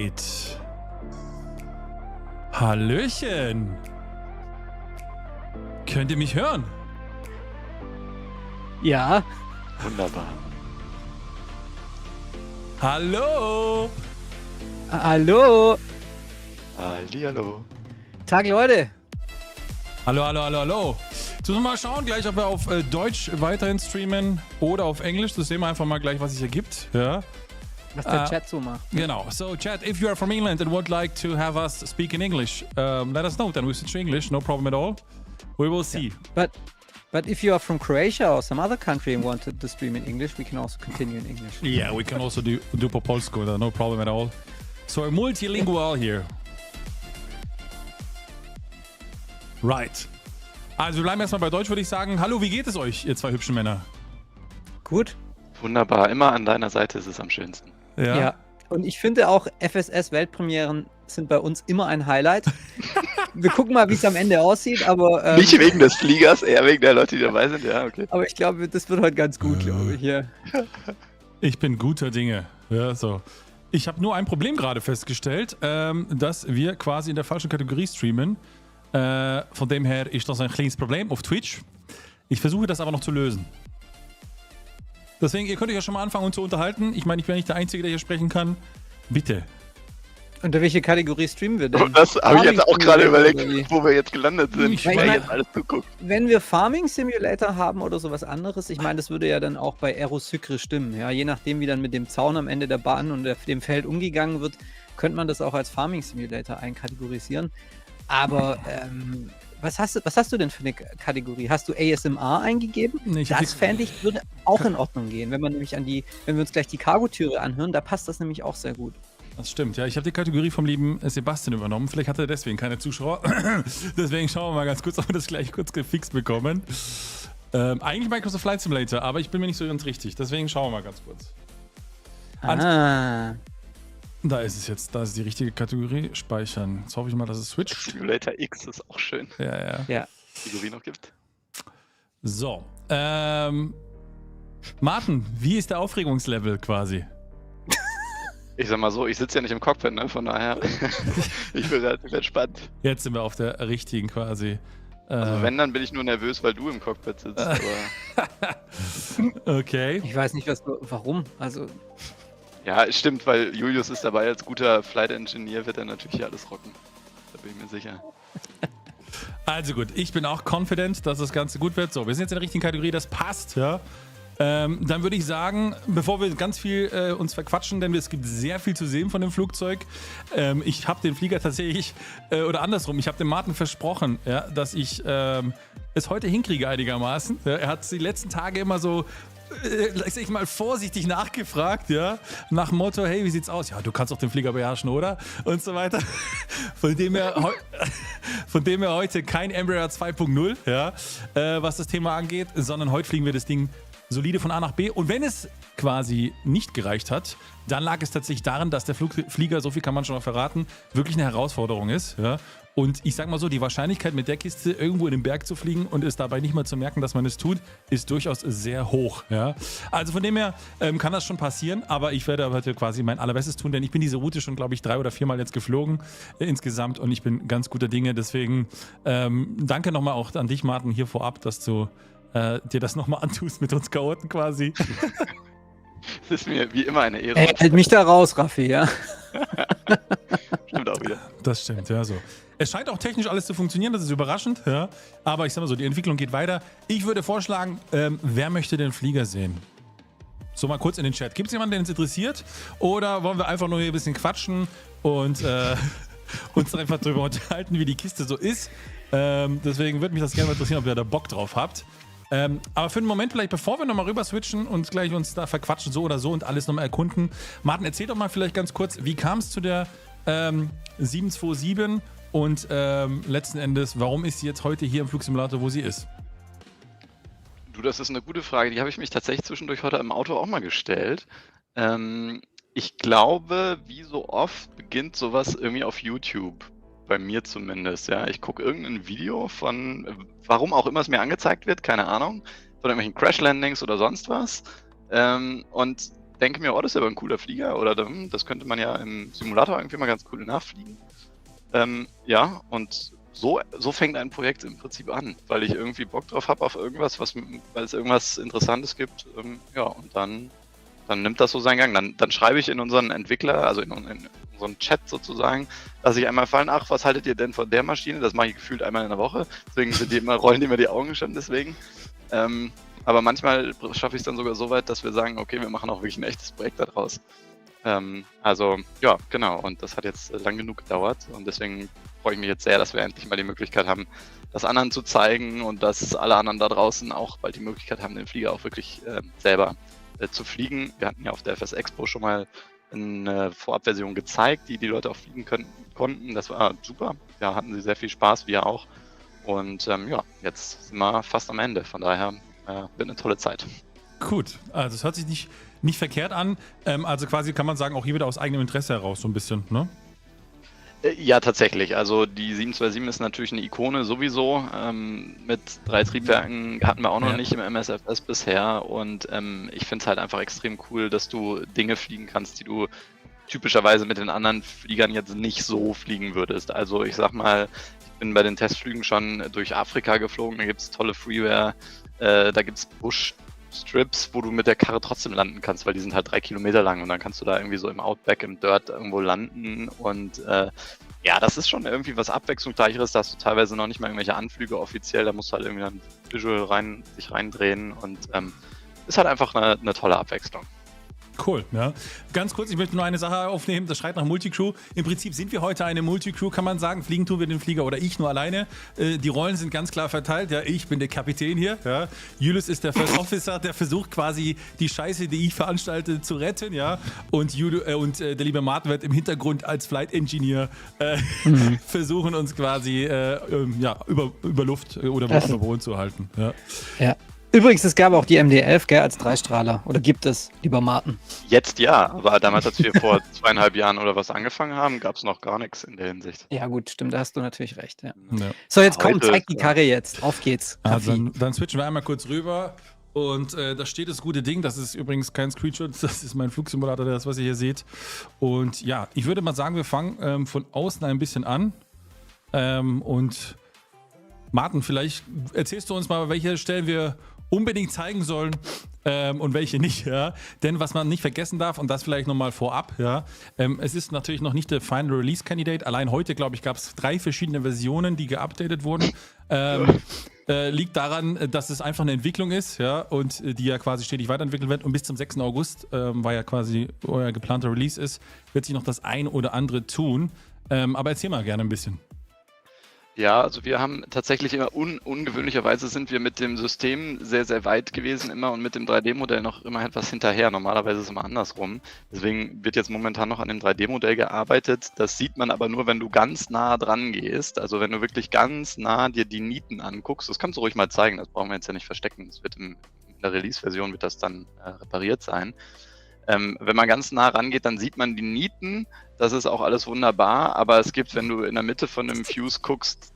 Right. Hallöchen. Könnt ihr mich hören? Ja. Wunderbar. Hallo. Hallo. Hallihallo. Tag, Leute. Hallo. Jetzt müssen wir mal schauen gleich, ob wir auf Deutsch weiterhin streamen oder auf Englisch. Das sehen wir einfach mal gleich, was sich ergibt. Ja. Was der Chat so macht. Genau. So, Chat, if you are from England and would like to have us speak in English, let us know. Then we switch to English. No problem at all. We will see. Yeah. But if you are from Croatia or some other country and wanted to stream in English, we can also continue in English. Yeah, we can also do po polsku. No problem at all. So we're multilingual here. Right. Also wir bleiben erstmal bei Deutsch, würde ich sagen. Hallo, wie geht es euch, ihr zwei hübschen Männer? Gut. Wunderbar. Immer an deiner Seite ist es am schönsten. Ja. Und ich finde auch, FSS-Weltpremieren sind bei uns immer ein Highlight. Wir gucken mal, wie es am Ende aussieht, aber... Nicht wegen des Fliegers, eher wegen der Leute, die dabei sind. Ja, okay. Aber ich glaube, das wird heute ganz gut, glaube ich. Ja. Ich bin guter Dinge. Ja, so. Ich habe nur ein Problem gerade festgestellt, dass wir quasi in der falschen Kategorie streamen. Von dem her ist das ein kleines Problem auf Twitch. Ich versuche das aber noch zu lösen. Deswegen, ihr könnt euch ja schon mal anfangen, uns zu unterhalten. Ich meine, ich bin nicht der Einzige, der hier sprechen kann. Bitte. Unter welche Kategorie streamen wir denn? Und das habe ich jetzt auch gerade überlegt, wo wir jetzt gelandet sind, weil jetzt alles zuguckt. Wenn wir Farming Simulator haben oder sowas anderes, ich meine, das würde ja dann auch bei Aerosykre stimmen. Ja, je nachdem, wie dann mit dem Zaun am Ende der Bahn und dem Feld umgegangen wird, könnte man das auch als Farming Simulator einkategorisieren. Aber was hast du denn für eine Kategorie? Hast du ASMR eingegeben? Nee, das fände ich, würde auch in Ordnung gehen, wenn man nämlich wenn wir uns gleich die Cargo-Türe anhören, da passt das nämlich auch sehr gut. Das stimmt, ja. Ich habe die Kategorie vom lieben Sebastian übernommen. Vielleicht hat er deswegen keine Zuschauer. Deswegen schauen wir mal ganz kurz, ob wir das gleich kurz gefixt bekommen. Eigentlich Microsoft Flight Simulator, aber ich bin mir nicht so ganz richtig. Deswegen schauen wir mal ganz kurz. Da ist es jetzt. Da ist die richtige Kategorie. Speichern. Jetzt hoffe ich mal, dass es switcht. Simulator X ist auch schön. Ja. Kategorie noch gibt. So. Martin, wie ist der Aufregungslevel quasi? Ich sag mal so, ich sitze ja nicht im Cockpit, ne? Von daher, ich bin relativ entspannt. Jetzt sind wir auf der richtigen quasi. Also wenn, dann bin ich nur nervös, weil du im Cockpit sitzt. Aber okay. Ich weiß nicht, warum. Also... Ja, stimmt, weil Julius ist dabei. Als guter Flight Engineer wird er natürlich hier alles rocken. Da bin ich mir sicher. Also gut, ich bin auch confident, dass das Ganze gut wird. So, wir sind jetzt in der richtigen Kategorie, das passt, ja. Dann würde ich sagen, bevor wir ganz viel uns verquatschen, denn es gibt sehr viel zu sehen von dem Flugzeug. Ich habe den Flieger tatsächlich, oder andersrum, ich habe dem Martin versprochen, ja, dass ich es heute hinkriege einigermaßen. Ja, er hat die letzten Tage immer so, sag ich mal, vorsichtig nachgefragt, ja, nach dem Motto, hey, wie sieht's aus? Ja, du kannst doch den Flieger beherrschen, oder? Und so weiter. Von dem her heute kein Embraer 2.0, ja, was das Thema angeht, sondern heute fliegen wir das Ding solide von A nach B. Und wenn es quasi nicht gereicht hat, dann lag es tatsächlich daran, dass der Flieger, so viel kann man schon mal verraten, wirklich eine Herausforderung ist. Ja? Und ich sag mal so, die Wahrscheinlichkeit, mit der Kiste irgendwo in den Berg zu fliegen und es dabei nicht mal zu merken, dass man es tut, ist durchaus sehr hoch. Ja? Also von dem her kann das schon passieren, aber ich werde heute quasi mein Allerbestes tun, denn ich bin diese Route schon, glaube ich, 3 oder 4 Mal jetzt geflogen insgesamt und ich bin ganz guter Dinge. Deswegen danke nochmal auch an dich, Martin, hier vorab, dass du dir das nochmal antust mit uns Chaoten quasi. Das ist mir wie immer eine Ehre. Halt mich da raus, Raffi, ja. Stimmt auch wieder. Das stimmt, ja so. Es scheint auch technisch alles zu funktionieren, das ist überraschend, ja. Aber ich sag mal so, die Entwicklung geht weiter. Ich würde vorschlagen, wer möchte den Flieger sehen? So, mal kurz in den Chat. Gibt es jemanden, den es interessiert? Oder wollen wir einfach nur hier ein bisschen quatschen und uns einfach darüber unterhalten, wie die Kiste so ist? Deswegen würde mich das gerne mal interessieren, ob ihr da Bock drauf habt. Aber für einen Moment vielleicht, bevor wir nochmal rüber switchen und gleich uns da verquatschen, so oder so und alles nochmal erkunden. Martin, erzähl doch mal vielleicht ganz kurz, wie kam es zu der 727 und letzten Endes, warum ist sie jetzt heute hier im Flugsimulator, wo sie ist? Du, das ist eine gute Frage. Die habe ich mich tatsächlich zwischendurch heute im Auto auch mal gestellt. Ich glaube, wie so oft beginnt sowas irgendwie auf YouTube. Bei mir zumindest, ja. Ich gucke irgendein Video von, warum auch immer es mir angezeigt wird, keine Ahnung, von irgendwelchen Crash-Landings oder sonst was. Und denke mir, oh, das ist aber ein cooler Flieger oder das könnte man ja im Simulator irgendwie mal ganz cool nachfliegen. Ja, und so fängt ein Projekt im Prinzip an, weil ich irgendwie Bock drauf habe auf irgendwas, weil es irgendwas Interessantes gibt. Ja, und dann nimmt das so seinen Gang. Dann schreibe ich in unseren Entwickler, also in unseren Chat sozusagen, dass ich einmal fallen, ach, was haltet ihr denn von der Maschine? Das mache ich gefühlt einmal in der Woche. Deswegen rollen die immer die Augen schon deswegen. Aber manchmal schaffe ich es dann sogar so weit, dass wir sagen, okay, wir machen auch wirklich ein echtes Projekt daraus. Also, ja, genau. Und das hat jetzt lang genug gedauert. Und deswegen freue ich mich jetzt sehr, dass wir endlich mal die Möglichkeit haben, das anderen zu zeigen und dass alle anderen da draußen auch bald die Möglichkeit haben, den Flieger auch wirklich selber zu fliegen. Wir hatten ja auf der FS Expo schon mal eine Vorabversion gezeigt, die Leute auch fliegen konnten. Das war super. Da hatten sie sehr viel Spaß, wir auch. Und ja, jetzt sind wir fast am Ende. Von daher wird eine tolle Zeit. Gut, also es hört sich nicht verkehrt an. Also quasi kann man sagen, auch hier wieder aus eigenem Interesse heraus so ein bisschen, ne? Ja, tatsächlich. Also die 727 ist natürlich eine Ikone sowieso. Mit 3 Triebwerken hatten wir auch noch nicht im MSFS bisher. Und ich finde es halt einfach extrem cool, dass du Dinge fliegen kannst, die du typischerweise mit den anderen Fliegern jetzt nicht so fliegen würdest. Also ich sag mal, ich bin bei den Testflügen schon durch Afrika geflogen. Da gibt es tolle Freeware. Da gibt es Bush-Strips, wo du mit der Karre trotzdem landen kannst, weil die sind halt 3 Kilometer lang und dann kannst du da irgendwie so im Outback, im Dirt irgendwo landen und ja, das ist schon irgendwie was Abwechslungsreicheres, da hast du teilweise noch nicht mal irgendwelche Anflüge offiziell, da musst du halt irgendwie dann visual sich reindrehen und ist halt einfach eine tolle Abwechslung. Cool, ja. Ganz kurz, ich möchte nur eine Sache aufnehmen, das schreit nach Multicrew. Im Prinzip sind wir heute eine Multicrew, kann man sagen. Fliegen tun wir den Flieger oder ich nur alleine. Die Rollen sind ganz klar verteilt. Ja, ich bin der Kapitän hier. Ja. Julius ist der First Officer, der versucht quasi die Scheiße, die ich veranstalte, zu retten. Ja. Und der liebe Martin wird im Hintergrund als Flight Engineer versuchen, uns quasi über Luft oder über Boden zu halten. Ja. Ja. Übrigens, es gab auch die MD-11, gell, als Dreistrahler. Oder gibt es, lieber Martin? Jetzt ja, aber damals, als wir vor 2,5 Jahren oder was angefangen haben, gab es noch gar nichts in der Hinsicht. Ja gut, stimmt, da hast du natürlich recht. Ja. Ja. So, jetzt komm, zeig die Karre jetzt. Auf geht's. Also dann switchen wir einmal kurz rüber. Und da steht das gute Ding, das ist übrigens kein Screenshot, das ist mein Flugsimulator, das, was ihr hier seht. Und ja, ich würde mal sagen, wir fangen von außen ein bisschen an. Und Martin, vielleicht erzählst du uns mal, welche Stellen wir unbedingt zeigen sollen und welche nicht. Ja? Denn was man nicht vergessen darf, und das vielleicht nochmal vorab, ja, es ist natürlich noch nicht der Final Release Candidate. Allein heute, glaube ich, gab es 3 verschiedene Versionen, die geupdatet wurden. Liegt daran, dass es einfach eine Entwicklung ist, ja, und die ja quasi stetig weiterentwickelt wird. Und bis zum 6. August, weil ja quasi euer geplanter Release ist, wird sich noch das ein oder andere tun. Aber erzähl mal gerne ein bisschen. Ja, also wir haben tatsächlich immer ungewöhnlicherweise sind wir mit dem System sehr, sehr weit gewesen immer und mit dem 3D-Modell noch immer etwas hinterher. Normalerweise ist es immer andersrum. Deswegen wird jetzt momentan noch an dem 3D-Modell gearbeitet. Das sieht man aber nur, wenn du ganz nah dran gehst. Also wenn du wirklich ganz nah dir die Nieten anguckst. Das kannst du ruhig mal zeigen, das brauchen wir jetzt ja nicht verstecken. Das wird in der Release-Version wird das dann repariert sein. Wenn man ganz nah rangeht, dann sieht man die Nieten. Das ist auch alles wunderbar, aber es gibt, wenn du in der Mitte von einem Fuse guckst,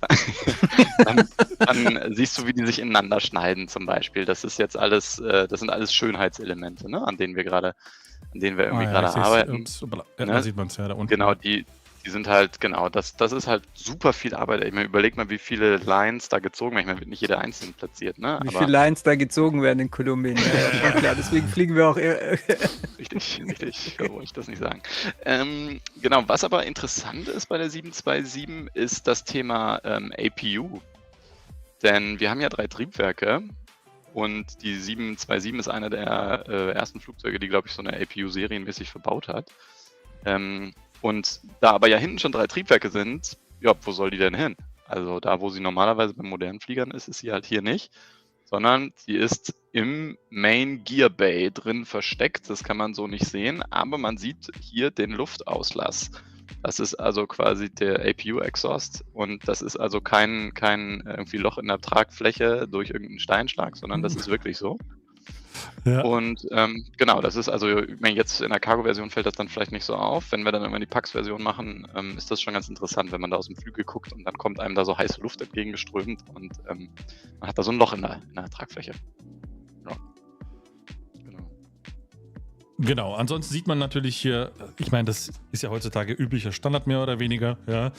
dann siehst du, wie die sich ineinander schneiden zum Beispiel. Das ist jetzt alles, das sind alles Schönheitselemente, ne, an denen wir irgendwie gerade arbeiten. Da sieht man es ja da unten. Genau, die sind halt, genau, das ist halt super viel Arbeit. Ich meine, überleg mal, wie viele Lines da gezogen werden. Ich meine, wird nicht jeder einzeln platziert, ne? Wie viele Lines da gezogen werden in Kolumbien. Ja, schon klar, deswegen fliegen wir auch eher. Richtig, da wollte ich das nicht sagen. Genau, was aber interessant ist bei der 727 ist das Thema APU. Denn wir haben ja 3 Triebwerke und die 727 ist einer der ersten Flugzeuge, die, glaube ich, so eine APU serienmäßig verbaut hat. Und da aber ja hinten schon 3 Triebwerke sind, ja, wo soll die denn hin? Also da, wo sie normalerweise bei modernen Fliegern ist sie halt hier nicht, sondern sie ist im Main Gear Bay drin versteckt. Das kann man so nicht sehen, aber man sieht hier den Luftauslass. Das ist also quasi der APU-Exhaust und das ist also kein irgendwie Loch in der Tragfläche durch irgendeinen Steinschlag, sondern das ist wirklich so. Ja. Und genau, das ist also, ich meine, jetzt in der Cargo-Version fällt das dann vielleicht nicht so auf. Wenn wir dann irgendwann die Pax-Version machen, ist das schon ganz interessant, wenn man da aus dem Flügel guckt und dann kommt einem da so heiße Luft entgegengeströmt und man hat da so ein Loch in der Tragfläche. Ja. Genau. Genau, ansonsten sieht man natürlich hier, ich meine, das ist ja heutzutage üblicher Standard mehr oder weniger, ja,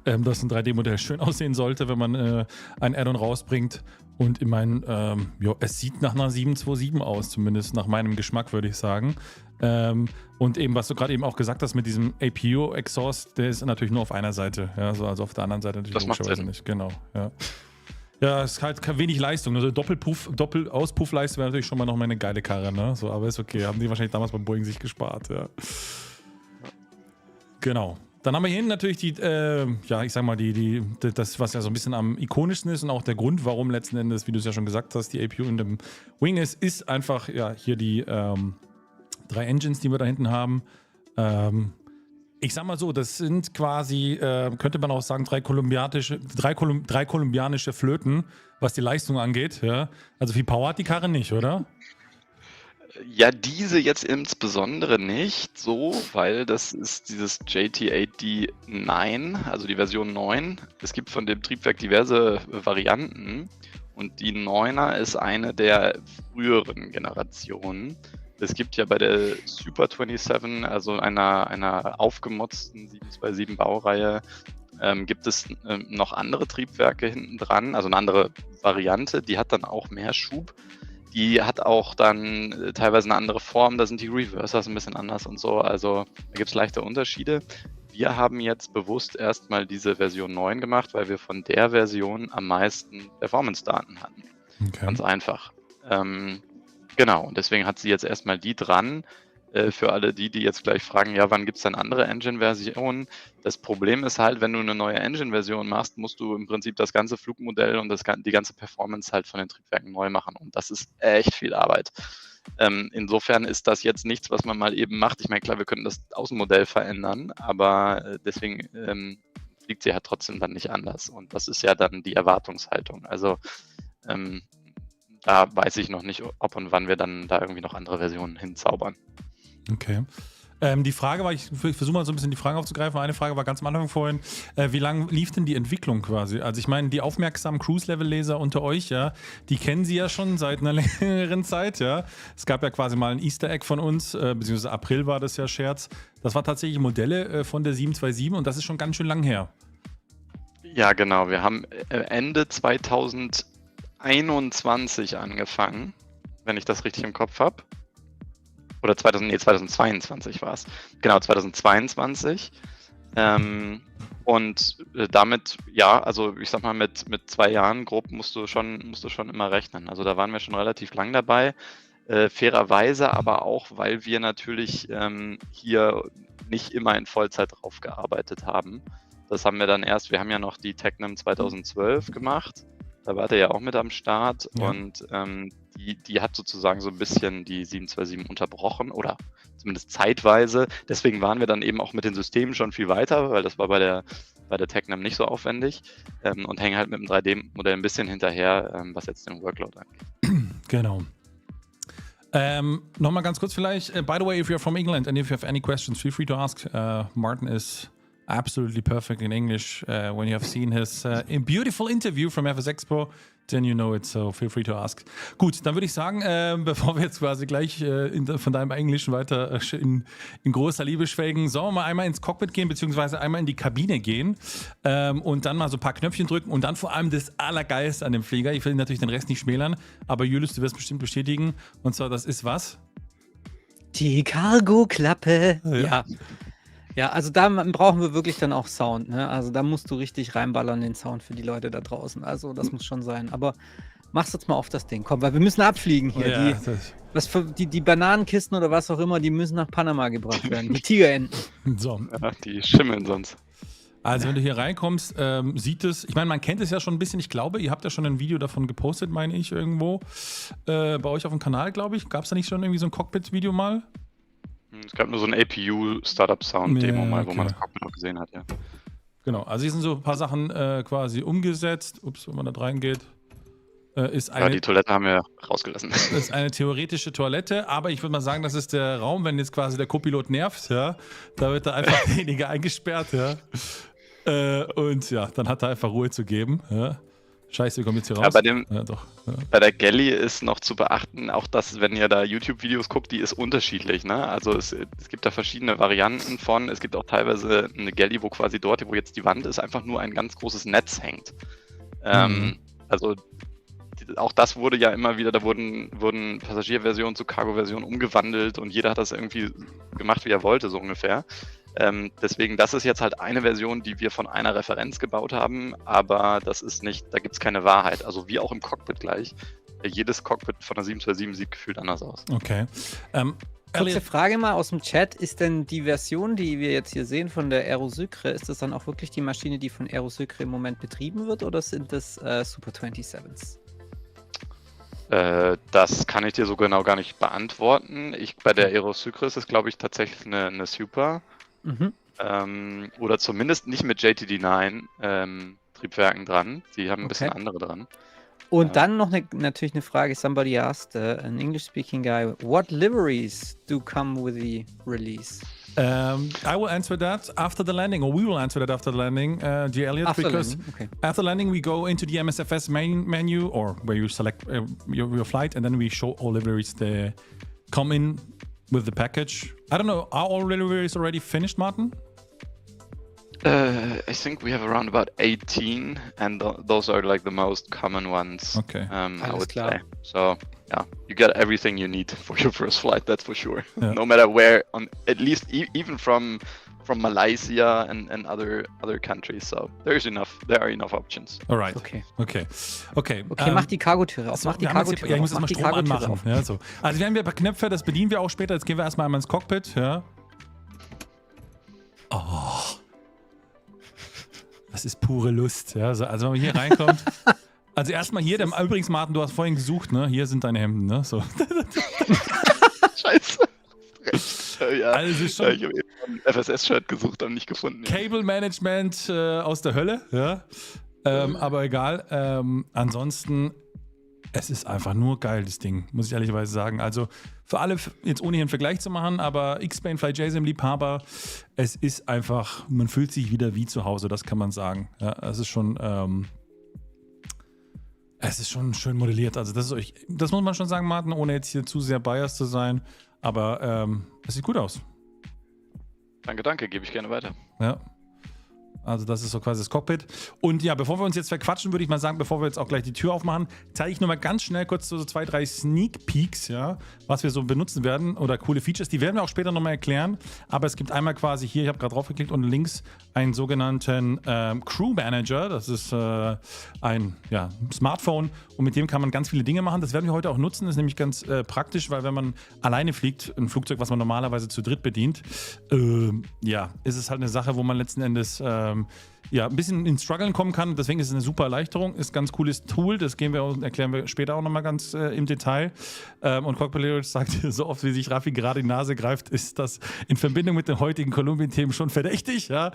dass ein 3D-Modell schön aussehen sollte, wenn man ein Add-on rausbringt. Und ich meine, es sieht nach einer 727 aus, zumindest nach meinem Geschmack, würde ich sagen. Und eben, was du gerade eben auch gesagt hast mit diesem APU-Exhaust, der ist natürlich nur auf einer Seite, ja, also auf der anderen Seite natürlich logischerweise nicht. Genau, ja. Ja, es ist halt wenig Leistung. Also Doppelauspuffleistung wäre natürlich schon mal noch mal eine geile Karre, ne? So, aber ist okay. Haben die wahrscheinlich damals beim Boeing sich gespart, ja. Genau. Dann haben wir hier hinten natürlich die, ich sag mal, das, was ja so ein bisschen am ikonischsten ist und auch der Grund, warum letzten Endes, wie du es ja schon gesagt hast, die APU in dem Wing ist einfach, ja, hier die 3 Engines, die wir da hinten haben. Ich sag mal so, das sind quasi, könnte man auch sagen, drei kolumbianische Flöten, was die Leistung angeht. Ja? Also viel Power hat die Karre nicht, oder? Ja, diese jetzt insbesondere nicht so, weil das ist dieses JT8D9, also die Version 9. Es gibt von dem Triebwerk diverse Varianten und die 9er ist eine der früheren Generationen. Es gibt ja bei der Super 27, also einer aufgemotzten 727 Baureihe, gibt es noch andere Triebwerke hinten dran, also eine andere Variante, die hat dann auch mehr Schub. Die hat auch dann teilweise eine andere Form, da sind die Reversers ein bisschen anders und so, also da gibt es leichte Unterschiede. Wir haben jetzt bewusst erstmal diese Version 9 gemacht, weil wir von der Version am meisten Performance-Daten hatten. Okay. Ganz einfach. Genau, und deswegen hat sie jetzt erstmal die dran. Für alle die jetzt gleich fragen, ja, wann gibt es dann andere Engine-Versionen? Das Problem ist halt, wenn du eine neue Engine-Version machst, musst du im Prinzip das ganze Flugmodell und die ganze Performance halt von den Triebwerken neu machen. Und das ist echt viel Arbeit. Insofern ist das jetzt nichts, was man mal eben macht. Ich meine, klar, wir könnten das Außenmodell verändern, aber deswegen fliegt sie halt trotzdem dann nicht anders. Und das ist ja dann die Erwartungshaltung. Also da weiß ich noch nicht, ob und wann wir dann da irgendwie noch andere Versionen hinzaubern. Okay. Die Frage war, ich versuche mal so ein bisschen die Fragen aufzugreifen. Eine Frage war ganz am Anfang vorhin, wie lange lief denn die Entwicklung quasi? Also ich meine, die aufmerksamen Cruise-Level-Leser unter euch, ja, die kennen sie ja schon seit einer längeren Zeit, ja. Es gab ja quasi mal ein Easter Egg von uns, beziehungsweise April war das ja Scherz. Das war tatsächlich Modelle von der 727 und das ist schon ganz schön lang her. Ja, genau. Wir haben Ende 2021 angefangen, wenn ich das richtig im Kopf habe. Oder 2022 war es. Genau, 2022. Und damit, ja, also ich sag mal, mit 2 Jahren grob musst du schon immer rechnen. Also da waren wir schon relativ lang dabei. Fairerweise aber auch, weil wir natürlich hier nicht immer in Vollzeit drauf gearbeitet haben. Das haben wir dann wir haben ja noch die Technem 2012 gemacht. Da war der ja auch mit am Start, ja. Und die hat sozusagen so ein bisschen die 727 unterbrochen oder zumindest zeitweise. Deswegen waren wir dann eben auch mit den Systemen schon viel weiter, weil das war bei der Technem nicht so aufwendig und hängen halt mit dem 3D-Modell ein bisschen hinterher, was jetzt den Workload angeht. Genau. Nochmal ganz kurz vielleicht. By the way, if you're from England and if you have any questions, feel free to ask. Martin is absolutely perfect in English. When you have seen his beautiful interview from FS Expo, then you know it, so feel free to ask. Gut, dann würde ich sagen, bevor wir jetzt quasi gleich von deinem Englischen weiter in großer Liebe schwelgen, sollen wir mal einmal ins Cockpit gehen, beziehungsweise einmal in die Kabine gehen und dann mal so ein paar Knöpfchen drücken und dann vor allem das Allergeilste an dem Flieger. Ich will natürlich den Rest nicht schmälern, aber Julius, du wirst bestimmt bestätigen. Und zwar, das ist was? Die Cargo-Klappe. Ja. Ja, also da brauchen wir wirklich dann auch Sound, ne? Also da musst du richtig reinballern, den Sound für die Leute da draußen. Also das muss schon sein. Aber mach's jetzt mal auf das Ding. Komm, weil wir müssen abfliegen hier. Ja, die Bananenkisten oder was auch immer, die müssen nach Panama gebracht werden. Die Tigerenten. So. Ja, die schimmeln sonst. Also wenn du hier reinkommst, sieht es, ich meine, man kennt es ja schon ein bisschen, ich glaube, ihr habt ja schon ein Video davon gepostet, meine ich, irgendwo. Bei euch auf dem Kanal, glaube ich. Gab es da nicht schon irgendwie so ein Cockpit-Video mal? Es gab nur so ein APU-Startup-Sound-Demo Ja, mal, okay. wo man das Cockpit noch gesehen hat, ja. Genau, also hier sind so ein paar Sachen quasi umgesetzt. Ups, wenn man da reingeht. Die Toilette haben wir rausgelassen. Das ist eine theoretische Toilette, aber ich würde mal sagen, das ist der Raum, wenn jetzt quasi der Co-Pilot nervt, ja, da wird er einfach weniger eingesperrt, ja. Und ja, dann hat er einfach Ruhe zu geben, ja. Scheiße, wir kommen jetzt hier Ja, raus. bei dem- Doch. Bei der Galley ist noch zu beachten, auch dass, wenn ihr da YouTube-Videos guckt, die ist unterschiedlich. Ne? Also es gibt da verschiedene Varianten von. Es gibt auch teilweise eine Galley, wo quasi dort, wo jetzt die Wand ist, einfach nur ein ganz großes Netz hängt. Also auch das wurde ja immer wieder, da wurden Passagierversionen zu Cargo-Versionen umgewandelt und jeder hat das irgendwie gemacht, wie er wollte, so ungefähr. Deswegen, das ist jetzt halt eine Version, die wir von einer Referenz gebaut haben, aber das ist nicht, da gibt es keine Wahrheit. Also wie auch im Cockpit gleich. Jedes Cockpit von der 727 sieht gefühlt anders aus. Okay. Kurze Frage mal aus dem Chat. Ist denn die Version, die wir jetzt hier sehen von der Aerosucre, ist das dann auch wirklich die Maschine, die von Aerosucre im Moment betrieben wird, oder sind das Super 27s? Das kann ich dir so genau gar nicht beantworten. Bei der Aerosucre ist es, glaube ich, tatsächlich eine Super. Oder zumindest nicht mit JTD9 Triebwerken dran. Die haben ein bisschen andere dran. Und dann noch natürlich eine Frage. Somebody asked, an English-speaking guy, what liveries do come with the release? I will answer that after the landing, or we will answer that after the landing, dear Elliot, because after landing we go into the MSFS main menu, or where you select your flight, and then we show all liveries that come in with the package. I don't know, are all liveries already finished, Martin? I think we have around about 18, and those are like the most common ones. Okay. I would say. So yeah, you get everything you need for your first flight. That's for sure. Yeah. No matter where, at least even from Malaysia and other countries. So there are enough options. Alright. Okay. Mach die Cargotüre auf. Mach die Cargotüre auf. Ja, ich muss erstmal Strom anmachen. Ja, so. Also wir haben ein paar Knöpfe, das bedienen wir auch später. Jetzt gehen wir erstmal einmal ins Cockpit. Ja. Oh. Das ist pure Lust. Ja. Also wenn man hier reinkommt. Also erstmal hier, übrigens Martin, du hast vorhin gesucht, ne? Hier sind deine Hemden, ne? So. Scheiße. Ja, also schon ich habe eben ein FSS-Shirt gesucht, aber nicht gefunden. Ja. Cable Management aus der Hölle, ja. Aber egal. Ansonsten, es ist einfach nur geil, das Ding, muss ich ehrlicherweise sagen. Also für alle, jetzt ohne hier einen Vergleich zu machen, aber X-Plane FlightSim-Liebhaber, es ist einfach, man fühlt sich wieder wie zu Hause, das kann man sagen. Ja, es ist schon schön modelliert. Also das muss man schon sagen, Martin, ohne jetzt hier zu sehr biased zu sein. Aber es sieht gut aus. Danke, gebe ich gerne weiter. Ja. Also das ist so quasi das Cockpit. Und ja, bevor wir uns jetzt verquatschen, würde ich mal sagen, bevor wir jetzt auch gleich die Tür aufmachen, zeige ich nur mal ganz schnell kurz so 2, 3 Sneak Peeks, ja, was wir so benutzen werden oder coole Features. Die werden wir auch später nochmal erklären. Aber es gibt einmal quasi hier, ich habe gerade draufgeklickt, und links einen sogenannten Crew Manager. Das ist ein Smartphone und mit dem kann man ganz viele Dinge machen. Das werden wir heute auch nutzen. Das ist nämlich ganz praktisch, weil wenn man alleine fliegt, ein Flugzeug, was man normalerweise zu dritt bedient, ist es halt eine Sache, wo man letzten Endes ein bisschen ins Struggeln kommen kann. Deswegen ist es eine super Erleichterung. Ist ein ganz cooles Tool. Das erklären wir später auch nochmal ganz im Detail. Und Cockpit sagt, so oft wie sich Raffi gerade in die Nase greift, ist das in Verbindung mit den heutigen Kolumbien-Themen schon verdächtig. Ja?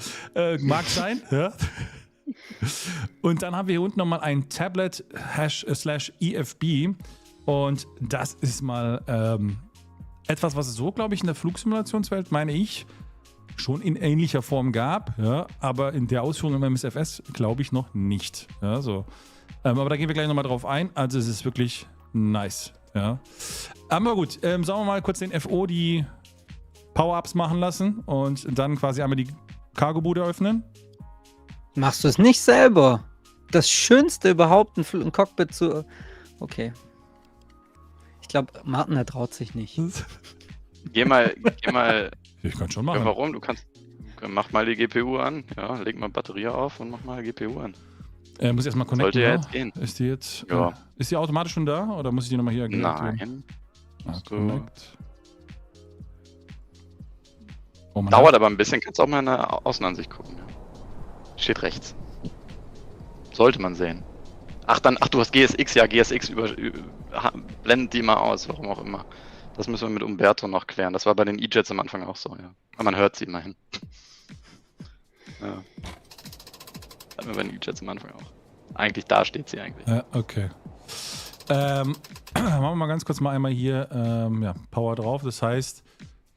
Mag sein. Ja? Und dann haben wir hier unten nochmal ein Tablet /EFB. Und das ist mal etwas, was es so, glaube ich, in der Flugsimulationswelt, meine ich, schon in ähnlicher Form gab, ja, aber in der Ausführung im MSFS glaube ich noch nicht. Ja, so. Aber da gehen wir gleich nochmal drauf ein. Also es ist wirklich nice. Ja. Aber gut, sollen wir mal kurz den FO die Power-Ups machen lassen und dann quasi einmal die Cargo-Bude öffnen? Machst du es nicht selber? Das Schönste überhaupt, ein Cockpit zu... Okay. Ich glaube, Martin, der traut sich nicht. Geh mal... Ich kann schon machen. Ja, warum? Mach mal die GPU an. Ja, leg mal Batterie auf und mach mal die GPU an. Muss ich erstmal connecten. Sollte ja jetzt gehen. Ist die jetzt... Ja. Ist die automatisch schon da oder muss ich die nochmal hier Nein. Connect. Oh, Dauert aber ein bisschen. Kannst auch mal in der Außenansicht gucken. Steht rechts. Sollte man sehen. Ach, du hast GSX. Ja, GSX blendet die mal aus, warum auch immer. Das müssen wir mit Umberto noch klären. Das war bei den E-Jets am Anfang auch so, ja. Aber man hört sie immerhin. Ja. Hatten wir bei den E-Jets am Anfang auch. Eigentlich, da steht sie eigentlich. Ja, okay. Machen wir mal ganz kurz einmal hier Power drauf. Das heißt,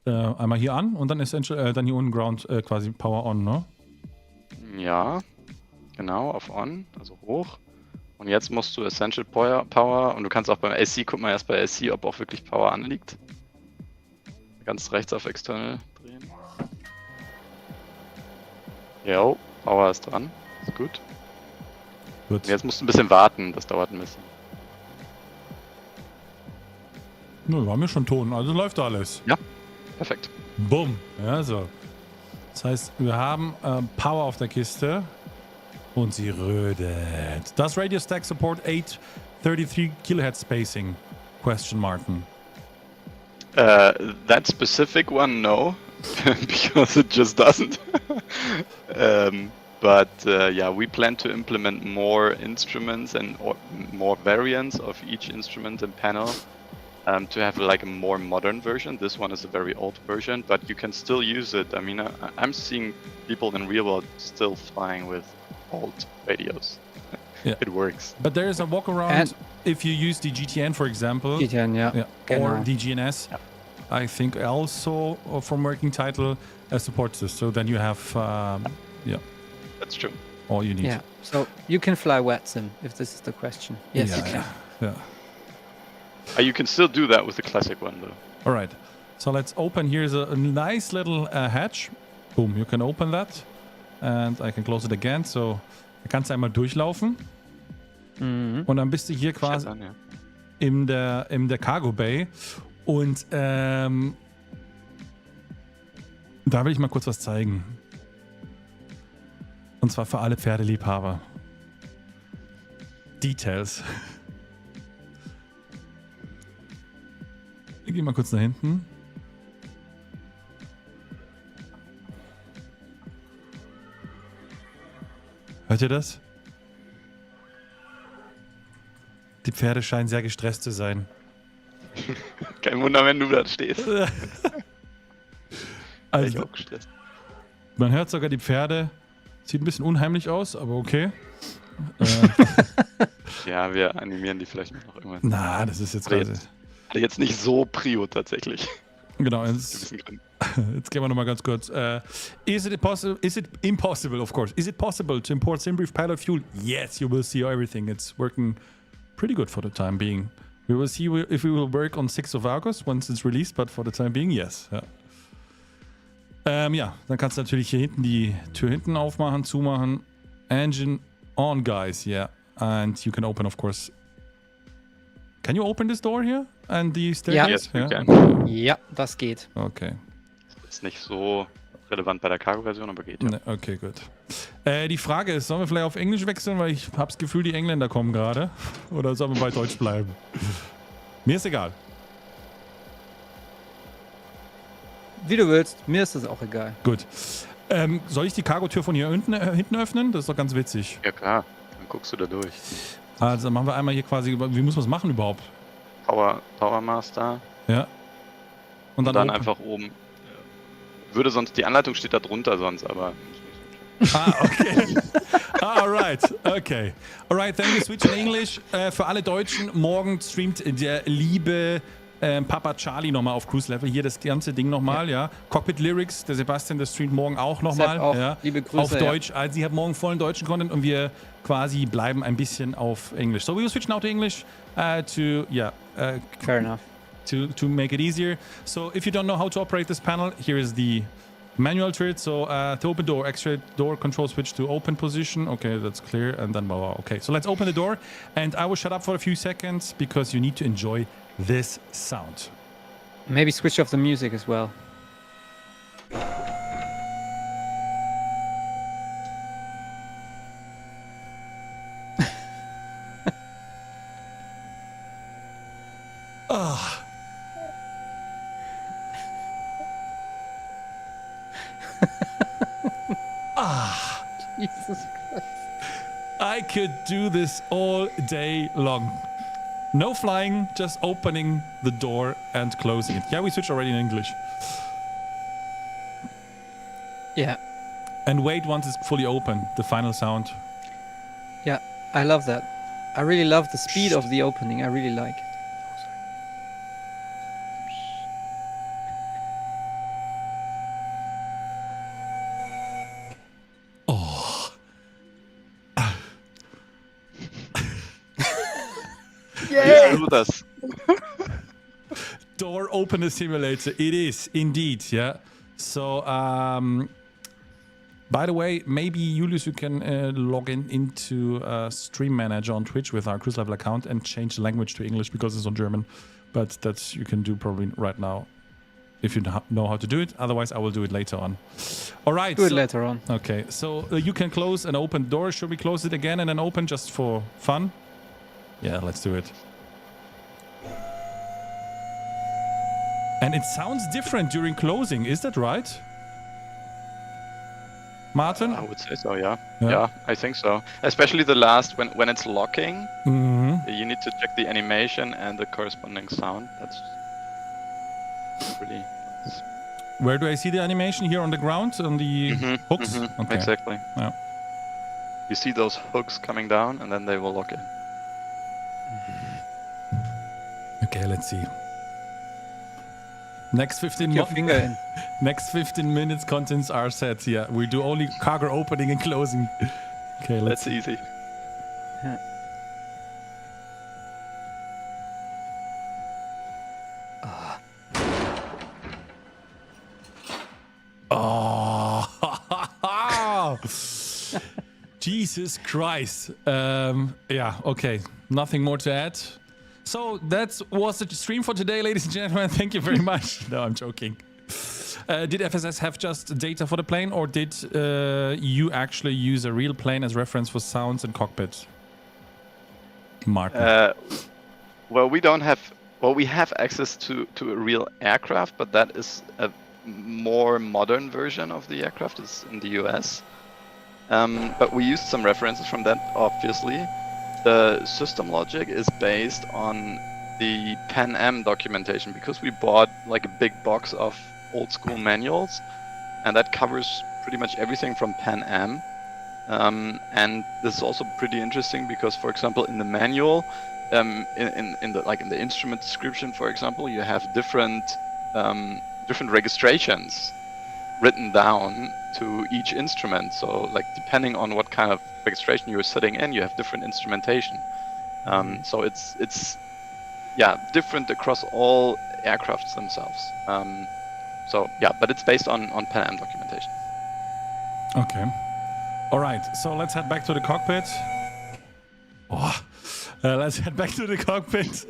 einmal hier an und dann dann hier unten Ground quasi Power on, ne? Ja, genau, auf on, also hoch. Und jetzt musst du Essential Power und du kannst auch beim AC, guck mal erst bei AC, ob auch wirklich Power anliegt. Ganz rechts auf External drehen. Jo, Power ist dran. Ist gut. Gut. Und jetzt musst du ein bisschen warten, das dauert ein bisschen. Wir haben ja schon Ton, also läuft alles. Ja, perfekt. Bumm. Ja, so. Das heißt, wir haben Power auf der Kiste und sie rödet. Does Radio Stack support 833 kHz spacing? Question Martin. That specific one, no, because it just doesn't. But yeah, we plan to implement more instruments and more variants of each instrument and panel to have like a more modern version. This one is a very old version, but you can still use it. I mean, I'm seeing people in real world still flying with old radios. Yeah. It works. But there is a walk around if you use the GTN, for example. GTN, ja. Or the GNS. Yeah. I think also from working title supports this. So then you have, yeah, That's true. all you need. Yeah. So you can fly FlightSim if this is the question. Yes, yeah, you can. Yeah. You can still do that with the classic one though. All right. So let's open. Here's a nice little hatch. Boom. You can open that. And I can close it again. So da kannst du einmal durchlaufen. Und dann bist du hier quasi An, ja. in der Cargo Bay. Und da will ich mal kurz was zeigen. Und zwar für alle Pferdeliebhaber. Details. Ich gehe mal kurz nach hinten. Hört ihr das? Die Pferde scheinen sehr gestresst zu sein. Kein Wunder, wenn du da stehst. Bin ich Also, auch gestresst. man hört sogar die Pferde. Sieht ein bisschen unheimlich aus, aber okay. Ja, wir animieren die vielleicht noch irgendwann. Na, das ist jetzt Aber quasi. Hatte jetzt nicht so Prio tatsächlich. Genau, Zu jetzt wissen können. gehen wir nochmal ganz kurz. Is it impossible, of course. Is it possible to import SimBrief pilot fuel? Yes, you will see everything. It's working pretty good for the time being. We will see if we will work on 6th of August once it's released, but for the time being, yes. Ja, ja, dann kannst du natürlich hier hinten die Tür hinten aufmachen, zumachen. Engine on, guys, yeah. And you can open, of course. Can you open this door here? And the staircase? Yes, we can. Okay. Ja, das geht. Okay. Ist nicht so relevant bei der Cargo-Version, aber geht ja. Ne, okay, gut. Die Frage ist, sollen wir vielleicht auf Englisch wechseln, weil ich habe das Gefühl, die Engländer kommen gerade. Oder sollen wir bei Deutsch bleiben? Mir ist egal. Wie du willst, mir ist das auch egal. Gut. Soll ich die Cargotür von hier hinten öffnen? Das ist doch ganz witzig. Ja klar, dann guckst du da durch. Also machen wir einmal hier quasi, wie muss man es machen überhaupt? Power Master. Ja. Und dann open. einfach oben. Würde sonst, die Anleitung steht da drunter sonst, aber. Okay. Alright, okay. Alright, then we switch in English. Für alle Deutschen, morgen streamt der liebe Papa Charlie nochmal auf cruiselevel. Hier das ganze Ding nochmal, ja. Cockpit Lyrics, der Sebastian, der streamt morgen auch nochmal. Ja. Liebe Grüße. Auf Deutsch. Also sie hat morgen vollen deutschen Content und wir quasi bleiben ein bisschen auf Englisch. So we will switch now to English Fair enough. to make it easier. So if you don't know how to operate this panel, here is the manual to it. So to open door, extra door control switch to open position. Okay, that's clear. And then blah. Okay, so let's open the door. And I will shut up for a few seconds because you need to enjoy this sound. Maybe switch off the music as well. Jesus Christ. I could do this all day long. No flying, just opening the door and closing it. Yeah, we switched already in English. Yeah, And wait once it's fully open, the final sound. yeah, I love that. I really love the speed of the opening. I really like. with us. Door opener simulator. It is indeed, yeah. So, by the way, maybe Julius, you can log into Stream Manager on Twitch with our cruise level account and change the language to English because it's on German. But that's you can do probably right now if you know how to do it. Otherwise, I will do it later on. All right. Do it later on. Okay. So you can close and open the door. Should we close it again and then open just for fun? Yeah, let's do it. And it sounds different during closing. Is that right? Martin? I would say so, yeah. Yeah, I think so. Especially the last, when it's locking, you need to check the animation and the corresponding sound. That's pretty nice. Where do I see the animation? Here on the ground? On the hooks? Okay. Exactly. Yeah. You see those hooks coming down and then they will lock in. Okay, let's see. Next 15 Your finger in. Next 15 minutes contents are set. Yeah, we do only cargo opening and closing. Okay, let's That's easy. Oh, Jesus Christ. Yeah, okay. Nothing more to add. So that was the stream for today, ladies and gentlemen. Thank you very much. No, I'm joking. Did FSS have just data for the plane, or did you actually use a real plane as reference for sounds and cockpit? Martin. Well, we don't have. Well, we have access to a real aircraft, but that is a more modern version of the aircraft. It's in the US. But we used some references from that, obviously. The system logic is based on the Pan Am documentation because we bought like a big box of old school manuals, and that covers pretty much everything from Pan Am. And this is also pretty interesting because, for example, in the manual, in the instrument description, for example, you have different registrations written down to each instrument. So, like, depending on what kind of registration you're sitting in, you have different instrumentation. So it's different across all aircrafts themselves. So yeah, but it's based on Pan Am documentation. Okay. All right. So let's head back to the cockpit. Let's head back to the cockpit.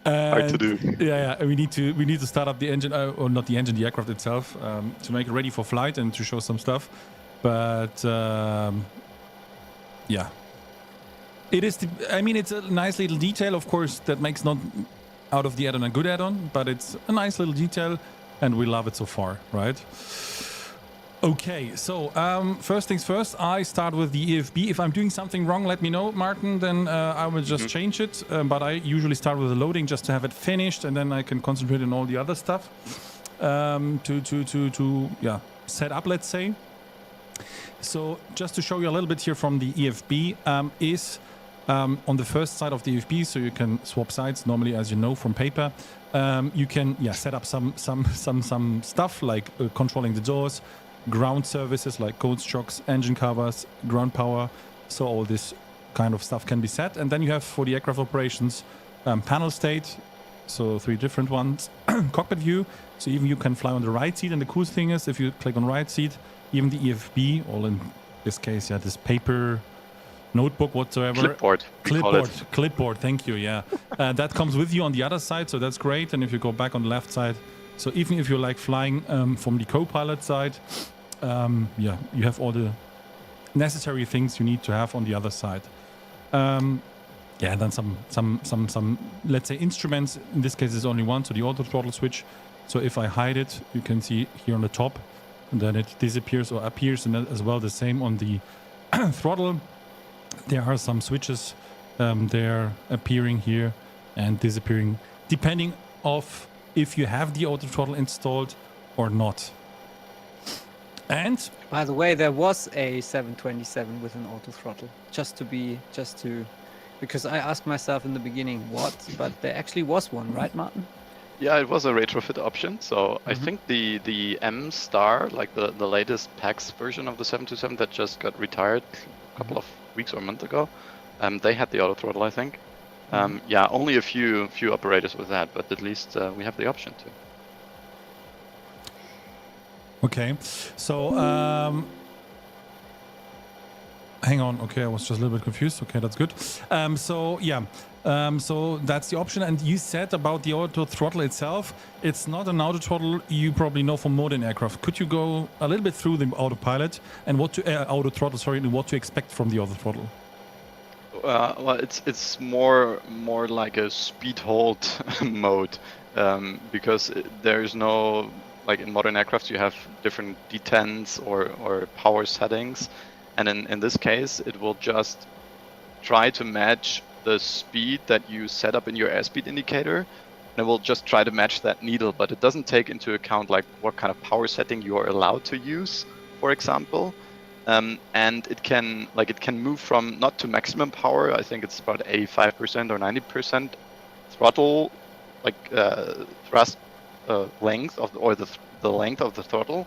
Hard to do. Yeah. We need to start up the engine, or not the engine, the aircraft itself, to make it ready for flight and to show some stuff. But yeah, it is. It's a nice little detail, of course, that makes not out of the add-on a good add-on, but it's a nice little detail, and we love it so far, right? Okay, so first things first, I start with the EFB. If I'm doing something wrong, let me know, Martin, then I will just change it. But I usually start with the loading just to have it finished, and then I can concentrate on all the other stuff to set up, let's say. So just to show you a little bit here from the EFB is on the first side of the EFB, so you can swap sides normally, as you know, from paper. You can set up some stuff like controlling the doors, ground services like cold shocks, engine covers, ground power. So all this kind of stuff can be set. And then you have for the aircraft operations panel state, so 3 different ones, cockpit view. So even you can fly on the right seat, and the cool thing is if you click on right seat, even the EFB, or in this case, this paper notebook whatsoever. Clipboard, thank you, that comes with you on the other side, so that's great. And if you go back on the left side, so even if you like flying from the co-pilot side, you have all the necessary things you need to have on the other side. And then some let's say instruments. In this case, there's only one, so the auto throttle switch. So if I hide it, you can see here on the top, and then it disappears or appears, and as well the same on the throttle. There are some switches they're appearing here and disappearing depending of if you have the auto throttle installed or not. And by the way, there was a 727 with an auto throttle, because I asked myself in the beginning what, but there actually was one, right, Martin? Yeah, it was a retrofit option. So I think the M Star, like the latest PAX version of the 727 that just got retired a couple of weeks or a month ago, they had the auto throttle, I think. Yeah, only a few operators with that, but at least we have the option to. Okay, so hang on. Okay, I was just a little bit confused. Okay, that's good. So yeah, so that's the option. And you said about the auto throttle itself, it's not an auto throttle you probably know from modern aircraft. Could you go a little bit through the autopilot and what to auto throttle? Sorry, and what to expect from the auto throttle? Well, it's more like a speed hold mode, because there's no, like in modern aircraft you have different detents or power settings, and in this case it will just try to match the speed that you set up in your airspeed indicator, and it will just try to match that needle, but it doesn't take into account like what kind of power setting you are allowed to use, for example. And it can move from not to maximum power. I think it's about 85% or 90% throttle, like thrust length of the length of the throttle.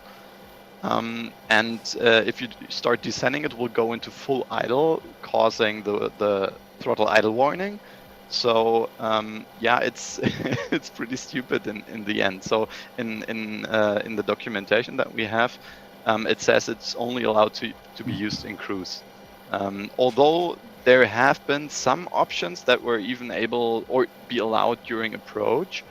And if you start descending, it will go into full idle, causing the throttle idle warning. So yeah, it's it's pretty stupid in the end. So in the documentation that we have, it says it's only allowed to be used in cruise. Although there have been some options that were even able or be allowed during approach.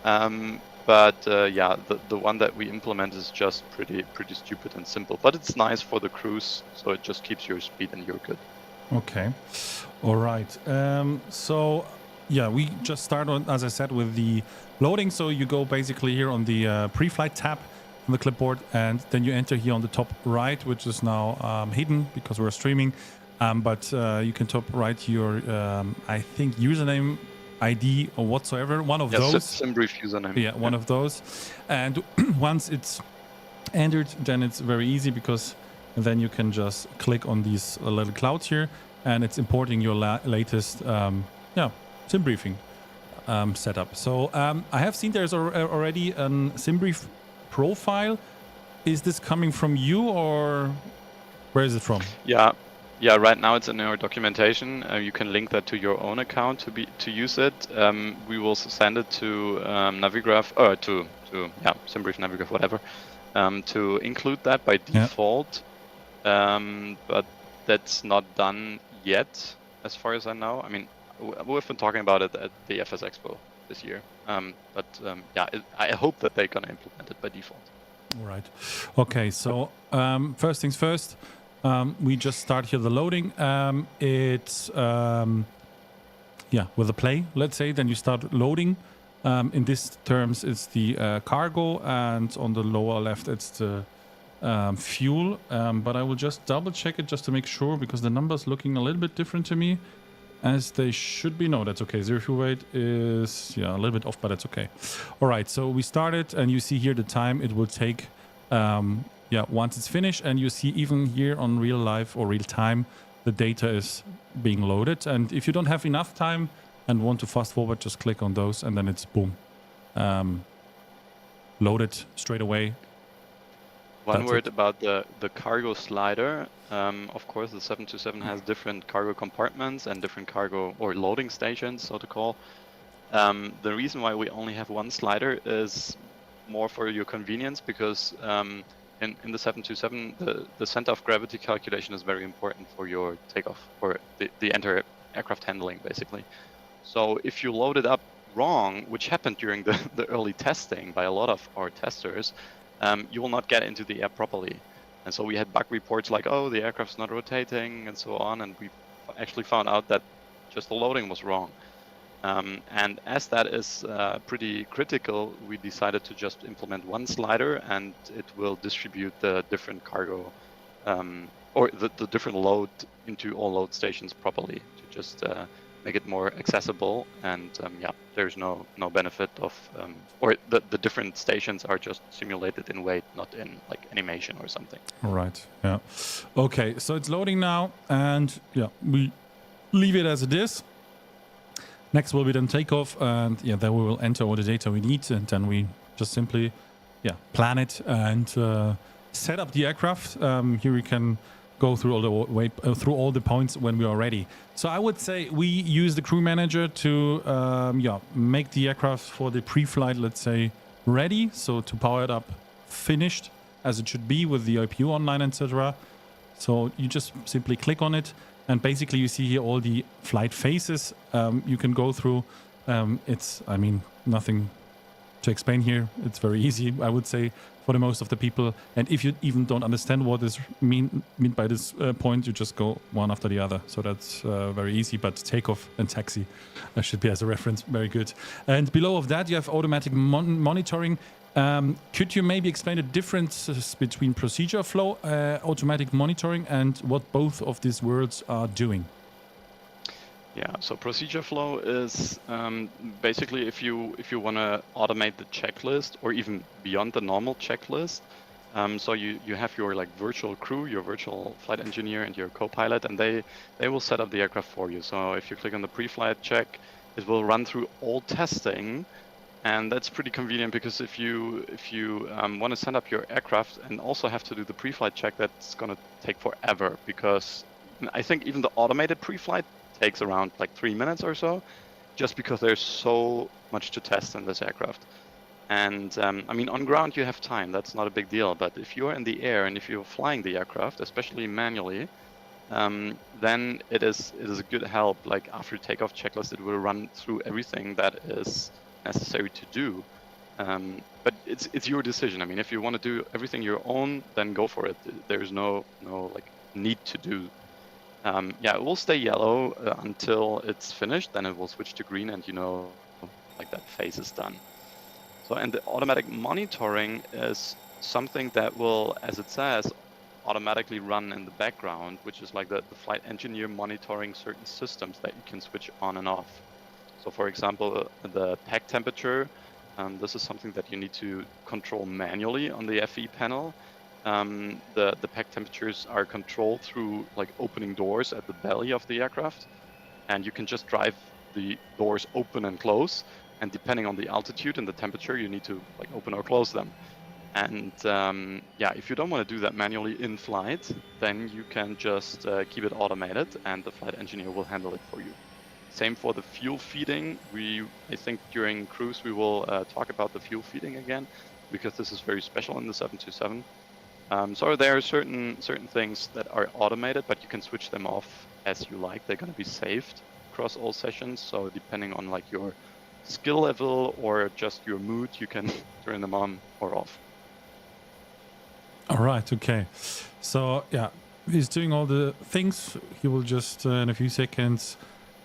But yeah, the one that we implement is just pretty stupid and simple. But it's nice for the cruise, so it just keeps your speed and you're good. Okay, all right. So yeah, we just start on, as I said, with the loading. So you go basically here on the pre-flight tab on the clipboard, and then you enter here on the top right, which is now hidden because we're streaming. But you can top right your, I think, username, ID, or whatsoever. One of those. SimBrief username. Yeah, one of those. And once it's entered, then it's very easy because then you can just click on these little clouds here, and it's importing your latest, SimBriefing setup. So I have seen there's already a SimBrief profile. Is this coming from you, or where is it from? Yeah, right now it's in our documentation. You can link that to your own account to use it. We will send it to Navigraph, or to SimBrief, Navigraph, whatever, to include that by default. But that's not done yet, as far as I know. I mean, we've been talking about it at the FS Expo this year. I hope that they're gonna implement it by default. All right. Okay. So first things first. We just start here the loading. It's with the play, let's say. Then you start loading. In these terms, it's the cargo, and on the lower left, it's the fuel. But I will just double check it just to make sure, because the numbers looking a little bit different to me, as they should be. No, that's okay. Zero fuel weight is a little bit off, but that's okay. All right. So we started, and you see here the time it will take. Once it's finished, and you see even here on real life or real time, the data is being loaded. And if you don't have enough time and want to fast forward, just click on those, and then it's boom, loaded straight away. One word about the cargo slider. Of course, the 727 has different cargo compartments and different cargo or loading stations, so to call. The reason why we only have one slider is more for your convenience, because in the 727, the center of gravity calculation is very important for your takeoff, or the entire aircraft handling, basically. So if you load it up wrong, which happened during the early testing by a lot of our testers, you will not get into the air properly. And so we had bug reports like, oh, the aircraft's not rotating, and so on, and we actually found out that just the loading was wrong. And as that is pretty critical, we decided to just implement one slider, and it will distribute the different cargo or the different load into all load stations properly to just make it more accessible. And there's no benefit of or the different stations are just simulated in weight, not in like animation or something. All right. Yeah. Okay. So it's loading now, and we leave it as it is. Next will be then takeoff, and then we will enter all the data we need, and then we just simply plan it and set up the aircraft. Here we can go through all the way through all the points when we are ready. So I would say we use the crew manager to make the aircraft for the pre-flight, let's say, ready. So to power it up, finished as it should be with the IPU online, etc. So you just simply click on it, and basically you see here all the flight phases you can go through. I mean, nothing to explain here. It's very easy, I would say, for the most of the people. And if you even don't understand what is mean by this point, you just go one after the other. So that's very easy. But takeoff and taxi should be as a reference. Very good. And below of that, you have automatic monitoring. Could you maybe explain the differences between procedure flow, automatic monitoring, and what both of these words are doing? Yeah, so procedure flow is basically if you want to automate the checklist or even beyond the normal checklist. So you have your like virtual crew, your virtual flight engineer, and your co-pilot, and they will set up the aircraft for you. So if you click on the pre-flight check, it will run through all testing, and that's pretty convenient because if you want to set up your aircraft and also have to do the pre-flight check, that's going to take forever, because I think even the automated pre-flight takes around like 3 minutes or so, just because there's so much to test in this aircraft. And I mean, on ground you have time, that's not a big deal, but if you're in the air and if you're flying the aircraft, especially manually, then it is a good help. Like after takeoff checklist, it will run through everything that is necessary to do. But it's your decision. I mean, if you want to do everything your own, then go for it. There's no like need to do. Yeah, it will stay yellow until it's finished, then it will switch to green, and like that phase is done. So, and the automatic monitoring is something that will, as it says, automatically run in the background, which is like the flight engineer monitoring certain systems that you can switch on and off. So for example, the pack temperature, this is something that you need to control manually on the FE panel. The pack temperatures are controlled through like opening doors at the belly of the aircraft, and you can just drive the doors open and close, and depending on the altitude and the temperature, you need to like open or close them. And yeah, if you don't want to do that manually in flight, then you can just keep it automated, and the flight engineer will handle it for you. Same for the fuel feeding. I think during cruise we will talk about the fuel feeding again, because this is very special in the 727. So there are certain things that are automated, but you can switch them off as you like. They're going to be saved across all sessions. So depending on like your skill level or just your mood, you can turn them on or off. All right. Okay. So yeah, he's doing all the things. He will just in a few seconds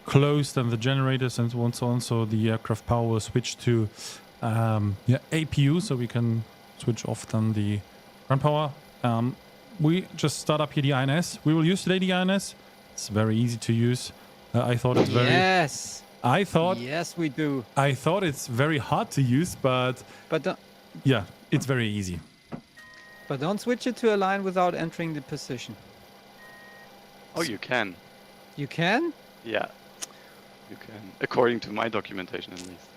close then the generators and so on. So the aircraft power will switch to APU, so we can switch off then the ground power. We just start up here the INS. We will use today the INS. It's very easy to use. I thought it's very... Yes. Yes, we do. I thought it's very hard to use, but yeah, it's very easy. But don't switch it to a line without entering the position. Oh, you can. You can? Yeah, you can. According to my documentation, at least.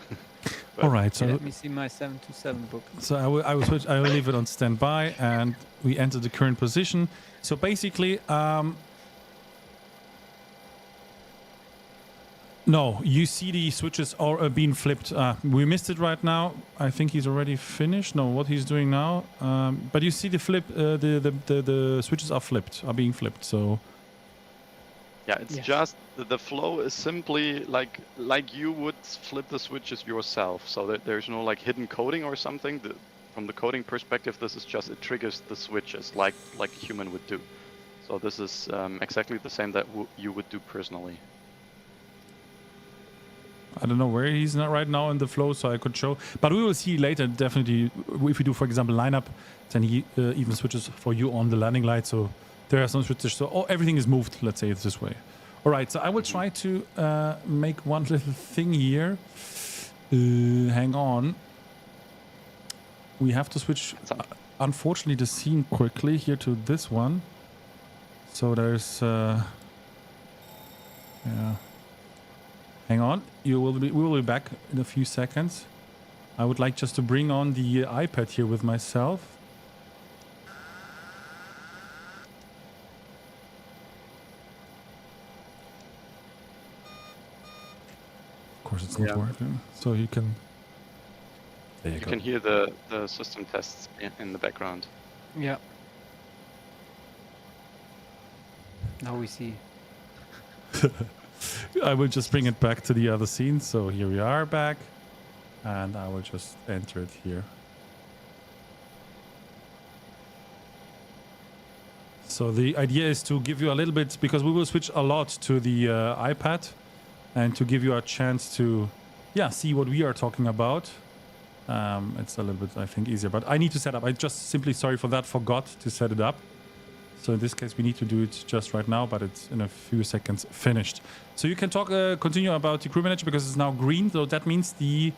All right, so let me see my 727 book. So I will switch. I will leave it on standby, and we enter the current position. So basically, no, you see the switches are being flipped. We missed it right now. I think he's already finished. No, what he's doing now. But you see the flip. The switches are being flipped. So. Yeah, it's just the flow is simply like you would flip the switches yourself. So that there's no like hidden coding or something. From the coding perspective, this is just, it triggers the switches like a human would do. So this is exactly the same that you would do personally. I don't know where he's not right now in the flow, so I could show. But we will see later, definitely, if we do, for example, lineup, then he even switches for you on the landing light. So there are some switches. So everything is moved, let's say it's this way. All right, so I will try to make one little thing here. Hang on. We have to switch, unfortunately, the scene quickly here to this one. So there's... yeah. Hang on, we will be back in a few seconds. I would like just to bring on the iPad here with myself. course, it's not working. So you can. There you You go. can hear the system tests in the background. Yeah. Now we see. I will just bring it back to the other scene. So here we are back, and I will just enter it here. So the idea is to give you a little bit, because we will switch a lot to the iPad, and to give you a chance to, see what we are talking about. It's a little bit, I think, easier, but I need to set up. I just simply, sorry for that, forgot to set it up. So in this case, we need to do it just right now, but it's in a few seconds finished. So you can talk, continue about the crew manager because it's now green. So that means the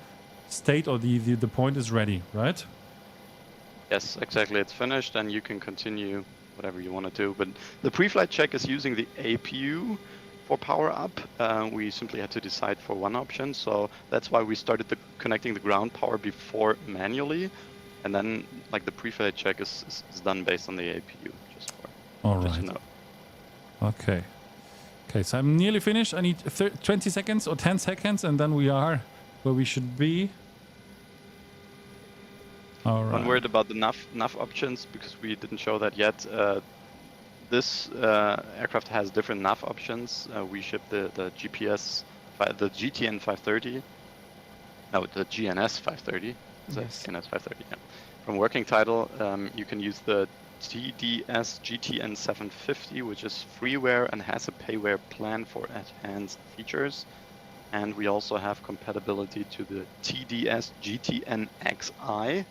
state or the point is ready, right? Yes, exactly. It's finished, and you can continue whatever you want to do. But the pre-flight check is using the APU for power up. We simply had to decide for one option, so that's why we started connecting the ground power before manually, and then like the pre-flight check is done based on the APU. All right. Okay. Okay, so I'm nearly finished. I need 20 seconds or 10 seconds, and then we are where we should be. All right. One word about the nav options, because we didn't show that yet. This aircraft has different nav options. We shipped the GPS, the GTN 530. No, the GNS 530. Yes. GNS 530. Yeah. From working title, you can use the TDS GTN 750, which is freeware and has a payware plan for enhanced features. And we also have compatibility to the TDS GTN XI,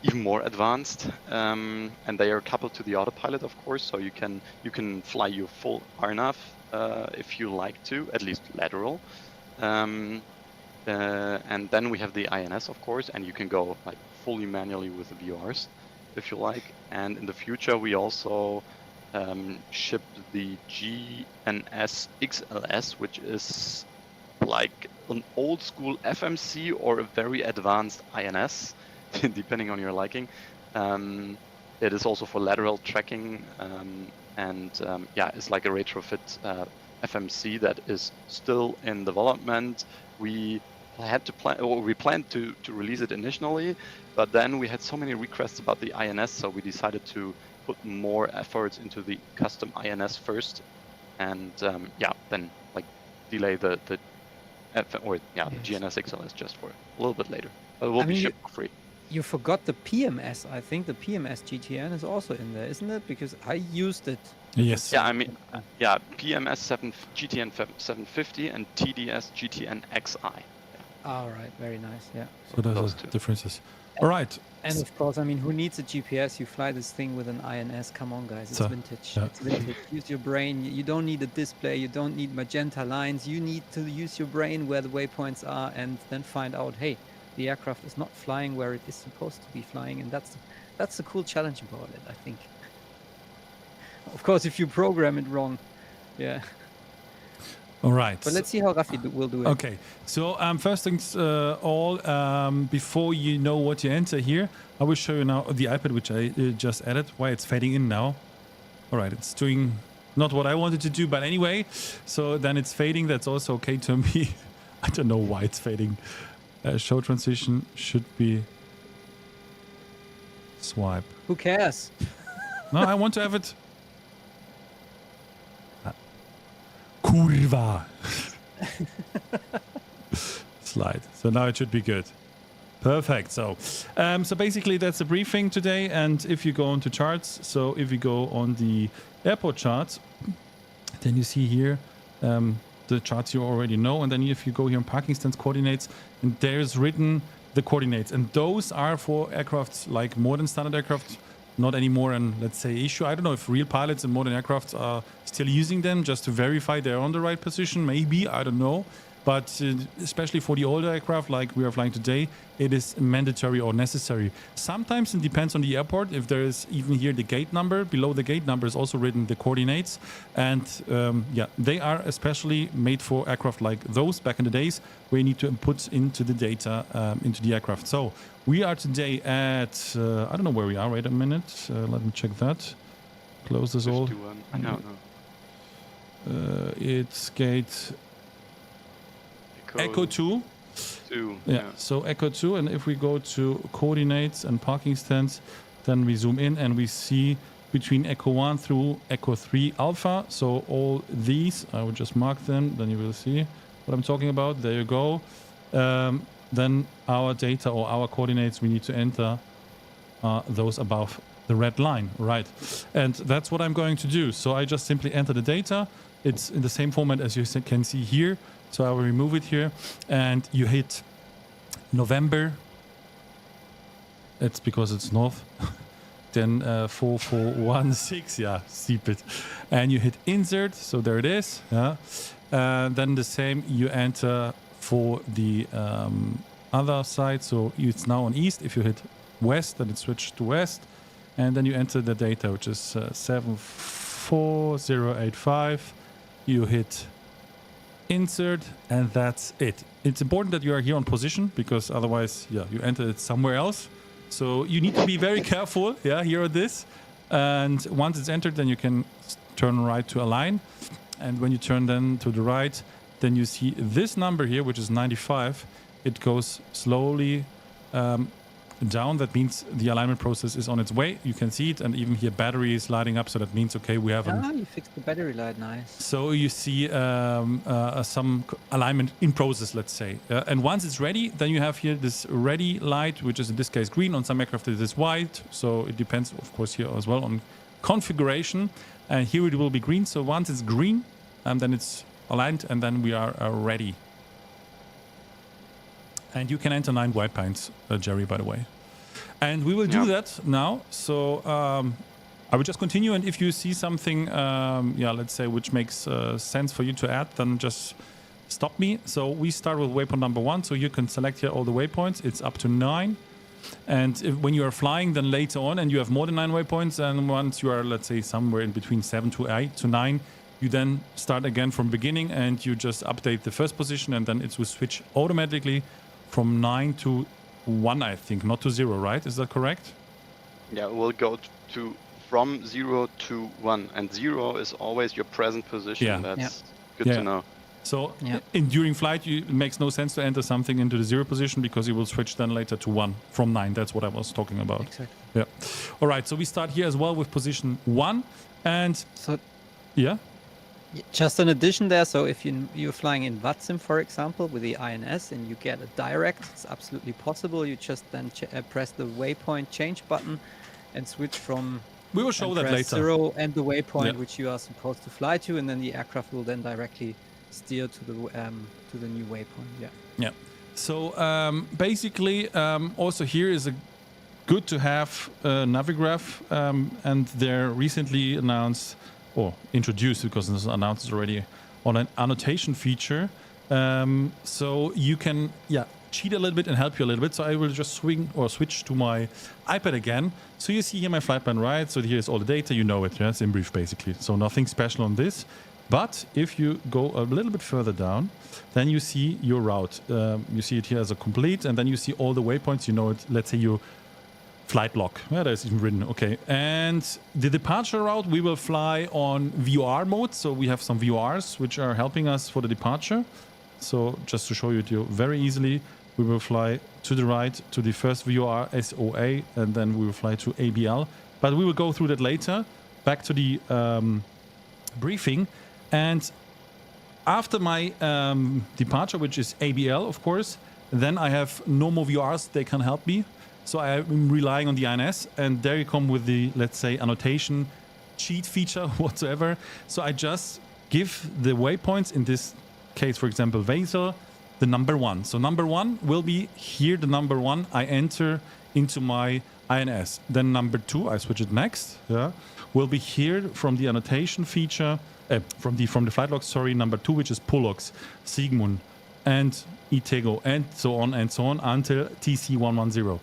even more advanced. And they are coupled to the autopilot, of course, so you can fly your full RNAV if you like to, at least lateral. And then we have the INS, of course, and you can go like fully manually with the VRs if you like. And in the future, we also ship the GNS XLS, which is like an old school FMC or a very advanced INS, depending on your liking. It is also for lateral tracking, and it's like a retrofit FMC that is still in development. We planned to release it initially, but then we had so many requests about the INS, so we decided to put more efforts into the custom INS first, and then like delay the GNS XLS just for a little bit later. But it will be shipped for free. You forgot the PMS. I think the PMS GTN is also in there, isn't it? Because I used it. Yes. Yeah, I mean, PMS GTN 750 and TDS GTN XI. All right, very nice. Yeah. So those are differences. All right. And of course, I mean, who needs a GPS? You fly this thing with an INS. Come on, guys, it's vintage. Yeah. It's vintage. Use your brain. You don't need a display. You don't need magenta lines. You need to use your brain where the waypoints are, and then find out, hey, the aircraft is not flying where it is supposed to be flying, and that's the cool challenge about it, I think. Of course, if you program it wrong, yeah. All right. But let's see how Rafi will do it. Okay. So first things before you know what you enter here, I will show you now the iPad, which I just added. Why it's fading in now. All right. It's doing not what I wanted to do, but anyway. So then it's fading. That's also okay to me. I don't know why it's fading. Show transition should be swipe. Who cares? No, I want to have it. Kurva. Slide. So now it should be good. Perfect. So basically that's the briefing today. And if you go on to charts, so if you go on the airport charts, then you see here the charts you already know. And then if you go here on parking stands coordinates, and there's written the coordinates. And those are for aircrafts like modern standard aircraft, not anymore an, let's say, issue. I don't know if real pilots in modern aircraft are still using them just to verify they're on the right position. Maybe, I don't know. But especially for the older aircraft like we are flying today, it is mandatory or necessary. Sometimes it depends on the airport. If there is even here the gate number, below the gate number is also written the coordinates. And they are especially made for aircraft like those back in the days where you need to input into the data into the aircraft. So we are today at, I don't know where we are. Wait a minute. Let me check that. Close this all. I don't know. It's gate Echo 2. 2. Yeah, so Echo 2, and if we go to coordinates and parking stance, then we zoom in and we see between Echo 1 through Echo 3 Alpha. So all these, I will just mark them, then you will see what I'm talking about. There you go. Then our data or our coordinates we need to enter those above the red line, right? And that's what I'm going to do. So I just simply enter the data. It's in the same format as you can see here. So I will remove it here, and you hit November. It's because it's north. Then 4416, yeah, steep it. And you hit insert, so there it is. Yeah. Then the same you enter for the other side. So it's now on east. If you hit west, then it switched to west. And then you enter the data, which is 74085. You hit insert, and that's it. It's important that you are here on position, because otherwise, yeah, you enter it somewhere else. So you need to be very careful, yeah, here at this. And once it's entered, then you can turn right to align. And when you turn then to the right, then you see this number here, which is 95. It goes slowly down. That means the alignment process is on its way. You can see it, and even here battery is lighting up. So that means, okay, we have you fixed the battery light, nice. So you see some alignment in process, let's say. And once it's ready, then you have here this ready light, which is in this case green. On some aircraft it is white. So it depends, of course, here as well on configuration. And here it will be green. So once it's green, then it's aligned, and then we are ready. And you can enter 9 white pines, Jerry, by the way. And we will do that now. So I will just continue. And if you see something, let's say, which makes sense for you to add, then just stop me. So we start with waypoint number 1. So you can select here all the waypoints. It's up to 9. And when you are flying, then later on, and you have more than 9 waypoints, and once you are, let's say, somewhere in between 7 to 8 to 9, you then start again from beginning, and you just update the first position, and then it will switch automatically from 9 to 1, I think, not to 0, right? Is that correct? Yeah, we'll go to from 0 to 1, and 0 is always your present position. Yeah. That's good to know. So during flight, it makes no sense to enter something into the 0 position, because it will switch then later to 1 from 9. That's what I was talking about. Exactly. Yeah. All right. So we start here as well with position 1, and so just an addition there. So if you're flying in FlightSim, for example, with the INS, and you get a direct, it's absolutely possible. You just then press the waypoint change button and switch from. We will show that later. 0 and the waypoint which you are supposed to fly to, and then the aircraft will then directly steer to the new waypoint. Yeah. So basically, also here is good to have Navigraph, and they're recently announced or introduced, because this was announced already, on an annotation feature. So you can cheat a little bit and help you a little bit. So I will just switch to my iPad again. So you see here my flight plan, right? So here's all the data, you know it, it's in brief basically. So nothing special on this. But if you go a little bit further down, then you see your route. You see it here as a complete, and then you see all the waypoints, you know it. Let's say you flight log. Yeah, there's even written. Okay. And the departure route, we will fly on VOR mode. So we have some VORs which are helping us for the departure. So just to show you very easily, we will fly to the right to the first VOR SOA, and then we will fly to ABL. But we will go through that later. Back to the briefing. And after my departure, which is ABL, of course, then I have no more VORs. They can help me. So I'm relying on the INS, and there you come with the, let's say, annotation cheat feature whatsoever. So I just give the waypoints, in this case, for example, Basel, the number 1. So number 1 will be here, the number 1 I enter into my INS. Then number 2, I switch it next, will be here from the annotation feature, from the flight log, number 2, which is Pollux, Sigmund, and Itego, and so on until TC110.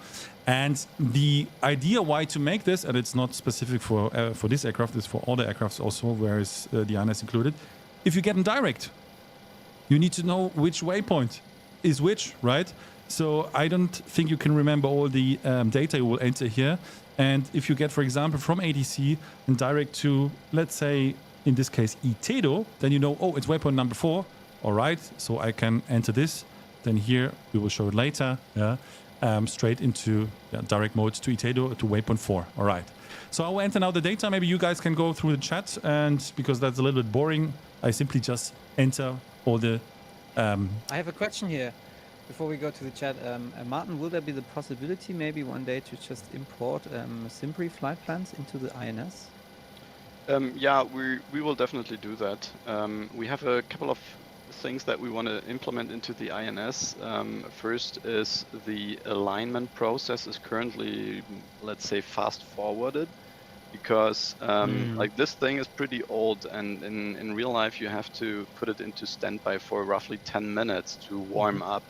And the idea why to make this, and it's not specific for this aircraft, it's for all the aircrafts also, where is the INS included. If you get them direct, you need to know which waypoint is which, right? So I don't think you can remember all the data you will enter here. And if you get, for example, from ATC and direct to, let's say, in this case, Itedo, then you know, oh, it's waypoint number 4 All right, so I can enter this. Then here we will show it later. Yeah, straight into direct mode to Itedo to waypoint 4. All right. So I will enter now the data. Maybe you guys can go through the chat, and because that's a little bit boring, I simply just enter all the. I have a question here before we go to the chat. Martin, will there be the possibility maybe one day to just import Simpri flight plans into the INS? Yeah, we will definitely do that. We have a couple of things that we want to implement into the INS. First is the alignment process is currently, let's say, fast forwarded, because like this thing is pretty old, and in real life you have to put it into standby for roughly 10 minutes to warm up.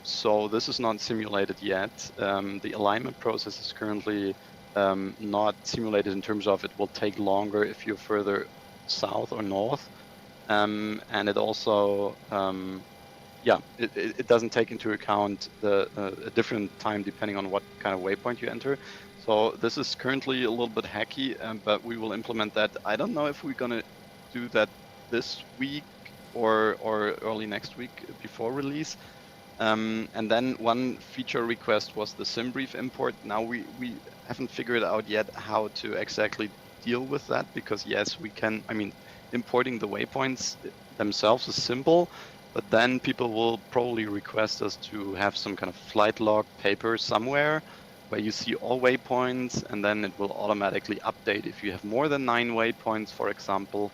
So this is not simulated yet. The alignment process is currently not simulated in terms of it will take longer if you're further south or north. And it also, it doesn't take into account a different time depending on what kind of waypoint you enter. So this is currently a little bit hacky, but we will implement that. I don't know if we're gonna do that this week or early next week before release. And then one feature request was the SimBrief import. Now we haven't figured out yet how to exactly deal with that, because yes, we can, I mean, importing the waypoints themselves is simple, but then people will probably request us to have some kind of flight log paper somewhere where you see all waypoints, and then it will automatically update if you have more than 9 waypoints, for example.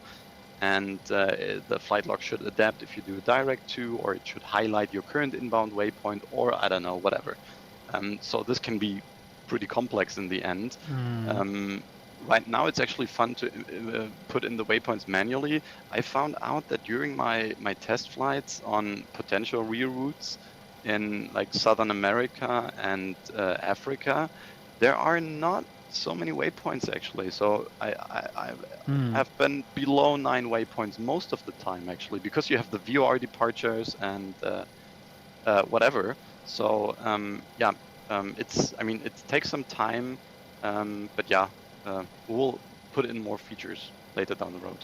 And the flight log should adapt if you do a direct to, or it should highlight your current inbound waypoint, or I don't know, whatever. So this can be pretty complex in the end. Right now it's actually fun to put in the waypoints manually. I found out that during my test flights on potential reroutes in like Southern America and Africa, there are not so many waypoints actually. So I have been below 9 waypoints most of the time actually, because you have the VOR departures and whatever. So it's, I mean, it takes some time, but yeah, we'll put in more features later down the road.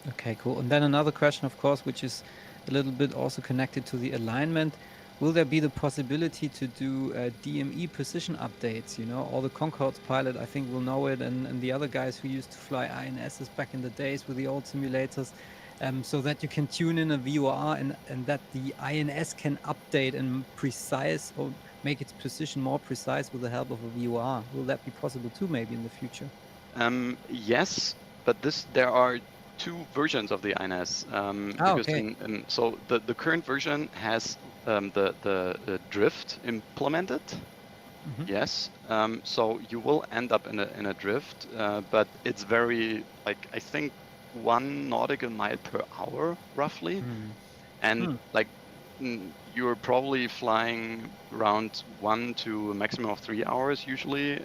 Okay, cool. And then another question, of course, which is a little bit also connected to the alignment. Will there be the possibility to do DME position updates? You know, all the Concords pilot, I think, will know it, and the other guys who used to fly INSs back in the days with the old simulators, so that you can tune in a VOR and that the INS can update and precise or make its position more precise with the help of a VOR. Will that be possible too, maybe in the future? Yes, but there are 2 versions of the INS. Because okay. So the current version has the drift implemented. Yes. So you will end up in a drift, but it's very, like, I think 1 nautical mile per hour roughly, and like you're probably flying around 1 to a maximum of 3 hours usually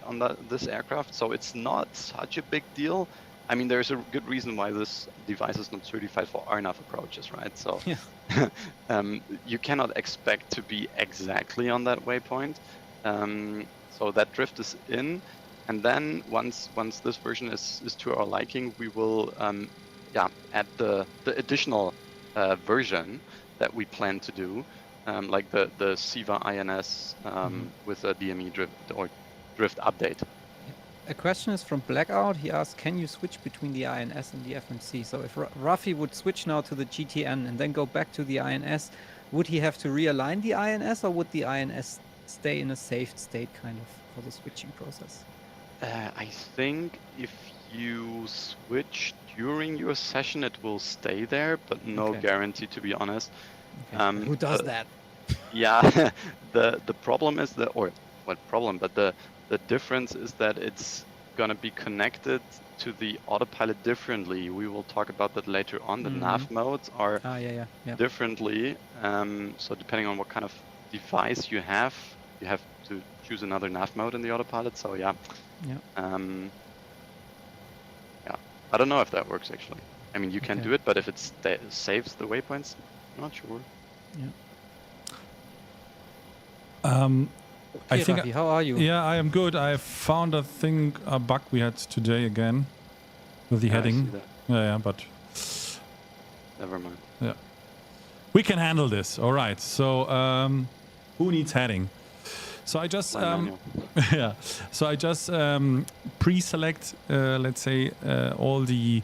on this aircraft. So it's not such a big deal. I mean, there's a good reason why this device is not certified for RNAV approaches, right? So you cannot expect to be exactly on that waypoint. So that drift is in, and then once this version is to our liking, we will add the additional version that we plan to do, like the SIVA INS with a DME drift update. A question is from Blackout. He asks, can you switch between the INS and the FMC? So if Rafi would switch now to the GTN and then go back to the INS, would he have to realign the INS, or would the INS stay in a safe state kind of for the switching process? I think if you switch during your session, it will stay there, but no guarantee, to be honest. Okay. Who does that? Yeah, the problem is the difference is that it's gonna be connected to the autopilot differently. We will talk about that later on. The nav modes are differently. So depending on what kind of device you have to choose another nav mode in the autopilot. So I don't know if that works actually. I mean, you can do it, but if it saves the waypoints, I'm not sure. I think. Rafi, how are you? Yeah, I am good. I found a bug we had today again with the heading. I see that. But Never mind. Yeah. We can handle this. All right. So, who needs heading? So I just yeah. So I just pre-select, let's say, all the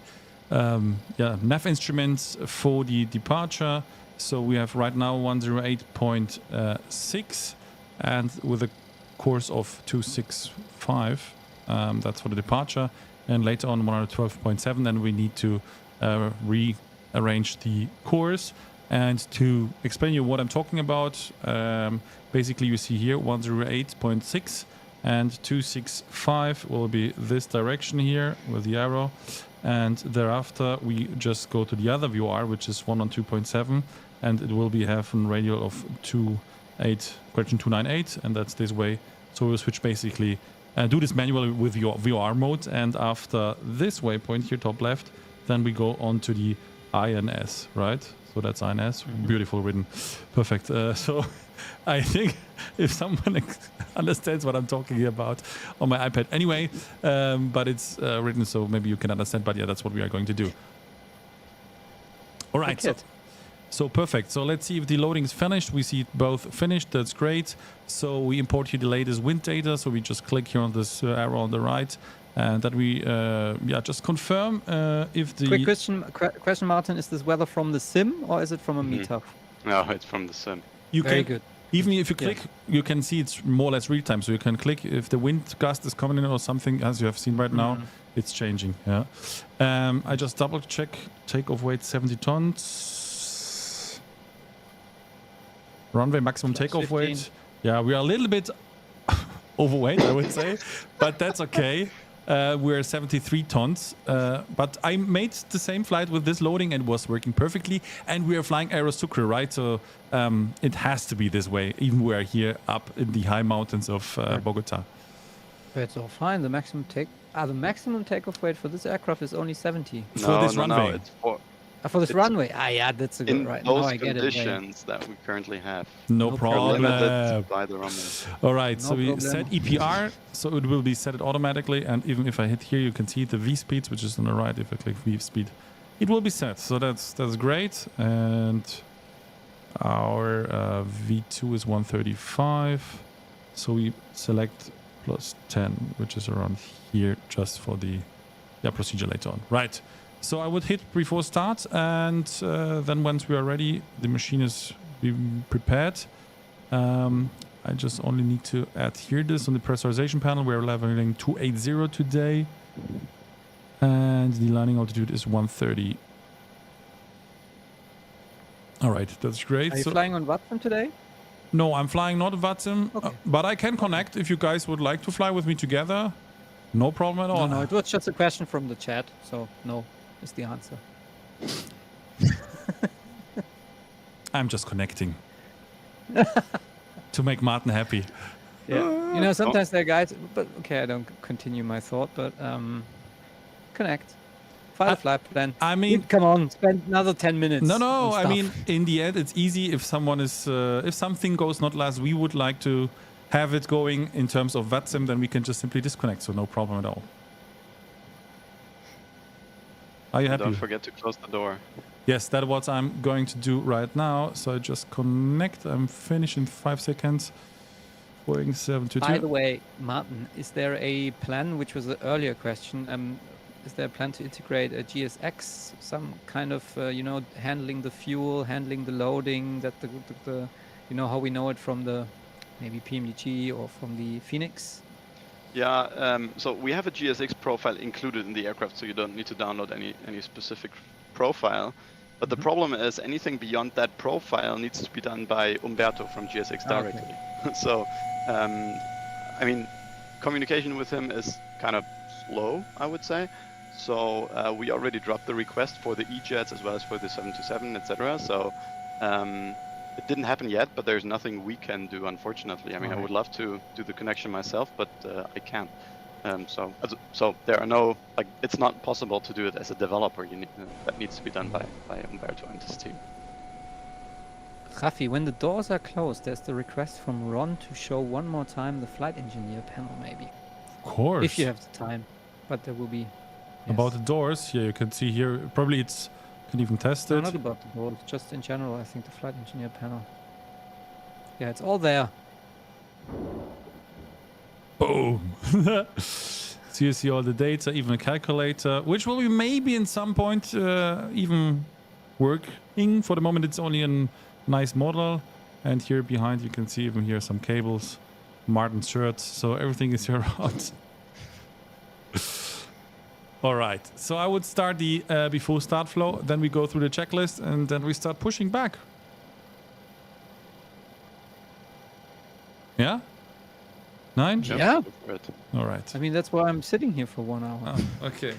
nav instruments for the departure. So we have right now 108.6, and with a course of 265. That's for the departure, and later on 112.7. Then we need to rearrange the course. And to explain you what I'm talking about, basically you see here 108.6 and 265 will be this direction here with the arrow. And thereafter we just go to the other VR, which is 112.7, and it will be have a radial of 298, and that's this way. So we'll switch basically, do this manually with your VR mode, and after this waypoint here, top left, then we go on to the INS, right? So that's INS, beautiful written, perfect. So I think if someone understands what I'm talking about on my iPad, anyway, but it's written, so maybe you can understand. But yeah, that's what we are going to do. All right, so perfect. So let's see if the loading is finished. We see it both finished. That's great. So we import here the latest wind data. So we just click here on this arrow on the right. And that we just confirm if the... Quick question, Martin. Is this weather from the sim or is it from a meetup? No, it's from the sim. Very good. Even if you click, you can see it's more or less real time. So you can click if the wind gust is coming in or something, as you have seen right now, it's changing. Yeah. I just double check takeoff weight 70 tons. Runway maximum takeoff 15. weight. Yeah, we are a little bit overweight, I would say, but that's okay. We're 73 tons, but I made the same flight with this loading and it was working perfectly. And we are flying Aero Sucre, right? So it has to be this way, even we are here up in the high mountains of Bogota. It's all fine. The maximum takeoff weight for this aircraft is only 70. For this runway. No, it's for this runway. Yeah, that's a good right. In now those I get conditions that we currently have. No problem. Limited by the runway. All right, No so we problem. set EPR, so it will be set automatically. And even if I hit here, you can see the V speeds, which is on the right. If I click V speed, it will be set. So that's great. And our V2 is 135. So we select plus 10, which is around here, just for the procedure later on. Right. So I would hit before start, and then once we are ready, the machine is prepared. I just only need to add here this on the pressurization panel. We're leveling 280 today, and the landing altitude is 130. All right, that's great. Are you flying on VATSIM today? No, I'm flying not VATSIM, Okay. but I can connect if you guys would like to fly with me together. No problem at all. No, it was just a question from the chat, so no is the answer. I'm just connecting to make Martin happy. Yeah, you know, sometimes there are guys, but okay, I don't continue my thought, but connect. File a flight plan. I mean, come on, spend another 10 minutes. No. on I mean, stuff. in the end, it's easy if someone is, if something goes not as we would like to have it going in terms of VATSIM, then we can just simply disconnect. So no problem at all. Are you happy? Don't forget to close the door. Yes, that's what I'm going to do right now. So I just connect. I'm finished in 5 seconds. Boeing 722. By the way, Martin, is there a plan, which was the earlier question, is there a plan to integrate a GSX, some kind of, handling the fuel, handling the loading, that the how we know it from the maybe PMDG or from the Phoenix? Yeah, so we have a GSX profile included in the aircraft, so you don't need to download any specific profile. But the problem is anything beyond that profile needs to be done by Umberto from GSX directly. Okay. So, I mean, communication with him is kind of slow, I would say. So we already dropped the request for the E-Jets as well as for the 727, etc. So it didn't happen yet, but there's nothing we can do, unfortunately. I mean, I would love to do the connection myself, but I can't. So there are no, it's not possible to do it as a developer. That needs to be done by Umberto and his team. Rafi, when the doors are closed, there's the request from Ron to show one more time the flight engineer panel, maybe. Of course. If you have the time, but there will be. About the doors, yeah, you can see here, probably it's Can even test No, it. not about the board, just in general, I think the flight engineer panel. Yeah, it's all there. Boom. So you see all the data, even a calculator, which will be maybe in some point even working. For the moment, it's only a nice model. And here behind, you can see even here some cables, Martin shirts. So everything is here around. All right. So I would start the before start flow. Then we go through the checklist and then we start pushing back. Yeah? 9? Yeah. All right. I mean, that's why I'm sitting here for 1 hour. Oh, okay.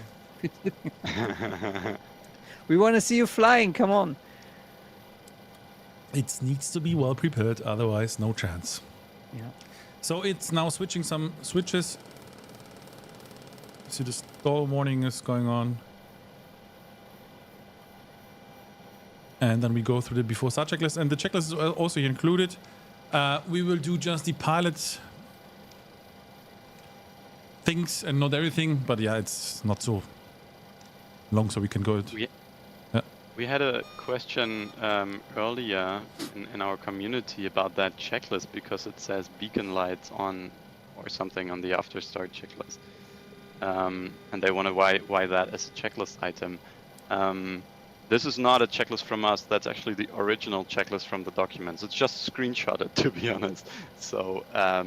We want to see you flying. Come on. It needs to be well prepared, otherwise no chance. Yeah. So it's now switching some switches. See the stall warning is going on. And then we go through the before start checklist. And the checklist is also here included. We will do just the pilot things and not everything. But yeah, it's not so long, so we can go. We had a question earlier in our community about that checklist because it says beacon lights on or something on the after start checklist. And they wonder why that is a checklist item. This is not a checklist from us. That's actually the original checklist from the documents. It's just screenshotted, to be honest. So I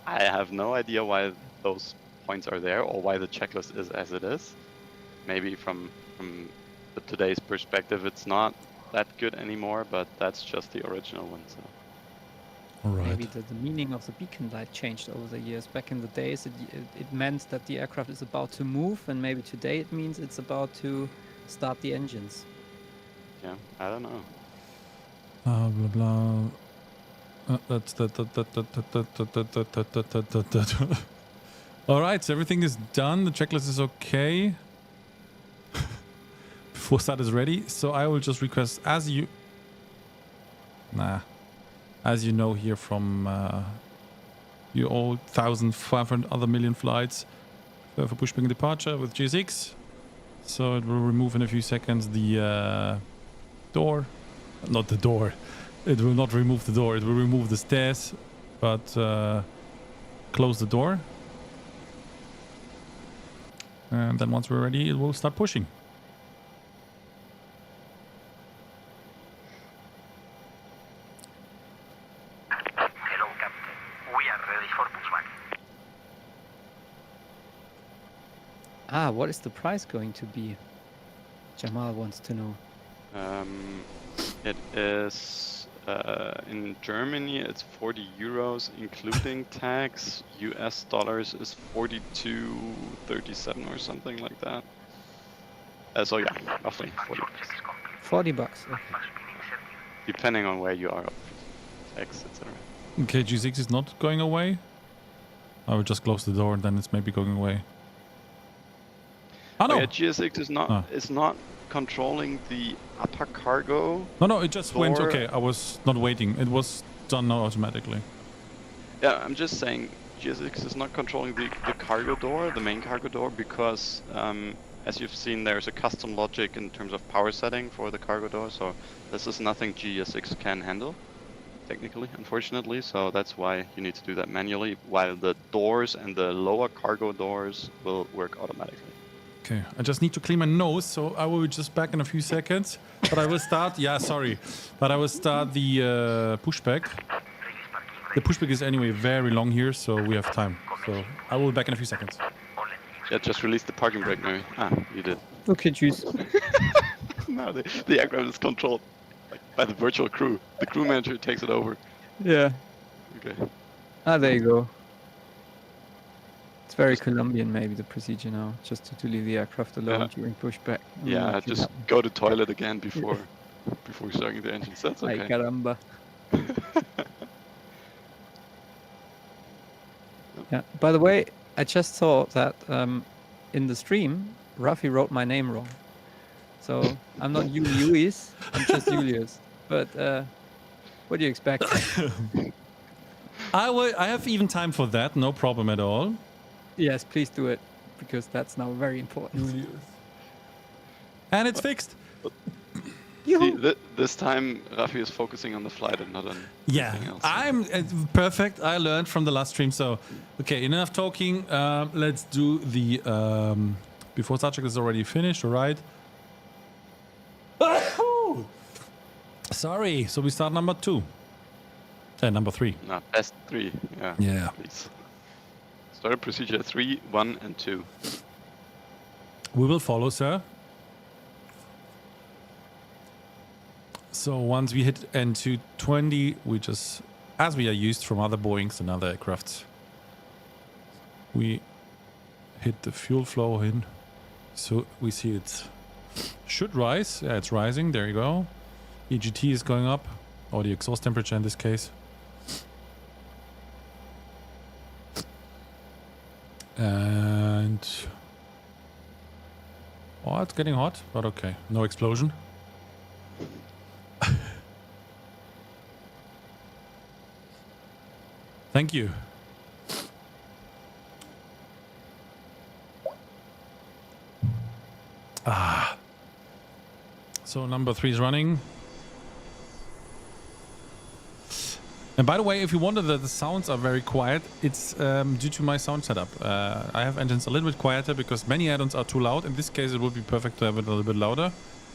have no idea why those points are there or why the checklist is as it is. Maybe from today's perspective, it's not that good anymore, but that's just the original one. So. All right. Maybe the meaning of the beacon light changed over the years. Back in the days, it meant that the aircraft is about to move, and maybe today it means it's about to start the engines. Yeah, I don't know. Blah blah. All right, so everything is done. The checklist is okay. Before start is ready, so I will just request as you know here from your old 1,500 other million flights for pushback and departure with G6. So it will remove in a few seconds the door, not the door. It will not remove the door. It will remove the stairs, but close the door. And then once we're ready, it will start pushing. What is the price going to be? Jamal wants to know. It is in Germany it's 40 euros including tax. US dollars is 42.37 or something like that. So yeah, roughly 40 bucks. 40 bucks. Okay. Depending on where you are, tax, etc. Okay, G6 is not going away. I will just close the door and then it's maybe going away. Oh no! Yeah, GSX is not controlling the upper cargo. No, it just went. door. Okay, I was not waiting. It was done now automatically. Yeah, I'm just saying GSX is not controlling the cargo door, the main cargo door, because as you've seen, there's a custom logic in terms of power setting for the cargo door. So this is nothing GSX can handle, technically, unfortunately. So that's why you need to do that manually, while the doors and the lower cargo doors will work automatically. Okay, I just need to clean my nose, so I will be just back in a few seconds. But I will start. Yeah, sorry, but I will start the pushback. The pushback is anyway very long here, so we have time. So I will be back in a few seconds. Yeah, just release the parking brake, maybe. You did. Okay, tschüss. No, the aircraft is controlled by the virtual crew. The crew manager takes it over. Yeah. Okay. There you go. It's very Colombian, maybe, the procedure now, just to leave the aircraft alone during pushback. Yeah, just go to toilet again before starting the engines. That's okay. Ay, caramba. Yeah. By the way, I just saw that in the stream, Rafi wrote my name wrong. So I'm not Luis, I'm just Julius. But what do you expect? I have even time for that. No problem at all. Yes, please do it, because that's now very important. And it's fixed. See, this time Rafi is focusing on the flight and not on anything else. I'm perfect. I learned from the last stream. So, okay, enough talking. Let's do the before subject is already finished. All right. Sorry. So we start number 2. Number 3. No, best 3. Yeah. Yeah. Please. Start procedure 3, 1, and 2. We will follow, sir. So once we hit N220, we just, as we are used from other Boeings and other aircrafts, we hit the fuel flow in. So we see it should rise. Yeah, it's rising. There you go. EGT is going up, or the exhaust temperature in this case. And oh, it's getting hot, but okay. No explosion. Thank you. So number 3 is running. And by the way, if you wonder that the sounds are very quiet, it's due to my sound setup. I have engines a little bit quieter because many add-ons are too loud. In this case, it would be perfect to have it a little bit louder,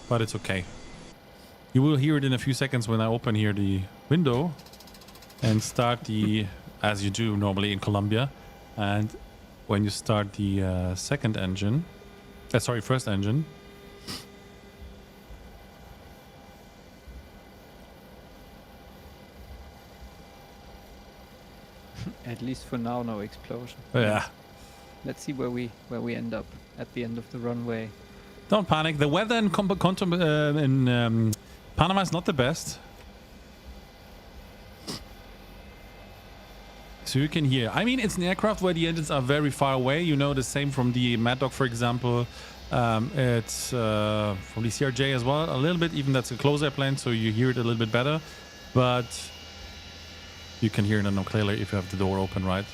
but it's okay. You will hear it in a few seconds when I open here the window and start the, as you do normally in Colombia, and when you start the first engine. At least for now, no explosion. Yeah. Let's see where we end up at the end of the runway. Don't panic. The weather in Panama is not the best. So you can hear. I mean, it's an aircraft where the engines are very far away. You know, the same from the Mad Dog, for example. It's from the CRJ as well. A little bit, even that's a close airplane, so you hear it a little bit better. But you can hear it no clearly if you have the door open, right?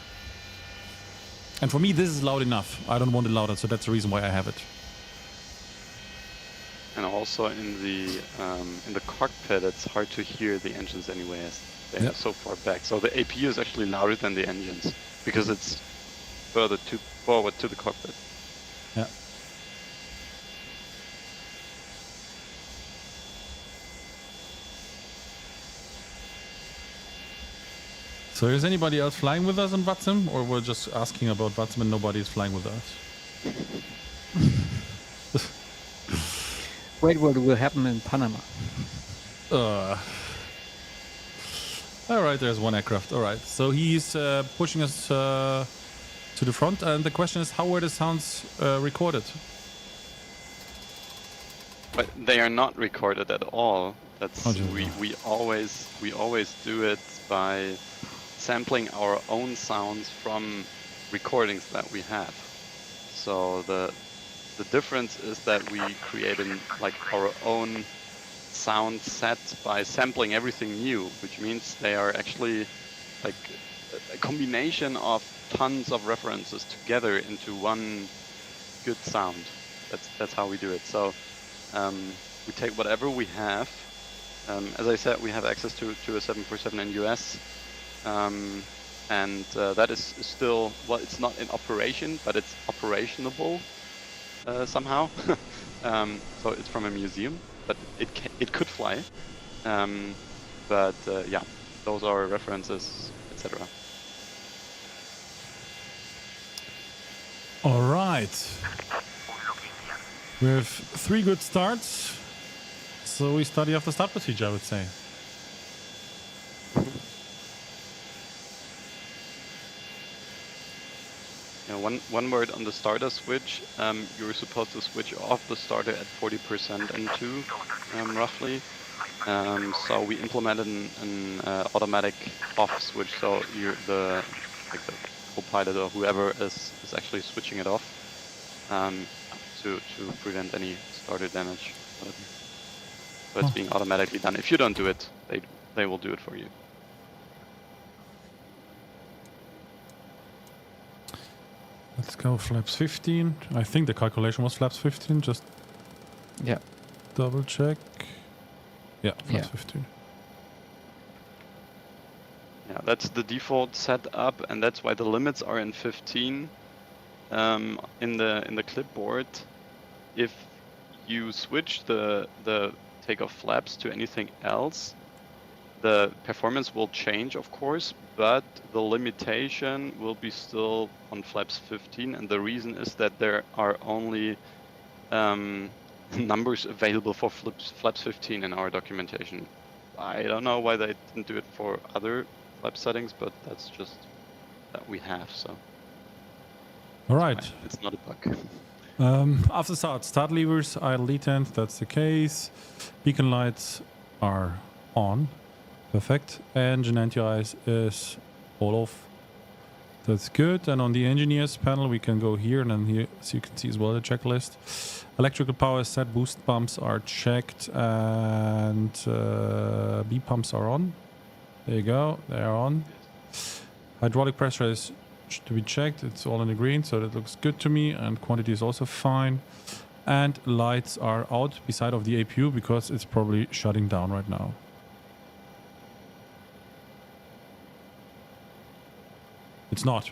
And for me, this is loud enough. I don't want it louder, so that's the reason why I have it. And also in the cockpit, it's hard to hear the engines anyway, as they are so far back. So the APU is actually louder than the engines because it's further forward to the cockpit. Yeah. So is anybody else flying with us on VATSIM, or we're just asking about VATSIM and nobody is flying with us? Wait, what will happen in Panama? All right, there's one aircraft. All right, so he's pushing us to the front, and the question is, how were the sounds recorded? But they are not recorded at all. That's we always do it by sampling our own sounds from recordings that we have. So the difference is that we create our own sound set by sampling everything new, which means they are actually like a combination of tons of references together into one good sound. That's how we do it. So we take whatever we have. As I said, we have access to a 747 in US. And that is still, well, it's not in operation, but it's operationable somehow. So it's from a museum, but it could fly. Yeah, those are references, etc. All right. We have 3 good starts. So we study off the start procedure, I would say. One word on the starter switch. You're supposed to switch off the starter at 40% N2, roughly. So we implemented an automatic off switch. So the co-pilot or whoever is actually switching it off to prevent any starter damage. So it's being automatically done. If you don't do it, they will do it for you. Let's go flaps 15. I think the calculation was flaps 15. Just yeah. double check. Yeah, flaps Yeah. 15. Yeah, that's the default setup, and that's why the limits are in 15 in the clipboard. If you switch the takeoff flaps to anything else, the performance will change, of course, but the limitation will be still on flaps 15, and the reason is that there are only numbers available for flaps 15 in our documentation. I don't know why they didn't do it for other flap settings, but that's just that we have, so All right. it's not a bug. After start levers, idle detent, that's the case. Beacon lights are on. Perfect. Engine anti-ice is all off. That's good. And on the engineers panel, we can go here and then here, so you can see as well the checklist. Electrical power is set, boost pumps are checked, and B pumps are on. There you go, they are on. Hydraulic pressure is to be checked, it's all in the green, so that looks good to me, and quantity is also fine. And lights are out beside of the APU because it's probably shutting down right now. It's not.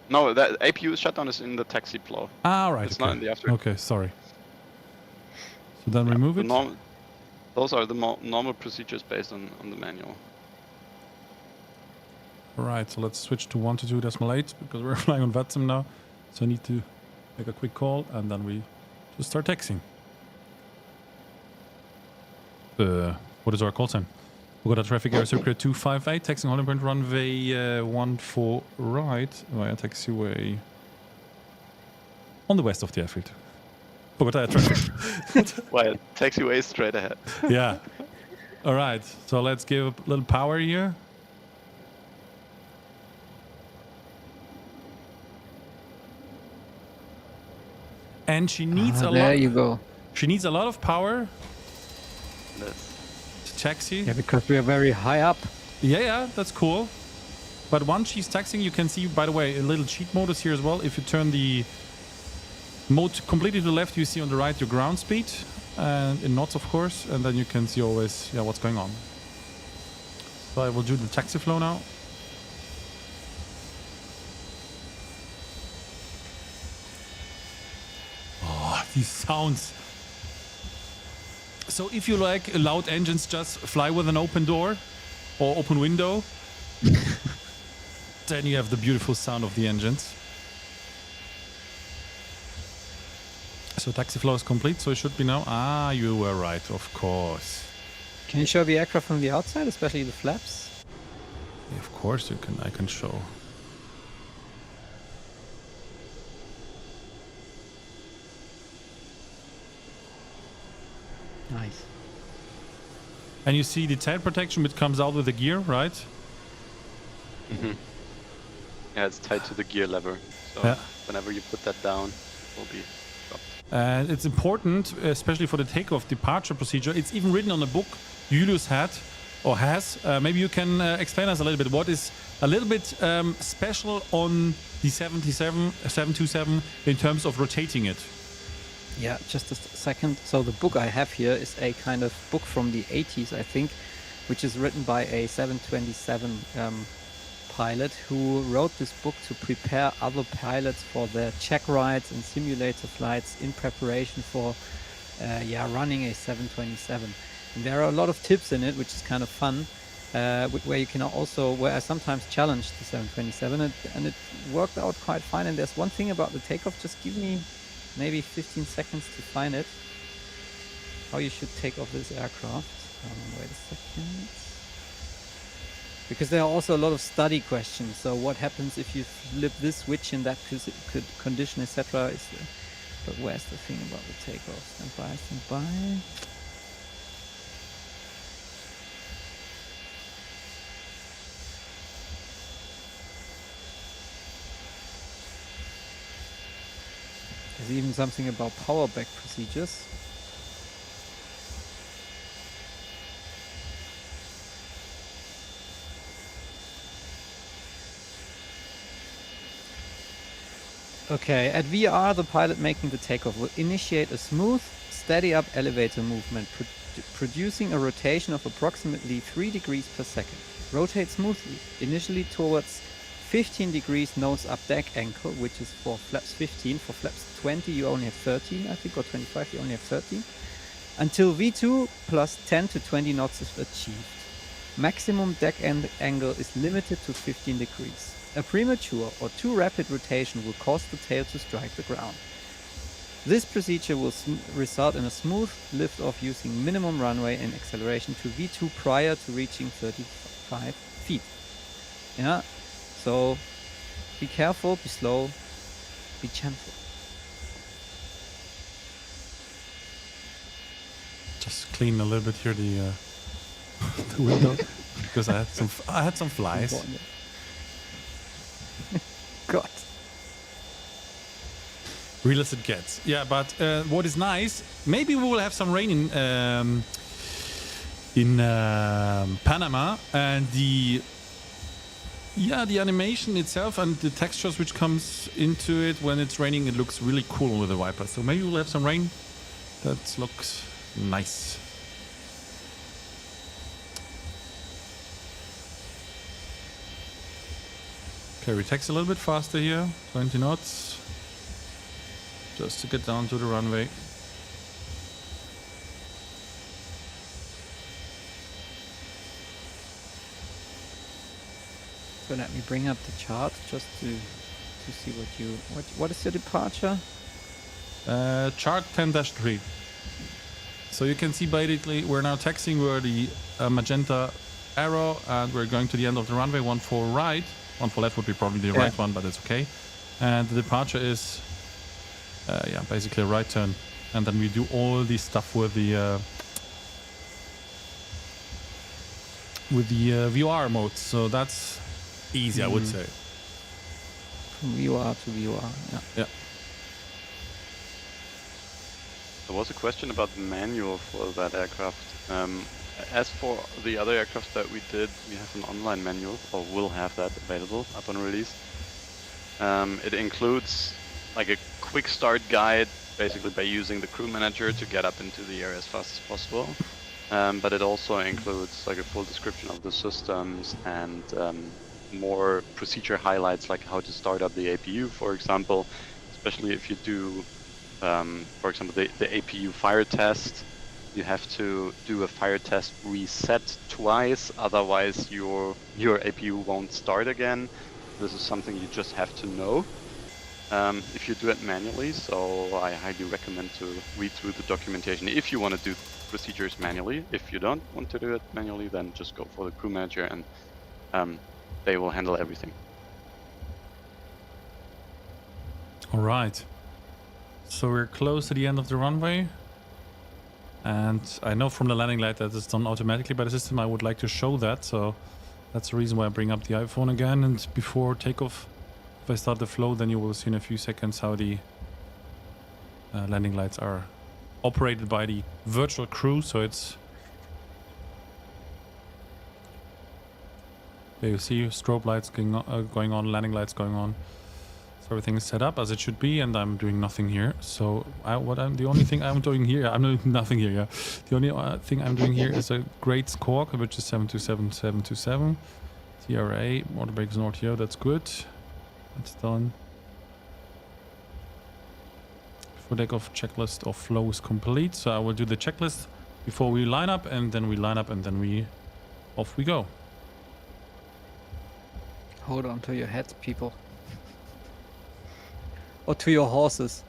No, the APU shutdown is in the taxi flow. Ah, right. It's okay. not in the after. Okay, sorry. So then remove it. Those are the normal procedures based on the manual. Right, so let's switch to 122.8 because we're flying on FlightSim now. So I need to make a quick call and then we just start taxiing. What is our call sign? Bogota traffic area circular 258, taxiing Holland Point runway 14 right via taxiway on the west of the airfield. Bogota traffic. Well, taxiway straight ahead. Yeah. All right, so let's give a little power here. And she needs a lot. There you go. She needs a lot of power That's to taxi. Yeah, because we are very high up. Yeah, that's cool. But once she's taxiing, you can see, by the way, a little cheat mode is here as well. If you turn the mode completely to the left, you see on the right your ground speed, and in knots, of course, and then you can see always what's going on. So I will do the taxi flow now. Oh, these sounds. So if you like loud engines, just fly with an open door or open window. Then you have the beautiful sound of the engines. So taxi flow is complete, so it should be now. Ah, you were right, of course. Can you show the aircraft from the outside, especially the flaps? Yeah, of course you can. I can show. Nice. And you see the tail protection, which comes out with the gear, right? Mm-hmm. Yeah, it's tied to the gear lever. So Yeah. whenever you put that down, it will be dropped. And it's important, especially for the takeoff departure procedure. It's even written on the book Julius had or has. Maybe you can explain us a little bit what is a little bit special on the 727 in terms of rotating it. Yeah, just a second. So the book I have here is a kind of book from the 80s, I think, which is written by a 727 pilot who wrote this book to prepare other pilots for their check rides and simulator flights in preparation for running a 727. And there are a lot of tips in it, which is kind of fun, where you can also, where I sometimes challenge the 727 and it worked out quite fine. And there's one thing about the takeoff, just give me maybe 15 seconds to find it, how you should take off this aircraft. Wait a second. Because there are also a lot of study questions. So what happens if you flip this switch in that condition, etc. But where's the thing about the takeoff? Stand by. There's even something about power back procedures. Okay, at VR, the pilot making the takeoff will initiate a smooth, steady up elevator movement, producing a rotation of approximately 3 degrees per second. Rotate smoothly, initially towards 15 degrees nose up deck angle, which is for flaps 15. For flaps 20, you only have 13, I think, or 25, you only have 13. Until V2 plus 10 to 20 knots is achieved. Maximum deck angle is limited to 15 degrees. A premature or too rapid rotation will cause the tail to strike the ground. This procedure will result in a smooth lift-off using minimum runway and acceleration to V2 prior to reaching 35 feet. Yeah, so be careful, be slow, be gentle. Just clean a little bit here the the window because I had some flies. God. Real as it gets. Yeah, but what is nice, maybe we will have some rain in Panama, and the animation itself and the textures which comes into it when it's raining, it looks really cool with the Viper. So maybe we'll have some rain. That looks nice. Okay, we text a little bit faster here, 20 knots, just to get down to the runway. So let me bring up the chart just to see what is your departure? Chart 10-3. So you can see basically we're now taxiing where the magenta arrow, and we're going to the end of the runway. 1 for right, 1 for left would be probably the right one, but it's okay. And the departure is basically a right turn, and then we do all this stuff with the VR mode. So that's easy, I would say. From VR to VR, yeah. There was a question about the manual for that aircraft. As for the other aircraft that we did, we have an online manual, or will have that available upon release. It includes like a quick start guide, basically by using the crew manager to get up into the air as fast as possible. But it also includes like a full description of the systems and more procedure highlights, like how to start up the APU, for example, especially if you do, for example, the APU fire test. You have to do a fire test reset twice, otherwise your APU won't start again. This is something you just have to know if you do it manually, so I highly recommend to read through the documentation if you want to do procedures manually. If you don't want to do it manually, then just go for the crew manager and they will handle everything. All right. So we're close to the end of the runway. And I know from the landing light that it's done automatically by the system. I would like to show that, so that's the reason why I bring up the iPhone again. And before takeoff, if I start the flow, then you will see in a few seconds how the landing lights are operated by the virtual crew. So it's, there you see strobe lights going on, landing lights going on. Everything is set up as it should be, and I'm doing nothing here. So the only thing I'm doing here, I'm doing nothing here. Yeah, the only thing I'm doing here is a great score, which is 727-200. TRA, motor brakes and RTO. That's good. That's done. Before takeoff, checklist of flow is complete. So I will do the checklist before we line up, and then we line up, and then off we go. Hold on to your heads, people. Or to your horses,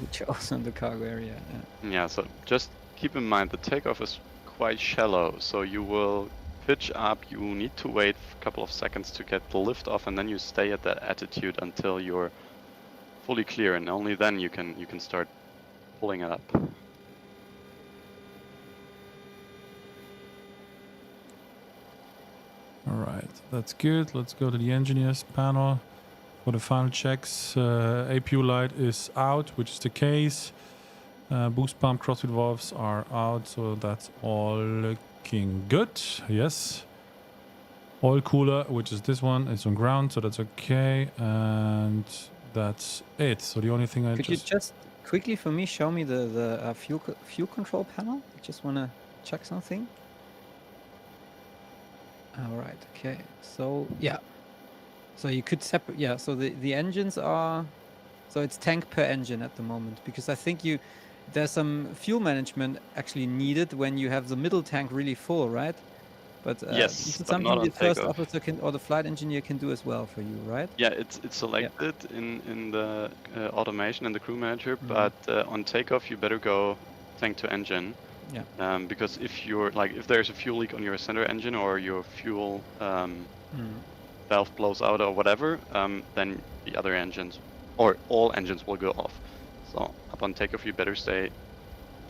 which are also in the cargo area. Yeah, so just keep in mind the takeoff is quite shallow, so you will pitch up, you need to wait a couple of seconds to get the lift off, and then you stay at that attitude until you're fully clear, and only then you can start pulling it up. All right, that's good. Let's go to the engineers panel. For the final checks, APU light is out, which is the case. Boost pump crossfeed valves are out, so that's all looking good. Yes. Oil cooler, which is this one, is on ground, so that's okay. And that's it. So the only thing I Could you just quickly for me show me the fuel control panel? I just want to check something. All right. Okay. So yeah. So you could separate. Yeah. So the engines are. So it's tank per engine at the moment, because I think there's some fuel management actually needed when you have the middle tank really full, right? But this Yes, is but something not on the first takeoff. officer can, or the flight engineer can do as well for you, right? Yeah, it's selected in the automation and the crew manager, Mhm. but on takeoff you better go tank to engine. Yeah. Because if there's a fuel leak on your center engine or your fuel valve blows out or whatever, then the other engines or all engines will go off. So upon takeoff you better stay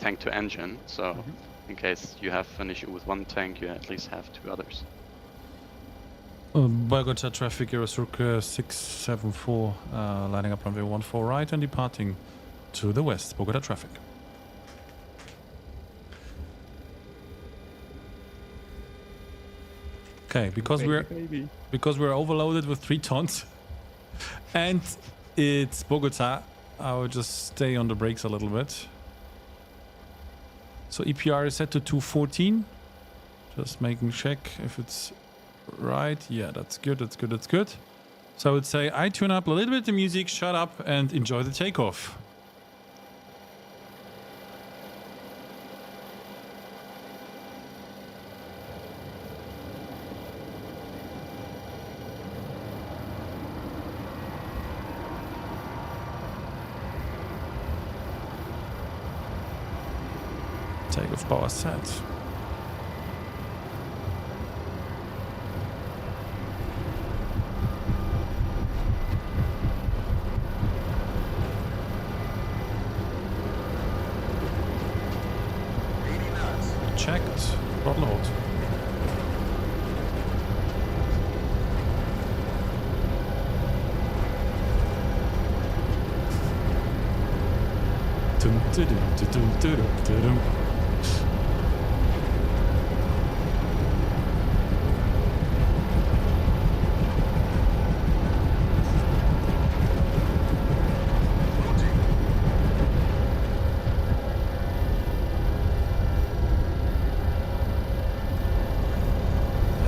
tank to engine. So in case you have an issue with one tank, you at least have two others. Bogota traffic, Aerostructure 674, lining up runway 14 right and departing to the west. Bogota traffic. Okay, because we're overloaded with 3 tons and it's Bogota, I will just stay on the brakes a little bit. So EPR is set to 214. Just making check if it's right. Yeah, that's good, that's good, that's good. So I would say I tune up a little bit the music, shut up and enjoy the takeoff. Takeoff power set. Checked. Throttle hold. Dum, dum, dum, dum, dum, dum.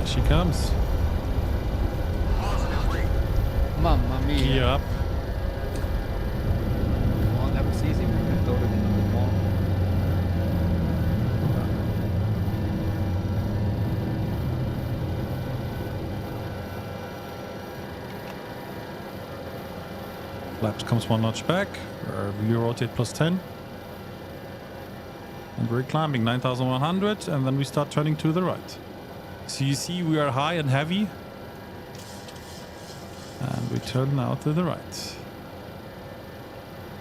She comes. Mamma mia. Gear up. Oh, that was easy. We could load it in a bit more. Flaps comes 1 notch back. View rotate +10. And we're climbing 9,100 and then we start turning to the right. So you see we are high and heavy. And we turn now to the right.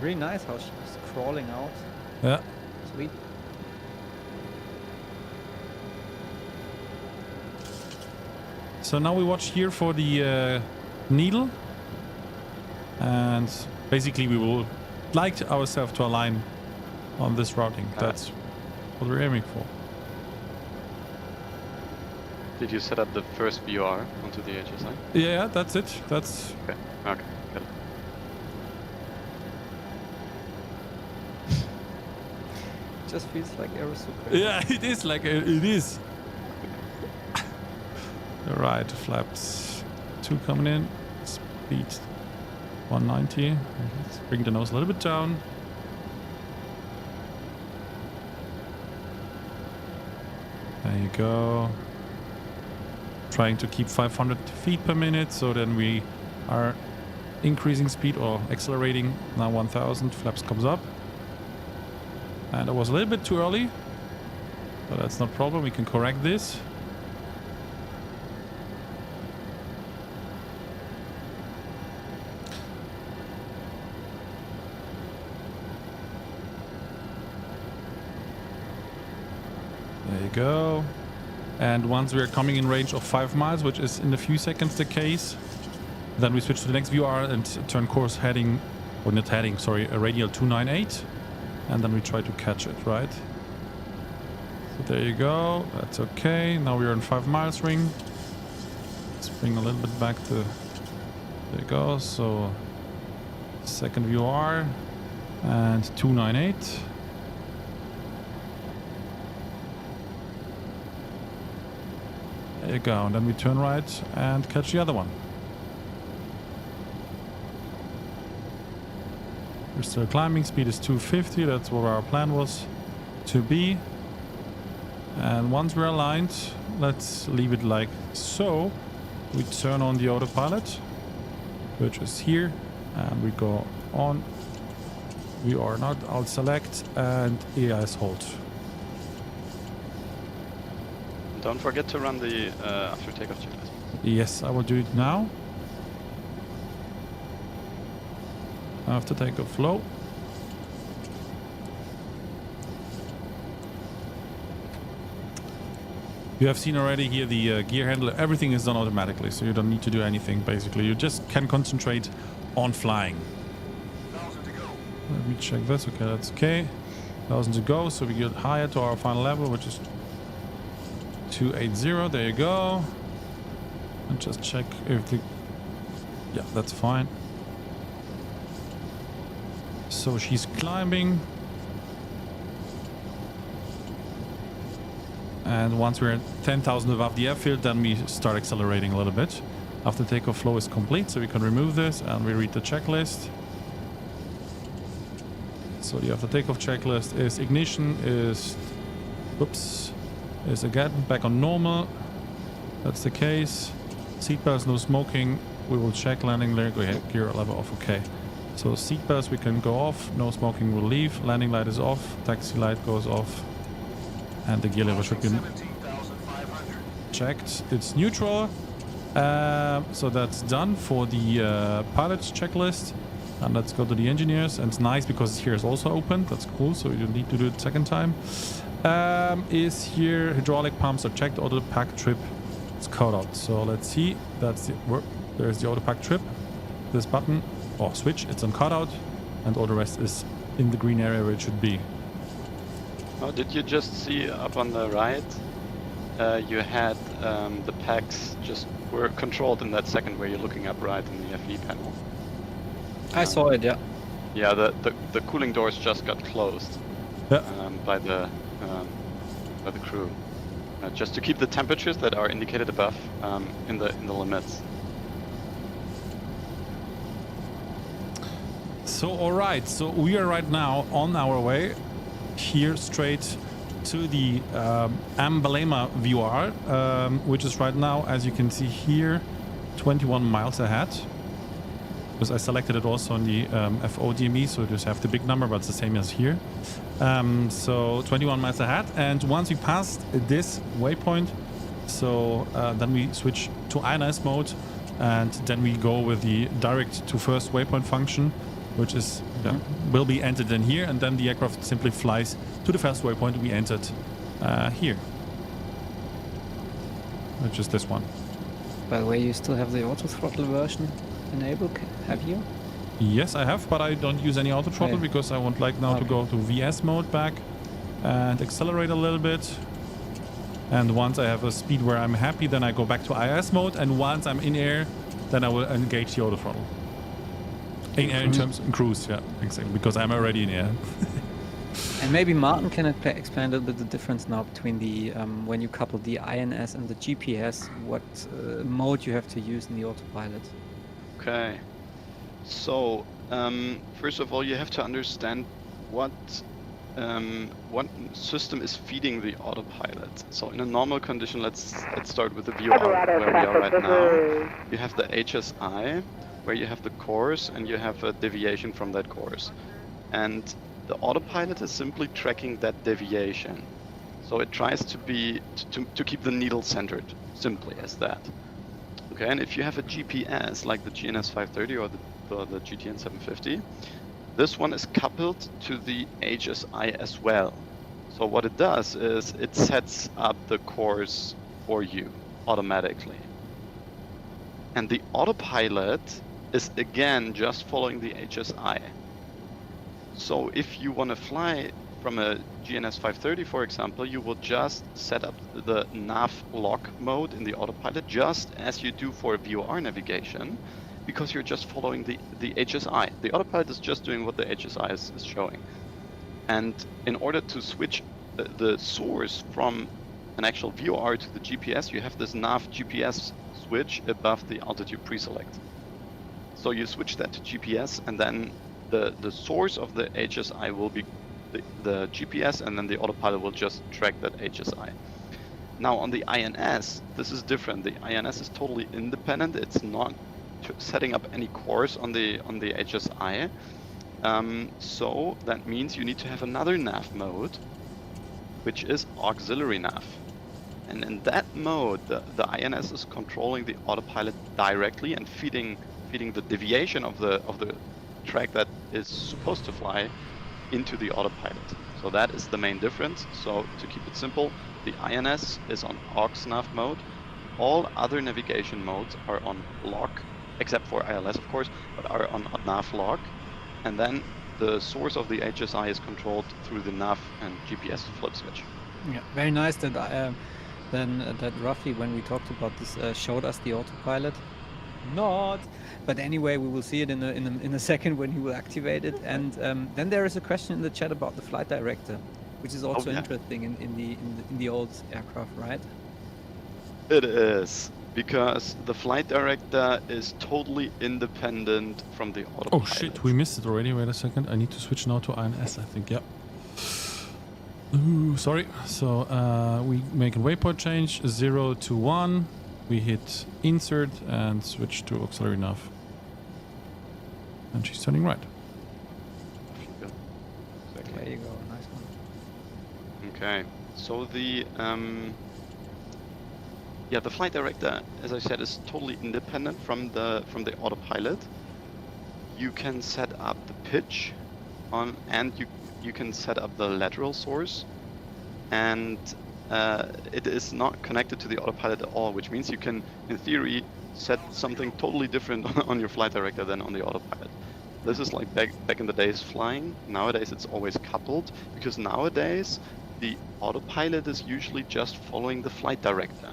Really nice how she's crawling out. Yeah. Sweet. So now we watch here for the needle. And basically we will like ourselves to align on this routing. That's what we're aiming for. Did you set up the first VR onto the HSI? Yeah, that's it. That's Okay, got it. Just feels like Aerostructure. yeah, it is like it is. All right, flaps 2 coming in. Speed 190. Let's bring the nose a little bit down. There you go. Trying to keep 500 feet per minute, so then we are increasing speed or accelerating. Now 1000, flaps comes up. And I was a little bit too early, but that's not a problem, we can correct this. There you go. And once we are coming in range of 5 miles, which is in a few seconds the case, then we switch to the next VR and turn course heading, or not heading, sorry, a radial 298. And then we try to catch it, right? So there you go, that's okay. Now we're in 5 miles ring. Let's bring a little bit back to, there you go. So Second VR. And 298. There you go. And then we turn right and catch the other one. We're still climbing. Speed is 250. That's what our plan was to be. And once we're aligned, let's leave it like so. We turn on the autopilot, which is here, and we go on. We are not. I'll select and AIS hold. Don't forget to run the after takeoff checklist. Yes, I will do it now. After takeoff flow. You have seen already here the gear handler. Everything is done automatically, so you don't need to do anything basically. You just can concentrate on flying. 1,000 to go. Let me check this. Okay, that's okay. 1,000 to go, so we get higher to our final level, which is 280. There you go. And just check if the... Yeah, that's fine. So she's climbing. And once we're at 10,000 above the airfield, then we start accelerating a little bit. After takeoff flow is complete, so we can remove this and we read the checklist. So the after takeoff checklist is ignition, is again back on normal. That's the case. Seatbelts, no smoking. We will check landing gear level off. Okay. So seatbelts we can go off. No smoking will leave. Landing light is off. Taxi light goes off. And the gear level should be checked. It's neutral. So that's done for the pilot's checklist. And let's go to the engineers. And it's nice because here is also open. That's cool. So you don't need to do it second time. Is here hydraulic pumps are checked. Auto pack trip is code out. So let's see. That's the there's the auto pack trip. This button or switch. It's on cutout, and all the rest is in the green area where it should be. Oh, did you just see up on the right? You had the packs just were controlled in that second where you're looking up right in the FE panel. I saw it, yeah. Yeah, the cooling doors just got closed by the crew, just to keep the temperatures that are indicated above in the limits. So all right, so we are right now on our way here straight to the Emblema VR, which is right now, as you can see here, 21 miles ahead. Because I selected it also on the FODME, so you just have the big number, but it's the same as here. So 21 miles ahead, and once we passed this waypoint, so then we switch to INS mode, and then we go with the direct to first waypoint function, which is will be entered in here, and then the aircraft simply flies to the first waypoint we entered here, which is this one. By the way, you still have the auto throttle version enabled, have you? Yes, I have, but I don't use any auto throttle because I would like now to go to VS mode back and accelerate a little bit. And once I have a speed where I'm happy, then I go back to IS mode, and once I'm in air, then I will engage the auto throttle. In terms of cruise, yeah, exactly, because I'm already in air. And maybe Martin can explain a little bit the difference now between the when you couple the INS and the GPS, what mode you have to use in the autopilot. Okay, so first of all, you have to understand what system is feeding the autopilot. So in a normal condition, let's start with the VR where we are right now. You have the HSI, where you have the course and you have a deviation from that course, and the autopilot is simply tracking that deviation. So it tries to be to keep the needle centered, simply as that. Okay, and if you have a GPS like the GNS 530 or the GTN 750, this one is coupled to the HSI as well. So what it does is it sets up the course for you automatically. And the autopilot is again just following the HSI. So if you want to fly from a GNS 530, for example, you will just set up the nav lock mode in the autopilot, just as you do for VOR navigation, because you're just following the HSI. The autopilot is just doing what the HSI is showing. And in order to switch the source from an actual VOR to the GPS, you have this nav GPS switch above the altitude pre-select. So you switch that to GPS, and then the source of the HSI will be the GPS, and then the autopilot will just track that HSI. Now on the INS, this is different. The INS is totally independent. It's not setting up any course on the HSI. So that means you need to have another nav mode, which is auxiliary nav. And in that mode, the INS is controlling the autopilot directly and feeding the deviation of the track that is supposed to fly into the autopilot. So that is the main difference. So to keep it simple, the INS is on aux nav mode. All other navigation modes are on lock, except for ILS of course, but are on nav lock. And then the source of the HSI is controlled through the nav and GPS flip switch. Yeah, very nice that that roughly when we talked about this showed us the autopilot. Not, but anyway, we will see it in a second when he will activate it. And then there is a question in the chat about the flight director, which is also interesting in the old aircraft, right? It is, because the flight director is totally independent from the autopilot. Oh shit, we missed it already. Wait a second. I need to switch now to INS, I think. Yep. Ooh, sorry. So we make a waypoint change 0 to 1. We hit insert and switch to auxiliary nav. And she's turning right. There you go, nice one. Okay, so the the flight director, as I said, is totally independent from the autopilot. You can set up the pitch on, and you can set up the lateral source, and it is not connected to the autopilot at all, which means you can, in theory, set something totally different on your flight director than on the autopilot. This is like back in the days flying. Nowadays it's always coupled, because nowadays the autopilot is usually just following the flight director.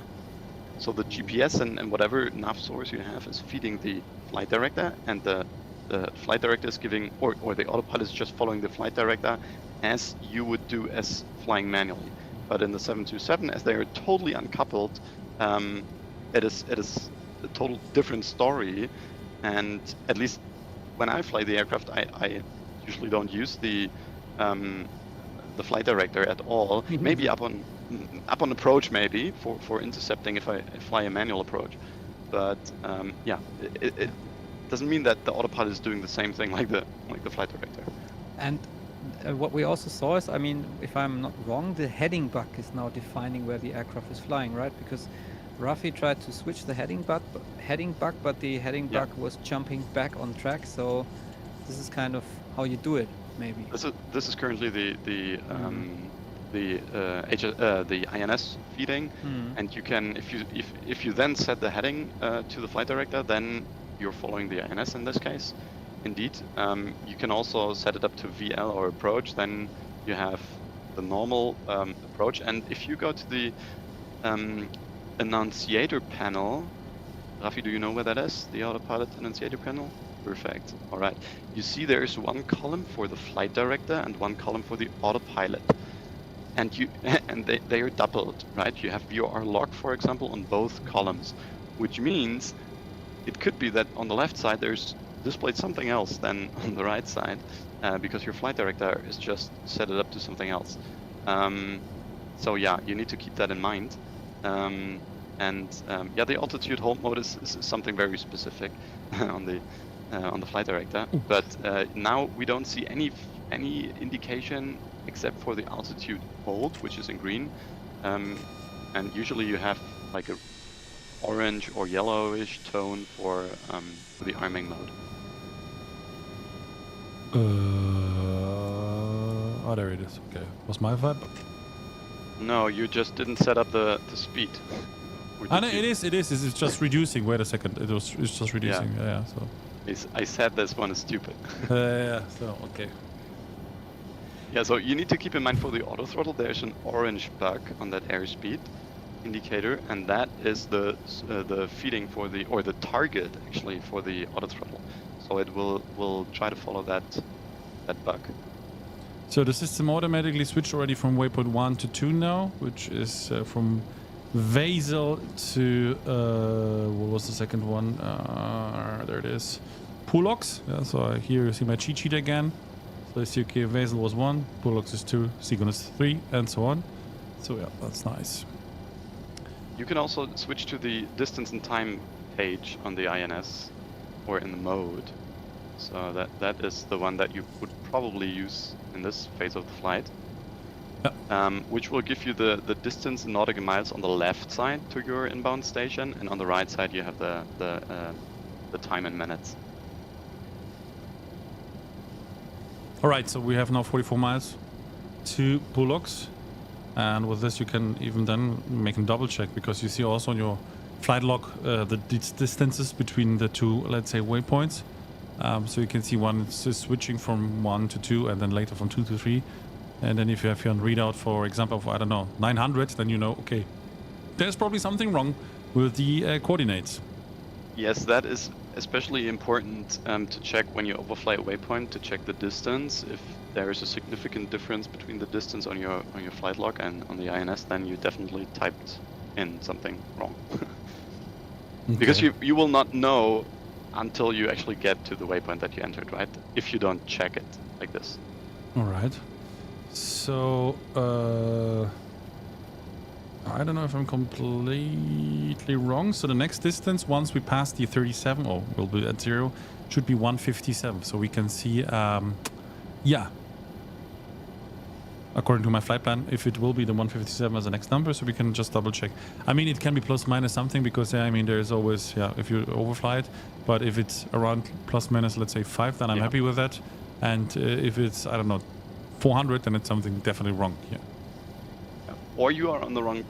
So the GPS and whatever nav source you have is feeding the flight director, and the flight director is giving, or the autopilot is just following the flight director as you would do as flying manually. But in the 727, as they are totally uncoupled, it is a total different story. And at least when I fly the aircraft, I usually don't use the flight director at all. Maybe up on approach, maybe for intercepting if I fly a manual approach. But it doesn't mean that the autopilot is doing the same thing like the flight director. And what we also saw is, I mean, if I'm not wrong, the heading bug is now defining where the aircraft is flying, right? Because Rafi tried to switch the heading bug, but the heading bug was jumping back on track. So this is kind of how you do it, maybe. This is currently the INS feeding, and you can, if you then set the heading to the flight director, then you're following the INS in this case. Indeed, you can also set it up to VL or approach. Then you have the normal approach, and if you go to the annunciator panel, Rafi, do you know where that is? The autopilot annunciator panel? Perfect. All right. You see there's one column for the flight director and one column for the autopilot. And they are doubled, right? You have VOR lock, for example, on both columns, which means it could be that on the left side there's displayed something else than on the right side, because your flight director is just set it up to something else. So yeah, you need to keep that in mind. The altitude hold mode is something very specific on the flight director. But now we don't see any indication except for the altitude hold, which is in green. And usually you have like a orange or yellowish tone for the arming mode. There it is. Okay, was my vibe? No, you just didn't set up the speed. No, it is. It's just reducing. Wait a second. It's just reducing. Yeah. So. I said this one is stupid. So okay. Yeah. So you need to keep in mind for the auto throttle, there's an orange bug on that airspeed. indicator, and that is the feeding for the target actually for the auto throttle. So it will try to follow that bug. So the system automatically switched already from waypoint 1 to 2 now, which is from Vazel to what was the second one? There it is, Pulox. Yeah, so here you see my cheat sheet again. So you see, okay, Vazel was 1, Pulox is 2, Seagun is 3, and so on. So yeah, that's nice. You can also switch to the distance and time page on the INS or in the mode. So that is the one that you would probably use in this phase of the flight. Which will give you the distance in nautical miles on the left side to your inbound station, and on the right side you have the time in minutes. All right, so we have now 44 miles to Pulox, and with this you can even then make a double check, because you see also on your flight log the distances between the two, let's say, waypoints. So you can see one is switching from 1 to 2, and then later from 2 to 3. And then if you have your readout, for example, of, I don't know, 900, then you know, okay, there's probably something wrong with the coordinates. Yes, that is especially important to check when you overfly a waypoint, to check the distance. If there is a significant difference between the distance on your flight log and on the INS, then you definitely typed in something wrong. Okay. Because you will not know until you actually get to the waypoint that you entered, right? If you don't check it like this. All right. So, I don't know if I'm completely wrong. So the next distance, once we pass the 37, or we'll be at 0, should be 157. So we can see, yeah, according to my flight plan, if it will be the 157 as the next number, so we can just double check. I mean, it can be plus minus something, because I mean, there's always, yeah, if you overfly it, but if it's around plus minus, let's say 5, then I'm happy with that. And if it's, I don't know, 400, then it's something definitely wrong here. Or you are on the wrong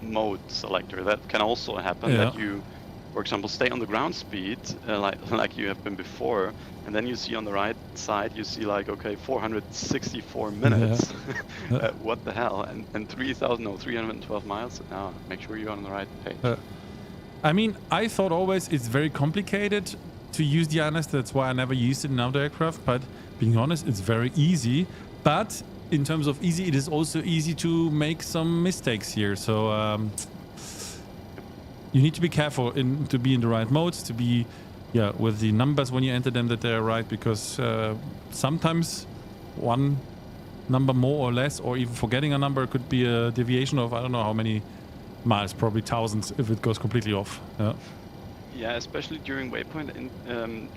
mode selector. That can also happen, that you, for example, stay on the ground speed like you have been before, and then you see on the right side, you see like, okay, 464 minutes. What the hell? And 312 miles? No, make sure you're on the right page. I mean, I thought always it's very complicated to use the INS. That's why I never used it in other aircraft. But being honest, it's very easy. But in terms of easy, it is also easy to make some mistakes here. So you need to be careful to be in the right mode, to be with the numbers when you enter them, that they're right, because sometimes one number more or less, or even forgetting a number, could be a deviation of I don't know how many miles, probably thousands if it goes completely off. Yeah, especially during waypoint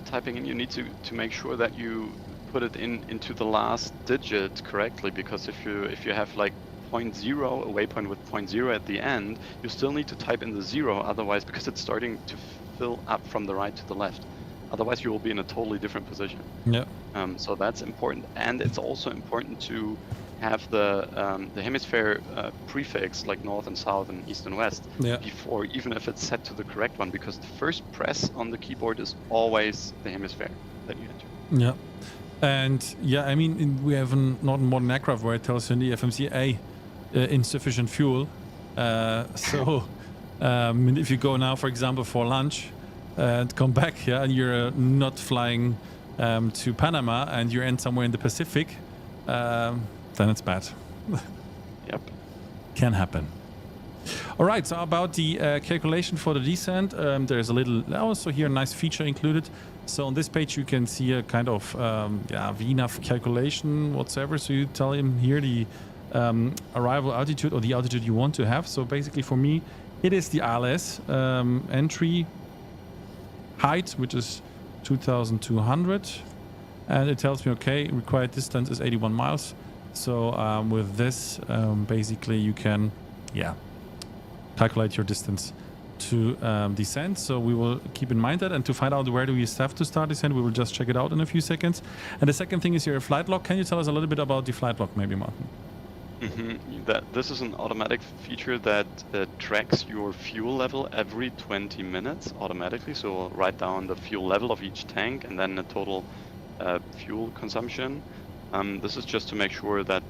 typing in, you need to make sure that you put it into the last digit correctly, because if you have like 0.0, a waypoint with 0.0 at the end, you still need to type in the 0, otherwise, because it's starting to fill up from the right to the left. Otherwise, you will be in a totally different position. Yeah. So that's important, and it's also important to have the hemisphere prefix, like north and south and east and west, before, even if it's set to the correct one, because the first press on the keyboard is always the hemisphere that you enter. Yeah. And yeah, I mean, we have not a modern aircraft where it tells you in the FMCA insufficient fuel. So if you go now, for example, for lunch and come back, and you're not flying to Panama and you're in somewhere in the Pacific, then it's bad. Yep. Can happen. All right, so about the calculation for the descent, there's a little, also here, a nice feature included. So on this page, you can see a kind of VNAV calculation whatsoever. So you tell him here the arrival altitude, or the altitude you want to have. So basically for me, it is the ILS entry height, which is 2,200. And it tells me, okay, required distance is 81 miles. So with this, basically you can, calculate your distance to descend. So we will keep in mind that, and to find out where do we have to start descent, we will just check it out in a few seconds. And the second thing is your flight log. Can you tell us a little bit about the flight log, maybe, Martin? This is an automatic feature that tracks your fuel level every 20 minutes automatically. So we'll write down the fuel level of each tank and then the total fuel consumption. This is just to make sure that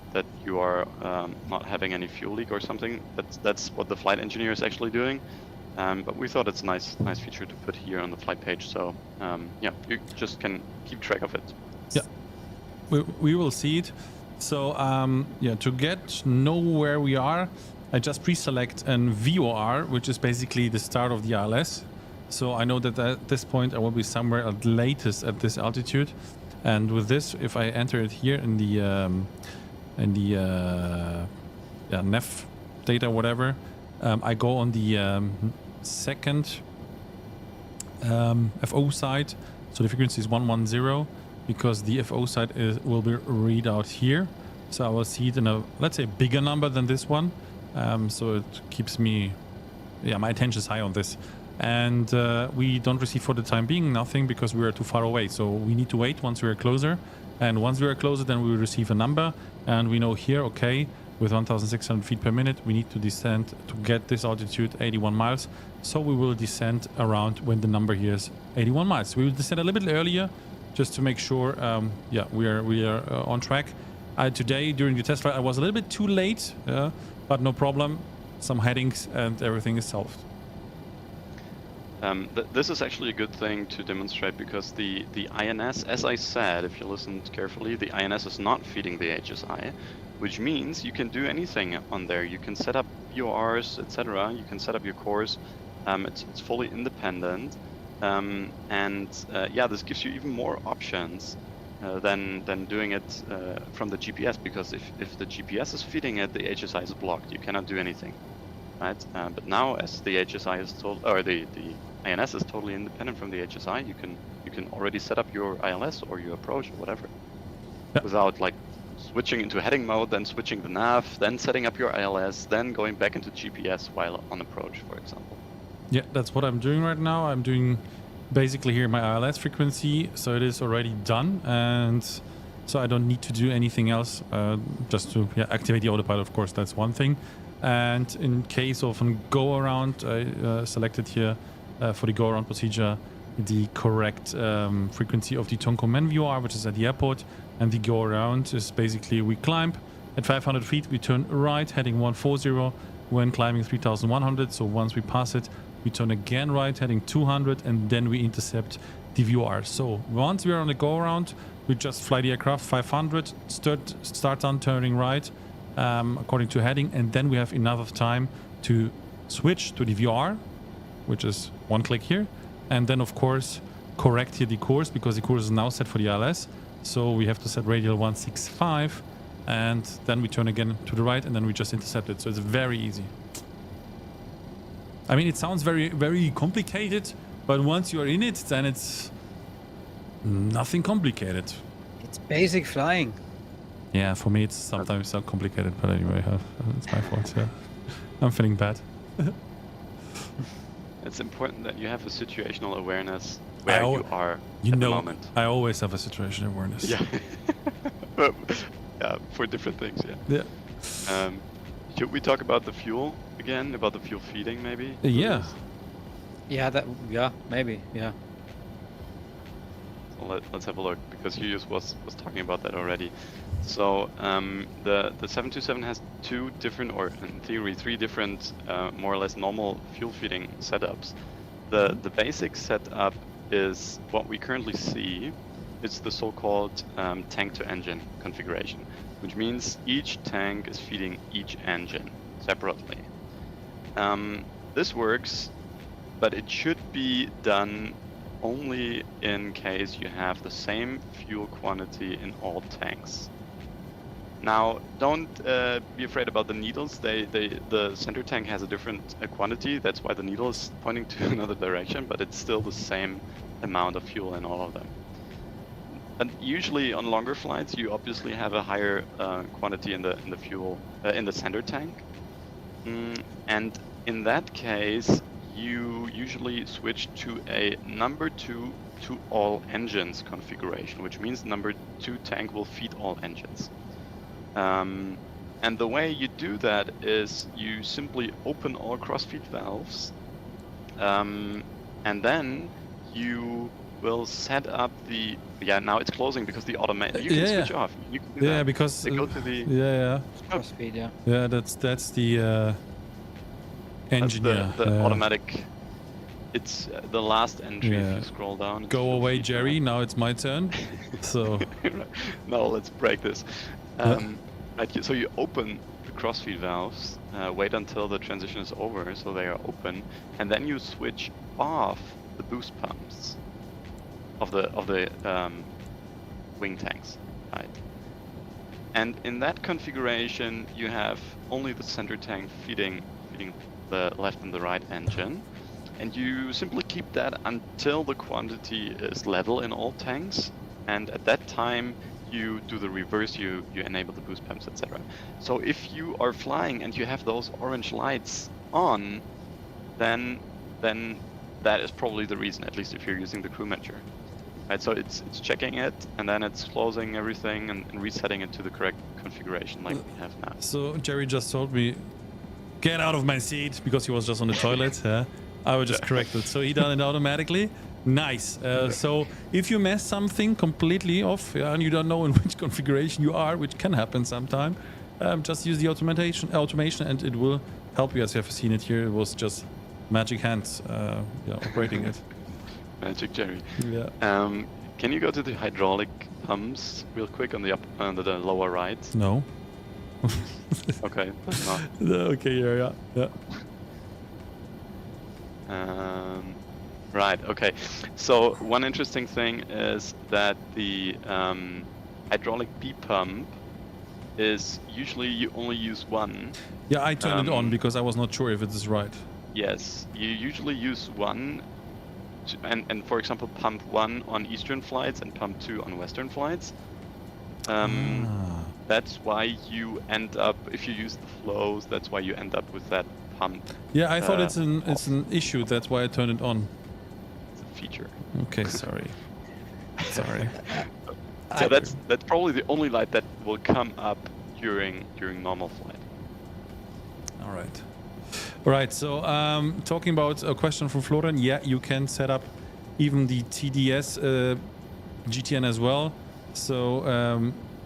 you are not having any fuel leak or something. That's what the flight engineer is actually doing. But we thought it's a nice feature to put here on the flight page. So yeah, you just can keep track of it. Yeah, we will see it. So yeah, to know where we are, I just pre-select an VOR, which is basically the start of the ILS. So I know that at this point I will be somewhere at latest at this altitude. And with this, if I enter it here in the NEF data, whatever, I go on the second FO side. So the frequency is 110 because the FO side will be read out here. So I will see it in a, let's say, bigger number than this one. So it keeps me, yeah, my attention is high on this. And we don't receive for the time being nothing because we are too far away. So we need to wait once we are closer. And once we are closer, then we will receive a number. And we know here, okay, with 1,600 feet per minute, we need to descend to get this altitude 81 miles. So we will descend around when the number here is 81 miles. We will descend a little bit earlier just to make sure, yeah, we are on track. Today, during the test flight, I was a little bit too late, but no problem. Some headings and everything is solved. This is actually a good thing to demonstrate because the INS, as I said, if you listened carefully, the INS is not feeding the HSI, which means you can do anything on there. You can set up VORs, etc. You can set up your course. It's fully independent, yeah, this gives you even more options than doing it from the GPS, because if the GPS is feeding it, the HSI is blocked. You cannot do anything, right? But now, as the HSI is told, or the INS is totally independent from the HSI, you can already set up your ILS or your approach or whatever, without like switching into heading mode, then switching the nav, then setting up your ILS, then going back into GPS while on approach, for example. Yeah, that's what I'm doing right now. I'm doing basically here my ILS frequency, so it is already done, and so I don't need to do anything else. Just to activate the autopilot, of course, that's one thing. And in case of a go around, I selected here for the go around procedure the correct frequency of the Tonkomen VOR, which is at the airport, and the go around is basically we climb at 500 feet, we turn right heading 140 when climbing 3100. So once we pass it, we turn again right heading 200, and then we intercept the VOR. So once we are on the go around, we just fly the aircraft 500, start on turning right according to heading, and then we have enough time to switch to the VOR, which is one click here, and then of course correct here the course, because the course is now set for the ILS. So we have to set radial 165, and then we turn again to the right, and then we just intercept it. So it's very easy. I mean, it sounds very, very complicated, but once you're in it, then it's nothing complicated. It's basic flying. Yeah, for me it's sometimes so complicated, but anyway, it's my fault. Yeah, I'm feeling bad. It's important that you have a situational awareness where you are at the moment. I always have a situational awareness. Yeah. Yeah, for different things. Yeah. Should we talk about the fuel again? About the fuel feeding, maybe? Yeah. Yeah, maybe. Yeah. So let's have a look, because Julius was talking about that already. So the 727 has two different, or in theory 3 different, more or less normal fuel feeding setups. The basic setup is what we currently see. It's the so-called tank to engine configuration, which means each tank is feeding each engine separately. This works, but it should be done only in case you have the same fuel quantity in all tanks. Now, don't be afraid about the needles. The center tank has a different quantity. That's why the needle is pointing to another direction, but it's still the same amount of fuel in all of them. And usually on longer flights, you obviously have a higher quantity in the fuel in the center tank, and in that case, you usually switch to a number 2 to all engines configuration, which means number 2 tank will feed all engines. And the way you do that is you simply open all crossfeed valves, and then you will set up the. Yeah, now it's closing because the automatic. You can Yeah, switch yeah. off. You can do Yeah, that. because They go to the. yeah, Cross speed, yeah. that's the That's engineer. the automatic. It's the last entry if Yeah. you scroll down. it's Go full away, feature, Jerry. Now it's my turn. So right? No, let's break this. Right, so you open the crossfeed valves, wait until the transition is over, so they are open, and then you switch off the boost pumps of the wing tanks, right? And in that configuration, you have only the center tank feeding the left and the right engine, and you simply keep that until the quantity is level in all tanks, and at that time you do the reverse, you enable the boost pumps, etc. So if you are flying and you have those orange lights on, then that is probably the reason, at least if you're using the crew manager. Right, so it's checking it, and then it's closing everything and resetting it to the correct configuration like we have now. So Jerry just told me, get out of my seat, because he was just on the toilet. Yeah? I will just correct it. So he done it automatically. Nice. So if you mess something completely off, and you don't know in which configuration you are, which can happen sometime, just use the automation, and it will help you. As you have seen it here, it was just magic hands operating it. Magic Jerry. Yeah. Can you go to the hydraulic pumps real quick on the the lower right? No. Okay. Not. Okay. Yeah. Right, okay. So one interesting thing is that the hydraulic B pump is usually you only use one. Yeah, I turned it on because I was not sure if it is right. Yes, you usually use one, and for example, pump 1 on Eastern flights and pump 2 on Western flights. That's why you end up, if you use the flows, that's why you end up with that pump. Yeah, I thought it's an issue. That's why I turned it on. It's a feature. Okay, sorry. Sorry. So that's probably the only light that will come up during normal flight. All right. All right. So talking about a question from Florian. Yeah, you can set up even the TDS GTN as well. So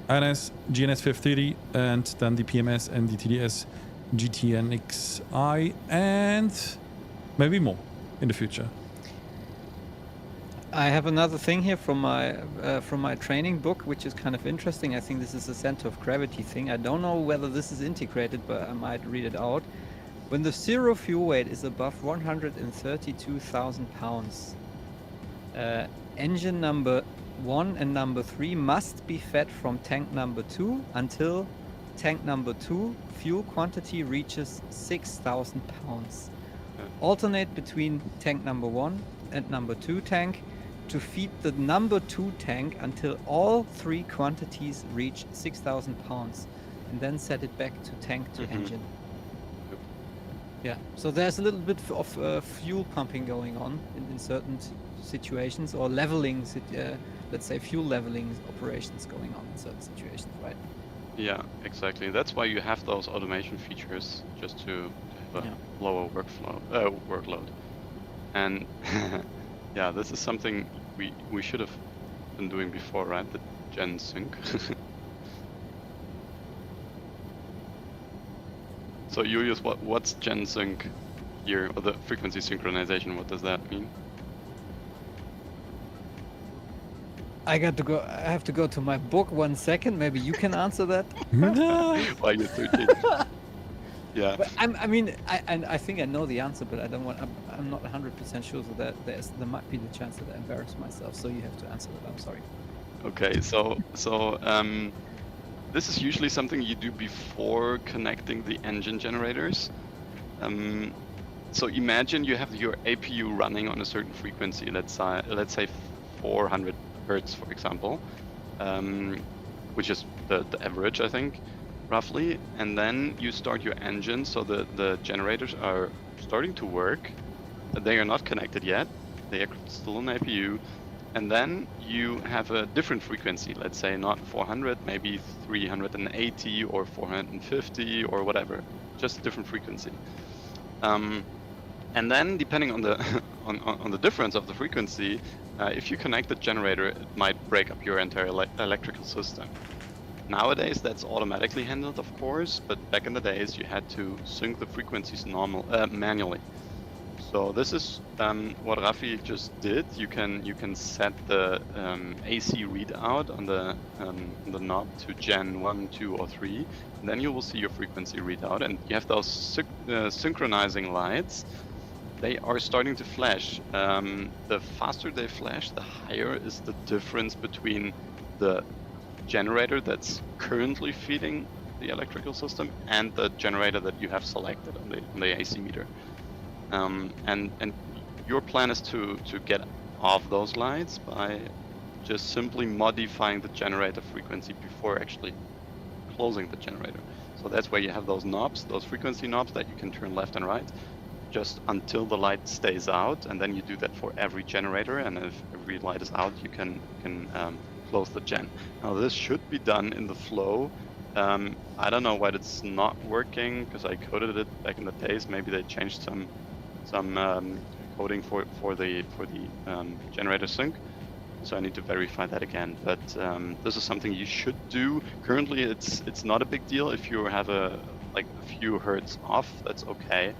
INS, GNS 530, and then the PMS and the TDS GTNXI, and maybe more in the future. I have another thing here from my training book, which is kind of interesting. I think this is a center of gravity thing. I don't know whether this is integrated, but I might read it out. When the zero fuel weight is above 132,000 pounds, engine number 1 and number 3 must be fed from tank number 2 until tank number 2 fuel quantity reaches 6,000 pounds. Alternate between tank number 1 and number 2 tank to feed the number 2 tank until all 3 quantities reach 6,000 pounds, and then set it back to tank to engine. Yeah, so there's a little bit of fuel pumping going on in certain situations, or leveling, let's say fuel leveling operations going on in certain situations, right? Yeah, exactly. That's why you have those automation features, just to have a lower workload. And yeah, this is something we should have been doing before, right? The gen sync. So Julius, what's gen sync here, or the frequency synchronization? What does that mean? I have to go to my book 1 second. Maybe you can answer that. While you're searching. Yeah. But I think I know the answer, but I'm not 100% sure. So that there might be the chance that I embarrass myself. So you have to answer that. I'm sorry. Okay. So this is usually something you do before connecting the engine generators. So imagine you have your APU running on a certain frequency. Let's say 400 hertz, for example, which is the average, I think, roughly. And then you start your engine, so the generators are starting to work. They are not connected yet. They are still on APU. And then you have a different frequency, let's say not 400, maybe 380 or 450 or whatever, just a different frequency. And then depending on the on the difference of the frequency, if you connect the generator, it might break up your entire electrical system. Nowadays, that's automatically handled, of course, but back in the days, you had to sync the frequencies manually. So this is what Rafi just did. You can set the AC readout on the knob to Gen 1, 2, or 3, and then you will see your frequency readout, and you have those synchronizing lights. They are starting to flash. The faster they flash, the higher is the difference between the generator that's currently feeding the electrical system and the generator that you have selected on the AC meter. And your plan is to get off those lights by just simply modifying the generator frequency before actually closing the generator. So that's where you have those knobs, those frequency knobs that you can turn left and right, just until the light stays out, and then you do that for every generator, and if every light is out, you can close the gen. Now this should be done in the flow. I don't know why it's not working, because I coded it back in the days. Maybe they changed some coding for the generator sync, so I need to verify that again. But this is something you should do. Currently, it's not a big deal if you have a few hertz off. That's okay.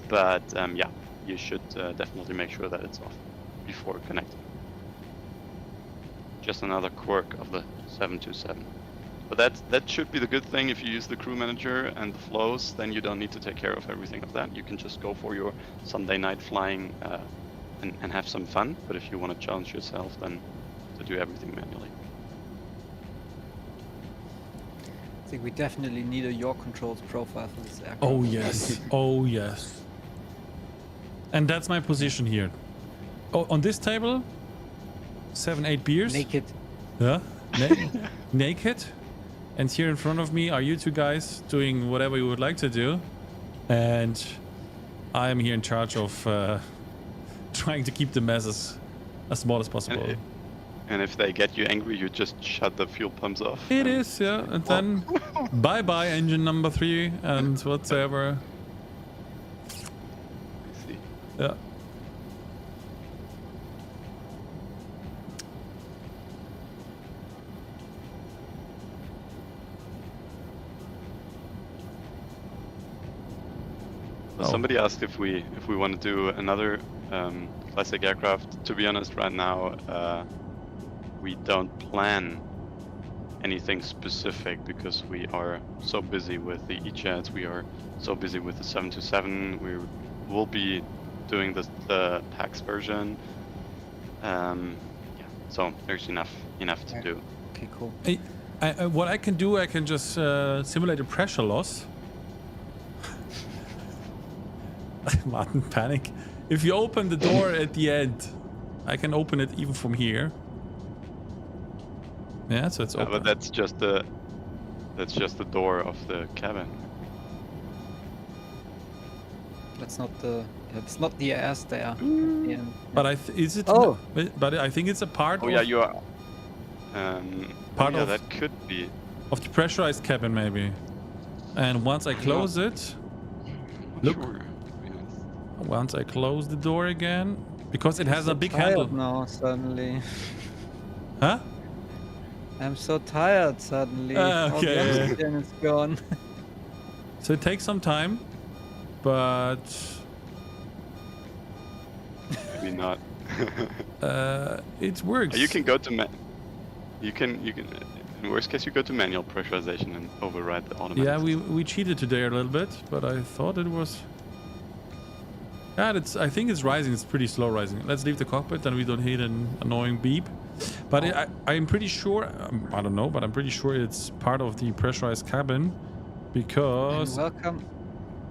But yeah, you should definitely make sure that it's off before connecting. Just another quirk of the 727. But that should be the good thing. If you use the crew manager and the flows, then you don't need to take care of everything of that. You can just go for your Sunday night flying and have some fun. But if you want to challenge yourself, then to do everything manually. I think we definitely need a yaw controls profile for this aircraft. Oh yes, oh yes. And that's my position here. Oh, on this table, 7-8 beers. Naked. Yeah, naked. And here in front of me are you two guys doing whatever you would like to do. And I am here in charge of trying to keep the mess as small as possible. And if they get you angry, you just shut the fuel pumps off. It is, yeah. And then bye-bye engine number 3 and whatsoever. I see. Yeah. Somebody asked if we want to do another classic aircraft. To be honest, right now we don't plan anything specific because we are so busy with the E-Jets. We are so busy with the 727. We will be doing the PAX version. Yeah, so there's enough to do. Okay, cool. What I can do, I can just simulate a pressure loss. Martin, panic. If you open the door at the end, I can open it even from here. Yeah, so it's open. But that's just the door of the cabin. That's not the ass there. Yeah. But is it? Oh. But I think it's a part. Oh of, yeah, you are. Part yeah, of that could be. Of the pressurized cabin, maybe. And once I close it, look. Sure. Once I close the door again, because it has a big tired handle. now suddenly. Huh? I'm so tired suddenly. All the Okay. oxygen is gone. So it takes some time, but Maybe not. it works. You can go to you can in worst case you go to manual pressurization and override the automatic. Yeah, system. we cheated today a little bit, but I thought it was. Yeah, I think it's rising. It's pretty slow rising. Let's leave the cockpit, then we don't hit an annoying beep. But I'm pretty sure. I don't know, but I'm pretty sure it's part of the pressurized cabin, because. And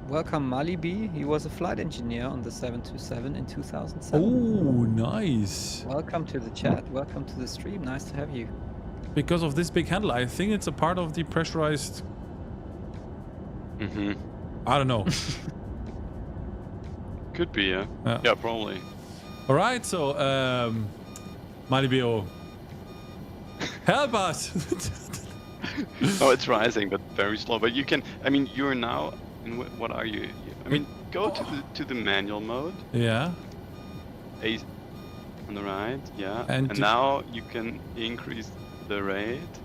welcome Malibi. He was a flight engineer on the 727 in 2007. Oh, nice. Welcome to the chat. Welcome to the stream. Nice to have you. Because of this big handle, I think it's a part of the pressurized. Mm-hmm. I don't know. Could be, yeah. Yeah, probably. All right, so Malibio, help us. Oh, it's rising, but very slow. But you can. I mean, you're now. What are you? I mean, go to the manual mode. Yeah. On the right, yeah. And And to- now you can increase the rate.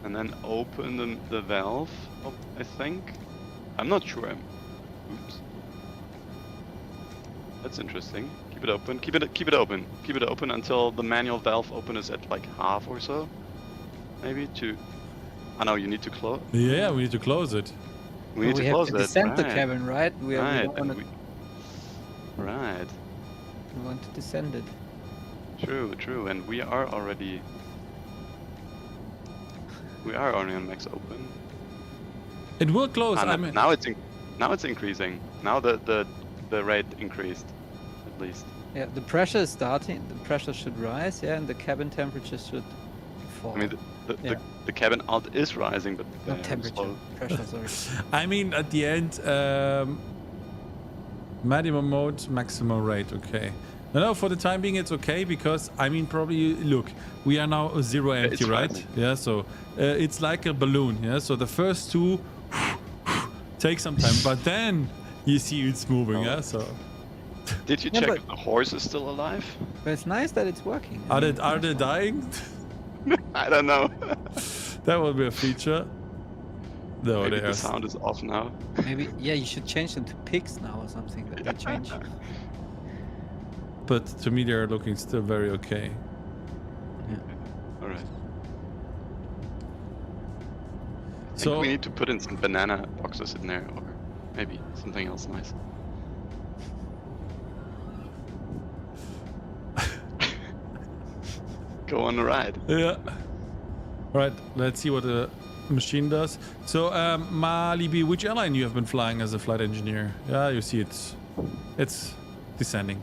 And then open the valve, I think. I'm not sure. Oops. That's interesting. Keep it open. Keep it open. Keep it open until the manual valve open is at like half or so. Maybe to. I know you need to close. Yeah, we need to close it. We need to have close to it. descend the right. cabin, right? We Right. don't wanna, Right. we want to descend it. True. True. And we are already. We are already on max open. It will close. Ah, I mean, now it's increasing. Now the rate increased, at least. Yeah, the pressure is starting. The pressure should rise, yeah, and the cabin temperature should fall. I mean, Yeah. the cabin alt is rising, but Not temperature, slow. pressure, sorry. I mean, at the end, minimum mode, maximum rate. Okay. No, for the time being, it's okay because I mean, probably look, we are now zero empty, it's right? rising. Yeah. So it's like a balloon. Yeah. So the first two take some time, but then you see it's moving. Oh. Yeah. So Did you Yeah, check but- if the horse is still alive? But it's nice that it's working. I are mean, they dying? I don't know. That will be a feature. No, Maybe they the are. sound is off now. Maybe, yeah, you should change them to pigs now or something. That they change. But to me, they're looking still very okay. All right. I think So we need to put in some banana boxes in there, or maybe something else nice. Go on the ride. yeah. Right. Let's see what the machine does. So, Malibi, which airline you have been flying as a flight engineer? Yeah, you see it's descending.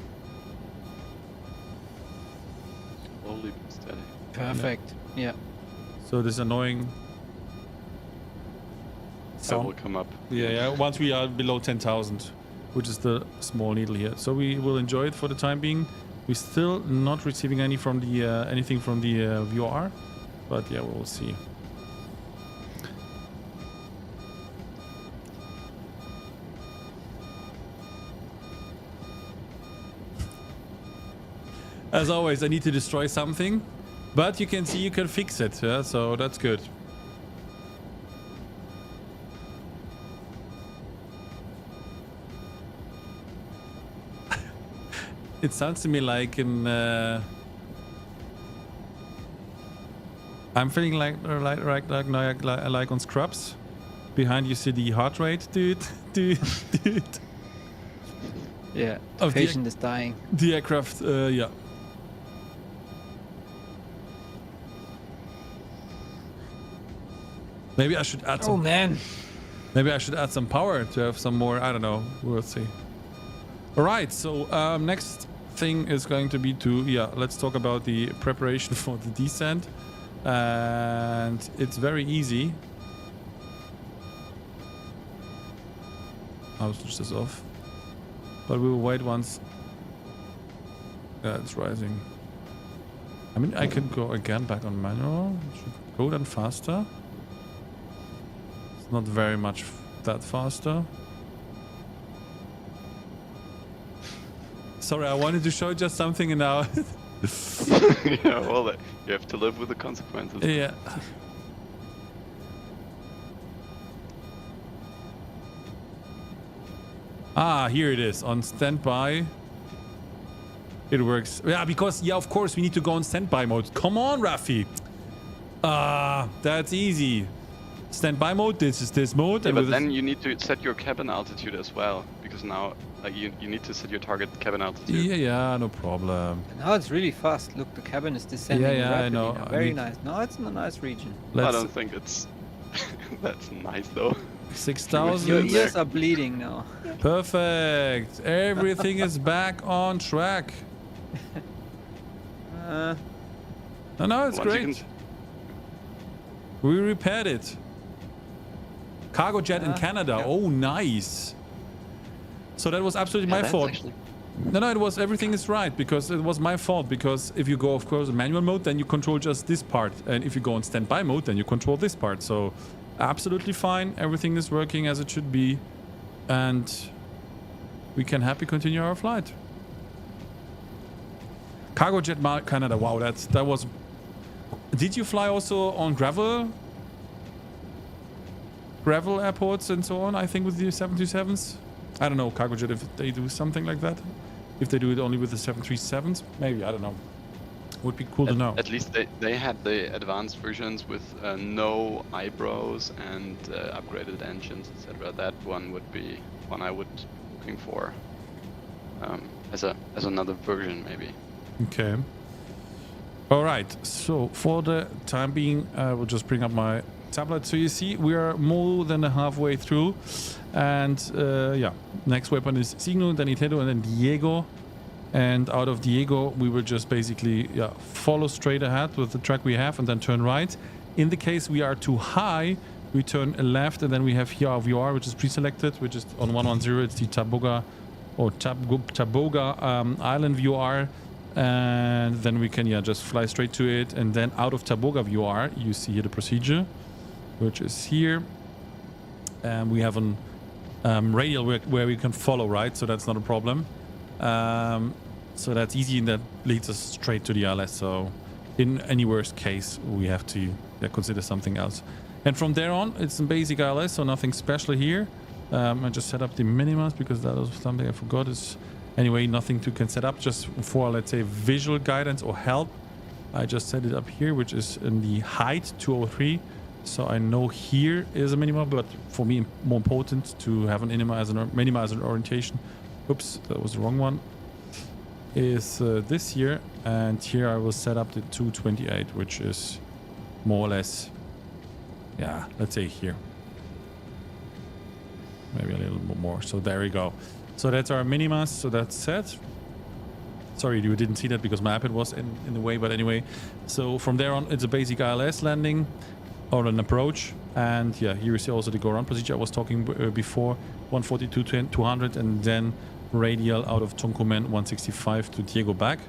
Slowly but steady. Perfect. Yeah. So this annoying That will sound. come up. Yeah. Once we are below 10,000, which is the small needle here. So we will enjoy it for the time being. We're still not receiving anything from the VR, but yeah, we'll see. As always, I need to destroy something, but you can see you can fix it, yeah, so that's good. It sounds to me like in I'm feeling like on Scrubs. Behind you see the heart rate, dude. Yeah. The Of the- patient is dying. The aircraft, yeah. Maybe I should add Oh some. man. Maybe I should add some power to have some more. I don't know. We'll see. All right. So next thing is going to be let's talk about the preparation for the descent, and it's very easy. I'll switch this off, but we will wait once. Yeah, it's rising. I mean, I can go again back on manual. It should go then faster. It's not very much that faster. Sorry, I wanted to show just something and now. Yeah, well, you have to live with the consequences. Yeah. Ah, here it is on standby. It works. Yeah, because of course we need to go on standby mode. Come on, Rafi. That's easy. Standby mode. This is this mode. Yeah, and but with then you need to set your cabin altitude as well, because now you need to set your target cabin altitude. yeah, no problem. Now it's really fast. Look, the cabin is descending Yeah, I rapidly know. now. I Very need- nice. No, it's in a nice region. I Let's don't think it's that's nice though. 6,000. Your there. ears are bleeding now. Perfect. Everything is back on track. Uh, No, it's Once you great. can- We repaired it. Cargo jet in Ah, Canada. yeah. Oh, nice. So that was absolutely Yeah, my that's fault. actually- No, it was everything is right because it was my fault. Because if you go, of course, in manual mode, then you control just this part, and if you go in standby mode, then you control this part. So absolutely fine. Everything is working as it should be, and we can happy continue our flight. Cargo jet Canada. Wow, that was. Did you fly also on gravel airports and so on? I think with the 727s. I don't know, cargo jet, if they do something like that. If they do it only with the 737s, maybe, I don't know. Would be cool to know. At least they had the advanced versions with no eyebrows and upgraded engines, etc. That one would be one I would be looking for as another version, maybe. Okay. All right. So for the time being, I will just bring up my tablet. So you see, we are more than halfway through, and yeah, next weapon is Signo, then Nintendo, and then Diego. And out of Diego, we will just basically follow straight ahead with the track we have and then turn right. In the case we are too high, we turn left, and then we have here our VR, which is pre-selected, which is on 110. It's the Taboga Island VR. And then we can just fly straight to it. And then out of Taboga VR, you see here the procedure, which is here. And we have an radial where we can follow, right? So that's not a problem. So that's easy, and that leads us straight to the ILS. So in any worst case, we have to consider something else. And from there on, it's a basic ILS, so nothing special here. I just set up the minimas because that was something I forgot. Anyway, nothing to can set up, just for, let's say, visual guidance or help. I just set it up here, which is in the height 203. So I know here is a minima, but for me more important to have an minima as an orientation. Oops, that was the wrong one. Is this here, and here I will set up the 228, which is more or less, let's say here. Maybe a little bit more. So there we go. So that's our minimas. So that's set. Sorry, you didn't see that because my iPad was in the way, but anyway. So from there on, it's a basic ILS landing or an approach. And here you see also the go-around procedure I was talking before, 142-200, and then radial out of Tonkomen 165 to Diego back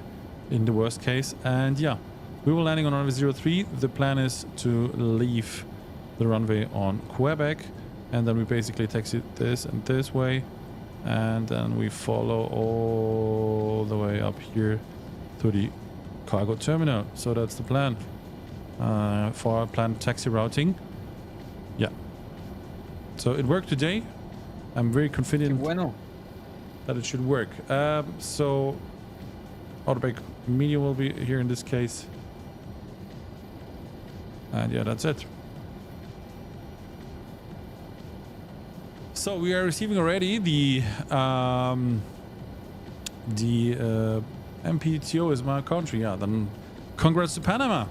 in the worst case. And we were landing on runway 03. The plan is to leave the runway on Quebec, and then we basically taxi this and this way, and then we follow all the way up here to the cargo terminal. So that's the plan for our planned taxi routing. So it worked today. I'm very confident that it should work. So autobrake medium will be here in this case, and that's it. So we are receiving already the MPTO is my country. Then congrats to Panama.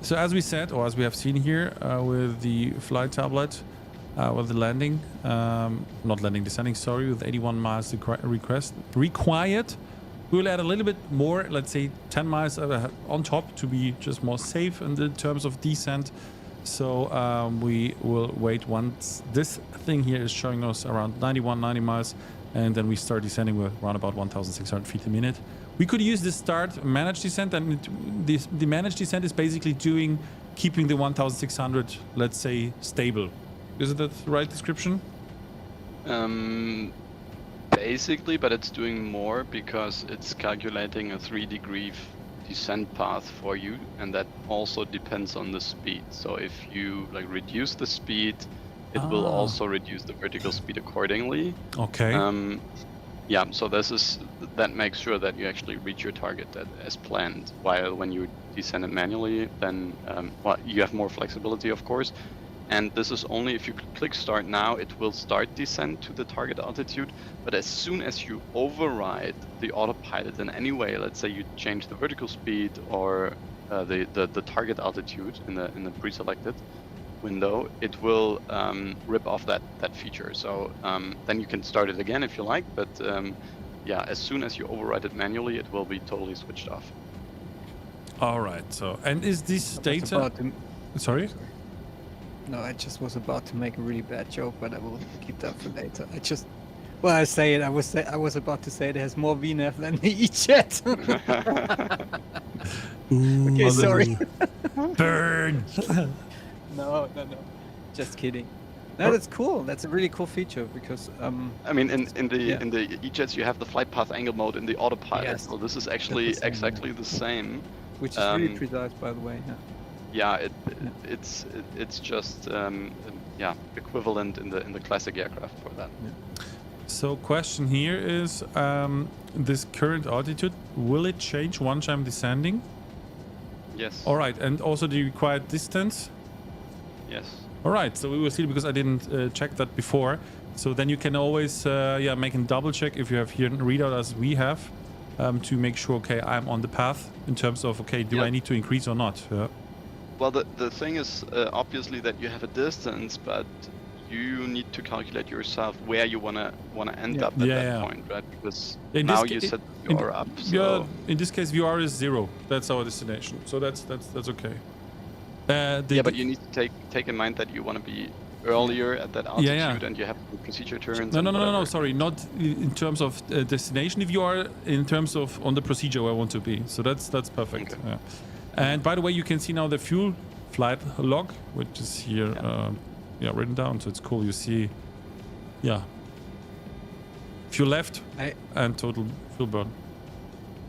So as we said, or as we have seen here with the flight tablet, with the landing, not landing, descending, sorry, with 81 miles required. We'll add a little bit more, let's say 10 miles on top to be just more safe in the terms of descent. So we will wait once this thing here is showing us around 90 miles, and then we start descending with around about 1,600 feet a minute. We could use this start managed descent, and the managed descent is basically keeping the 1,600, let's say, stable. Is it the right description? Basically, but it's doing more because it's calculating a 3-degree descent path for you, and that also depends on the speed. So if you reduce the speed, it will also reduce the vertical speed accordingly. Okay. So that makes sure that you actually reach your target as planned. While when you descend it manually, then you have more flexibility, of course. And this is only if you click start now, it will start descent to the target altitude. But as soon as you override the autopilot in any way, let's say you change the vertical speed or the target altitude in the pre-selected window, it will rip off that feature. So then you can start it again if you like, but as soon as you override it manually, it will be totally switched off. All right. So, and is this data? Sorry. No, I just was about to make a really bad joke, but I will keep that for later. I was about to say it has more VNAV than the E-Jet. Okay, sorry. Burn. No. Just kidding. No, that's cool. That's a really cool feature because I mean, in the Yeah. in the E-jets you have the flight path angle mode in the autopilot. Yes. So this is actually That's the same, yeah. exactly the same. which is really Um, precise, by the way. Yeah. Yeah, Yeah. it's just yeah, equivalent in the classic aircraft for that. So question here is, this current altitude, will it change once I'm descending? Yes. All right, and also the required distance? Yes. All right, so we will see because I didn't check that before. So then you can always yeah, make a double check if you have here a readout as we have to make sure, okay, I'm on the path in terms of, okay, do Yep. I need to increase or not? Yeah. Well, the thing is obviously that you have a distance, but you need to calculate yourself where you wanna end Yeah. up at Yeah, that yeah. point, right? Because In now this you ca- set in your up. So Yeah, in this case, VR is 0. That's our destination. So that's okay. yeah, but you need to take in mind that you want to be earlier at that altitude, Yeah. and you have the procedure turns. No, and no, no, no, no. whatever. Sorry, not in terms of destination. If you are in terms of on the procedure where I want to be, so that's perfect. Okay. Yeah. And by the way, you can see now the fuel flight log, which is here, yeah, written down. So it's cool. You see, yeah, fuel left I and total fuel burn.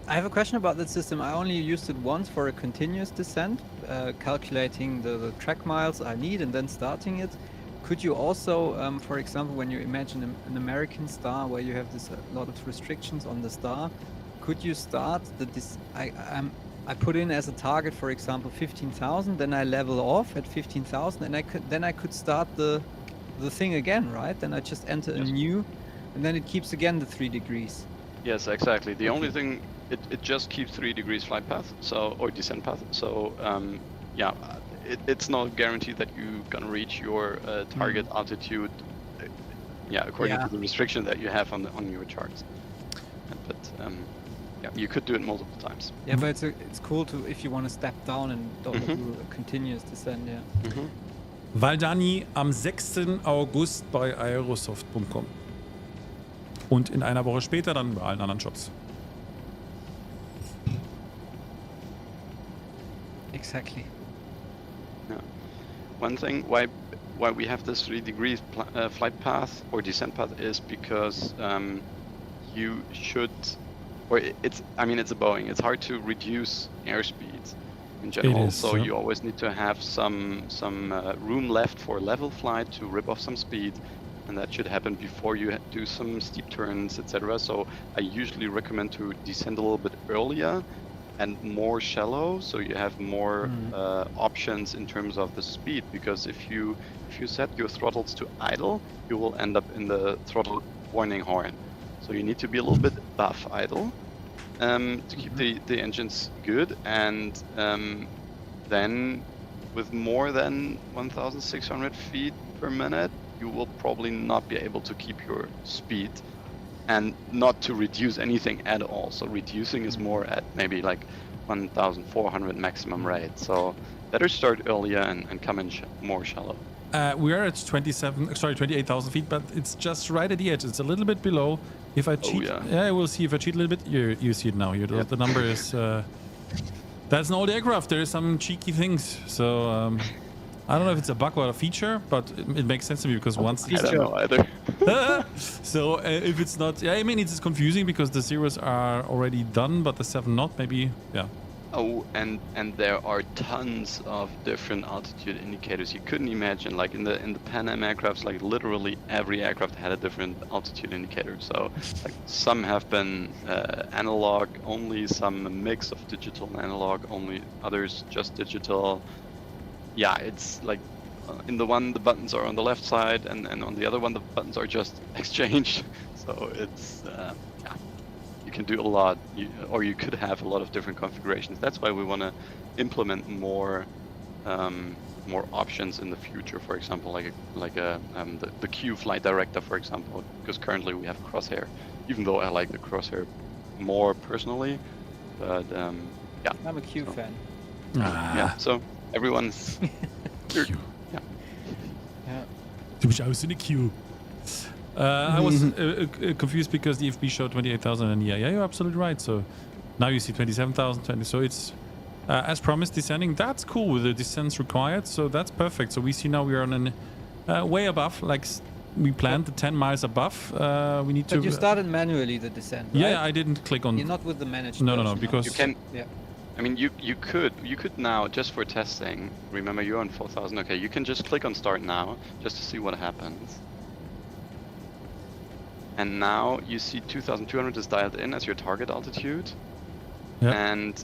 I have a question about that system. I only used it once for a continuous descent, calculating the track miles I need and then starting it. Could you also, for example, when you imagine an American star where you have this a lot of restrictions on the star, could you start I put in as a target, for example, 15,000, then I level off at 15,000, and I could start the thing again, right? Then I just enter a Yes. new, and then it keeps again the 3 degrees. Yes, exactly. The only thing it just keeps 3 degrees flight path, so or descent path. So yeah, it's not guaranteed that you're gonna reach your target altitude. Yeah, according Yeah. to the restriction that you have on your charts. But yeah, you could do it multiple times. Yeah, but it's cool to if you want to step down and don't do a continuous descent. Yeah. Valdani am 6. August bei aerosoft.com. Und in einer Woche später dann bei allen anderen Shops. Exactly. One thing why we have this 3 degrees flight path or descent path is because you should, or it's a Boeing. It's hard to reduce airspeed in general, is, so yeah. you always need to have some room left for level flight to rip off some speed, and that should happen before you do some steep turns, etc. So I usually recommend to descend a little bit earlier and more shallow, so you have more options in terms of the speed. Because if you set your throttles to idle, you will end up in the throttle warning horn. So you need to be a little bit above idle to keep the engines good, and then with more than 1,600 feet per minute, you will probably not be able to keep your speed and not to reduce anything at all. So reducing is more at maybe like 1,400 maximum rate. So better start earlier and come in more shallow. We are at 28,000 feet, but it's just right at the edge. It's a little bit below. If I cheat, yeah. we'll see if I cheat a little bit. You see it now. Here, the number is. That's an old aircraft. There is some cheeky things. So I don't know if it's a bug or a feature, but it makes sense to me because once. I don't know either. So if it's not, I mean, it's confusing because the zeros are already done, but the 7 not. Maybe, yeah. Oh, and there are tons of different altitude indicators. You couldn't imagine, like in the Pan Am aircrafts, like literally every aircraft had a different altitude indicator. So like some have been analog only, some a mix of digital and analog only, others just digital. Yeah, it's like in the one the buttons are on the left side, and on the other one the buttons are just exchanged. So it's yeah, you can do a lot, or you could have a lot of different configurations. That's why we want to implement more options in the future. For example, the Q flight director, for example, because currently we have crosshair. Even though I like the crosshair more personally, but yeah. I'm a Q fan. Yeah. So everyone's. Q. Yeah. Yeah. Du bist aus in the queue. I was confused because the FB showed 28,000 and yeah, you're absolutely right. So now you see 27,000, so it's as promised descending. That's cool with the descents required, so that's perfect. So we see now we are on an way above, like we planned, the 10 miles above. We need to. But you started manually the descent, right? Yeah, I didn't click on. You're not with the managed No, version, because You can. Yeah. I mean, you could now, just for testing. Remember, you're on 4,000. Okay, you can just click on start now, just to see what happens. And now you see 2,200 is dialed in as your target altitude. Yeah. And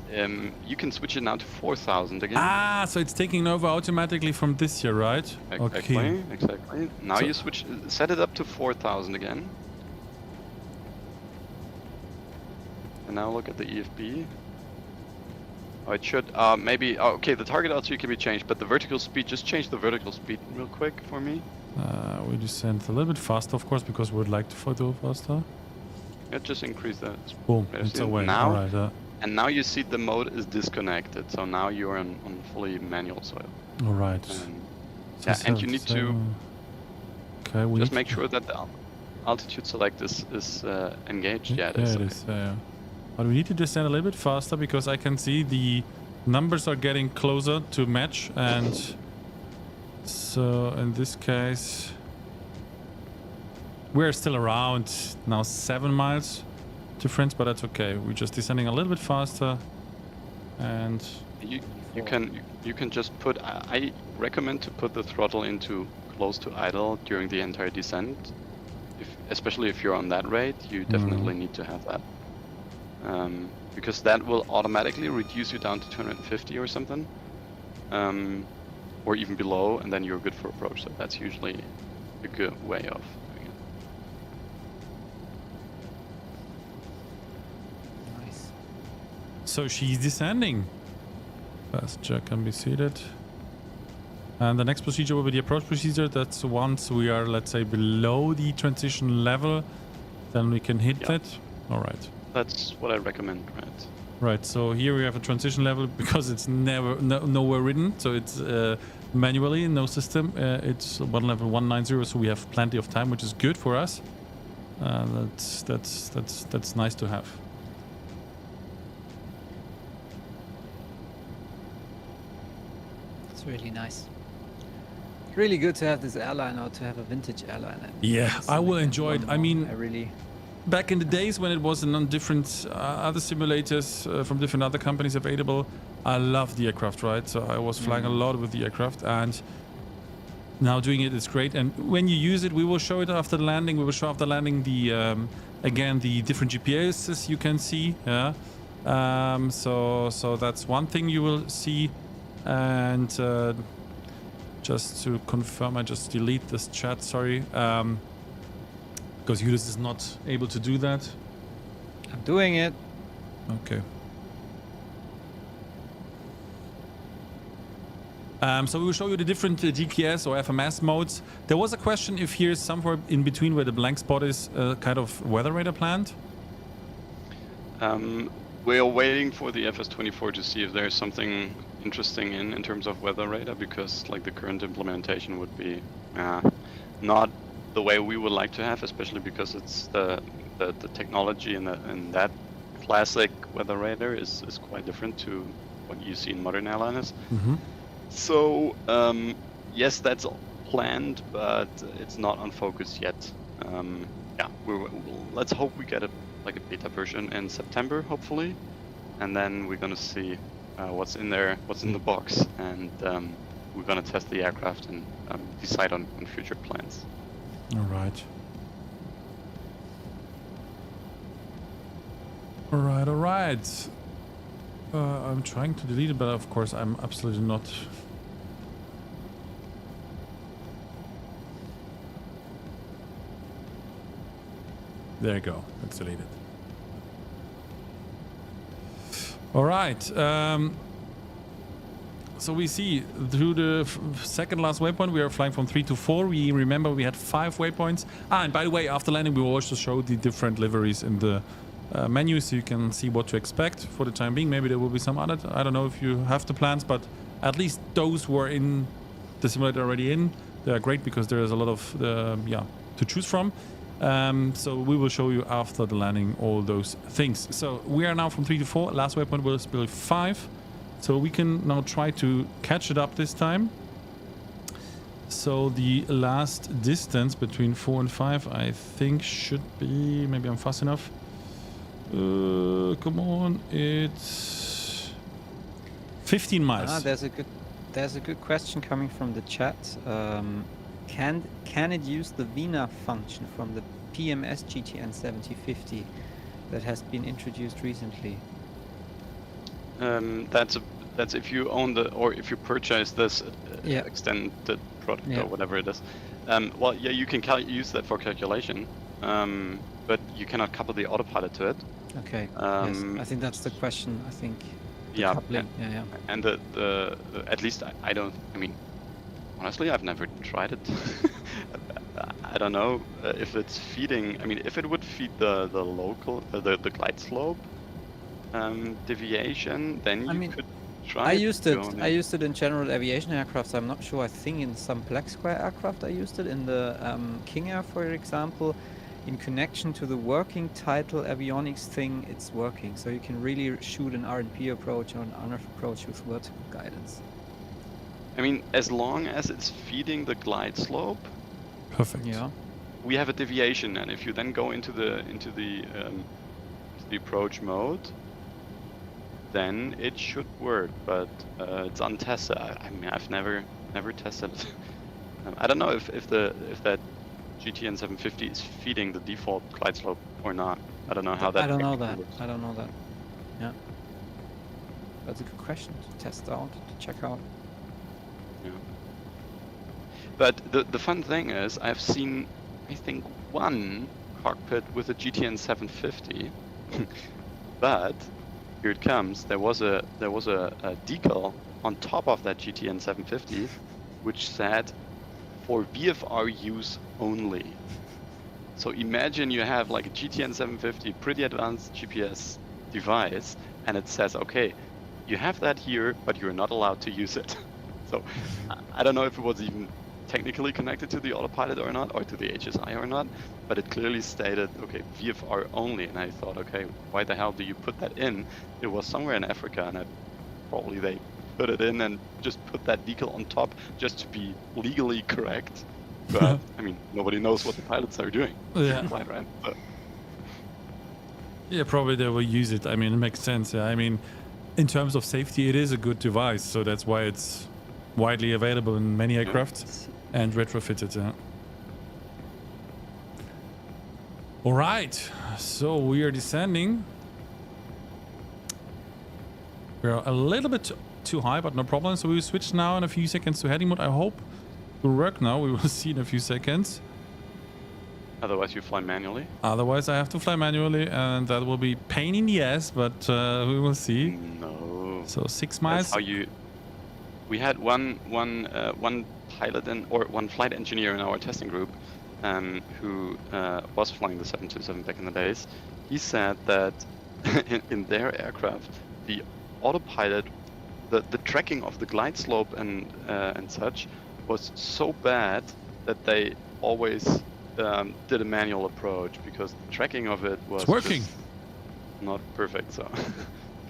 you can switch it now to 4,000 again. Ah, so it's taking over automatically from this here, right? Exactly, exactly. Now So- you set it up to 4,000 again. And now look at the EFB. Oh, it should, maybe, oh, okay, the target altitude can be changed, but the vertical speed, just change the vertical speed real quick for me. We descend a little bit faster, of course, because we would like to photo faster. Yeah, just increase that. Boom, There's it's it. away. Now, All right, and now you see the mode is disconnected, so now you're on fully manual soil. all right. Yeah, and you need to Okay, we just need make to- sure that the altitude select is engaged. Yeah, it yeah, is. it Okay. is. Yeah. But we need to descend a little bit faster because I can see the numbers are getting closer to match, and so in this case we're still around now 7 miles difference, but that's okay. We're just descending a little bit faster, and You can just put. I recommend to put the throttle into close to idle during the entire descent. Especially if you're on that rate, you definitely need to have that. Because that will automatically reduce you down to 250 or something, or even below, and then you're good for approach. So that's usually a good way of doing it. Nice. so she's descending. Passenger can be seated. And the next procedure will be the approach procedure. That's once we are, let's say, below the transition level, then we can hit Yeah. it. All right. That's what I recommend, right? Right, so here we have a transition level because it's nowhere written, so it's manually, no system. It's one level 190, so we have plenty of time, which is good for us. That's nice to have. It's really nice. Really good to have this airline, or to have a vintage airline. And Yeah, it's I will like enjoy it. one I more. mean, I really. back in the days when it was on different other simulators from different other companies available, I loved the aircraft, right? So I was flying a lot with the aircraft, and now doing it is great. And when you use it, we will show it after the landing. We will show after landing the again the different GPSs you can see. Yeah. So that's one thing you will see. And just to confirm, I just delete this chat. Sorry. Because Judas is not able to do that. I'm doing it. Okay. So we will show you the different GPS or FMS modes. There was a question if here is somewhere in between where the blank spot is kind of weather radar planned. We are waiting for the FS24 to see if there's something interesting in terms of weather radar, because like the current implementation would be not the way we would like to have, especially because it's the technology in that classic weather radar is quite different to what you see in modern airliners. So yes, that's all planned, but it's not on focus yet. Yeah, let's hope we get a beta version in September, hopefully, and then we're gonna see what's in there, what's in the box, and we're gonna test the aircraft and decide on future plans. All right. All right, all right. I'm trying to delete it, but of course I'm absolutely not. There you go. Let's delete it. All right. So we see through the second last waypoint, we are flying from 3 to 4. We remember we had 5 waypoints. And by the way, after landing, we will also show the different liveries in the menu, so you can see what to expect for the time being. Maybe there will be some other. I don't know if you have the plans, but at least those were in the simulator already in. They are great because there is a lot of to choose from. So we will show you after the landing all those things. So we are now from 3 to 4. Last waypoint was build 5. So we can now try to catch it up this time. So the last distance between 4 and 5, I think, should be... Maybe I'm fast enough. Come on, it's 15 miles. There's a good question coming from the chat. Can it use the VNAV function from the PMS GTN 7050 that has been introduced recently? That's if you own or if you purchase this extended product or whatever it is. Well, yeah, you can use that for calculation, but you cannot couple the autopilot to it. Okay. Yes, I think that's the question. I think. Yeah. Coupling. Yeah. And the at least I don't. I mean, honestly, I've never tried it. I don't know if it's feeding. I mean, if it would feed the local the glide slope deviation, then you could try. I used it in general aviation aircraft. I'm not sure. I think in some Black Square aircraft I used it. In the King Air, for example, in connection to the working title avionics thing, it's working. So you can really shoot an R&P approach or an RF approach with vertical guidance. I mean, as long as it's feeding the glide slope. Perfect. Yeah. We have a deviation, and if you then go into the approach mode, then it should work. But it's untested. I mean, I've never tested it. I don't know if that GTN 750 is feeding the default glide slope or not. I don't know how that. I don't know that. works. I don't know that. Yeah. That's a good question to test out, to check out. Yeah. But the fun thing is, I've seen, I think, one cockpit with a GTN 750, but here it comes. There was a decal on top of that GTN 750, which said for VFR use only. So imagine you have like a GTN 750, pretty advanced GPS device, and it says, okay, you have that here, but you're not allowed to use it. So I don't know if it was even technically connected to the autopilot or not, or to the HSI or not, but it clearly stated, okay, VFR only. And I thought, okay, why the hell do you put that in? It was somewhere in Africa, and probably they put it in and just put that decal on top just to be legally correct. But I mean, nobody knows what the pilots are doing. Yeah. Right? So, Yeah, probably they will use it. I mean, it makes sense. Yeah. I mean, in terms of safety, it is a good device, so that's why it's widely available in many aircraft and retrofitted. Yeah. All right, so we are descending. We're a little bit too high, but no problem. So we will switch now in a few seconds to heading mode. I hope it will work now. We will see in a few seconds. otherwise, you fly manually. Otherwise, I have to fly manually, and that will be pain in the ass. But we will see. No. So 6 miles. That's how you. We had one pilot or one flight engineer in our testing group, who was flying the 727 back in the days. He said that in their aircraft, the autopilot, the tracking of the glide slope and such was so bad that they always did a manual approach because the tracking of it was working. just not perfect. So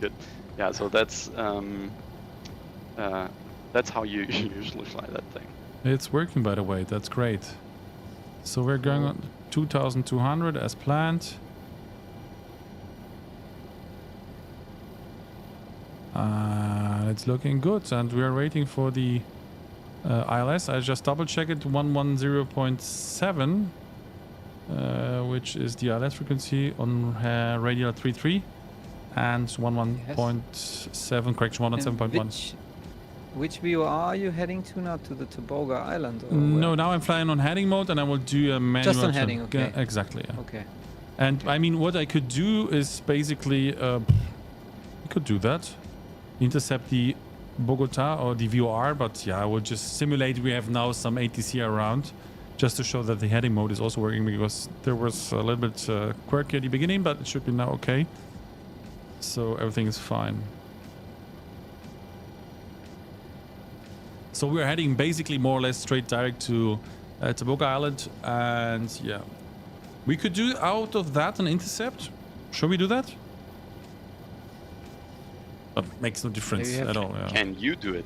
good. Yeah. So that's how you usually fly that thing. It's working, by the way. That's great. So we're going on 2,200 as planned. It's looking good, and we are waiting for the ILS. I just double check it, 110.7, which is the ILS frequency on radial 33, and 11.7, correction, 117.1. Which VOR are you heading to now? To the Tobago Island? Or No, where? now I'm flying on heading mode, and I will do a manual. Just on heading, okay. Yeah, exactly, yeah. Okay. And I mean, what I could do is basically, I could do that. Intercept the Bogota or the VOR, but yeah, I will just simulate. We have now some ATC around just to show that the heading mode is also working, because there was a little bit quirky at the beginning, but it should be now okay. So everything is fine. So we're heading basically more or less straight direct to Tobago Island, and yeah, we could do out of that an intercept. Shall we do that? But makes no difference Maybe you have at all. Yeah. Can you do it?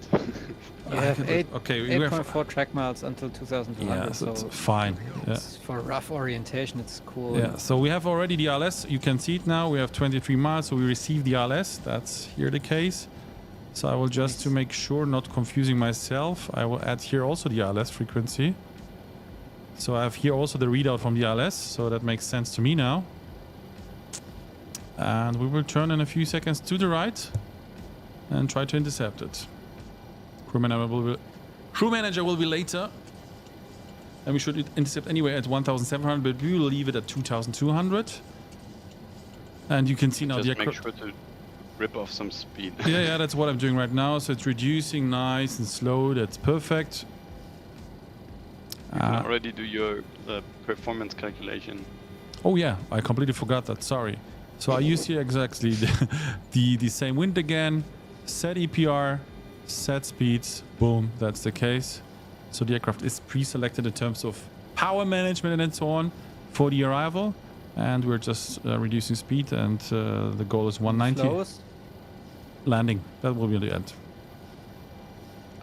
You have Okay, we have 8.4 track miles until 2,200. yeah, so it's fine. Yeah. It's for rough orientation, it's cool. Yeah, so we have already the RLS. You can see it now. We have 23 miles, so we receive the RLS. That's here the case. So I will just to make sure, not confusing myself, I will add here also the RLS frequency. So I have here also the readout from the RLS, so that makes sense to me now. And we will turn in a few seconds to the right and try to intercept it. Crew manager will be later. And we should intercept anyway at 1,700, but we will leave it at 2,200. And you can see now Just the make sure to rip off some speed. yeah, that's what I'm doing right now. So it's reducing nice and slow. That's perfect. You can already do your performance calculation. Oh yeah, I completely forgot that. Sorry. So I use here exactly the same wind again. Set EPR, set speeds. Boom, that's the case. So the aircraft is pre-selected in terms of power management and so on for the arrival. And we're just reducing speed, and the goal is 190. Slowest? Landing. That will be the end.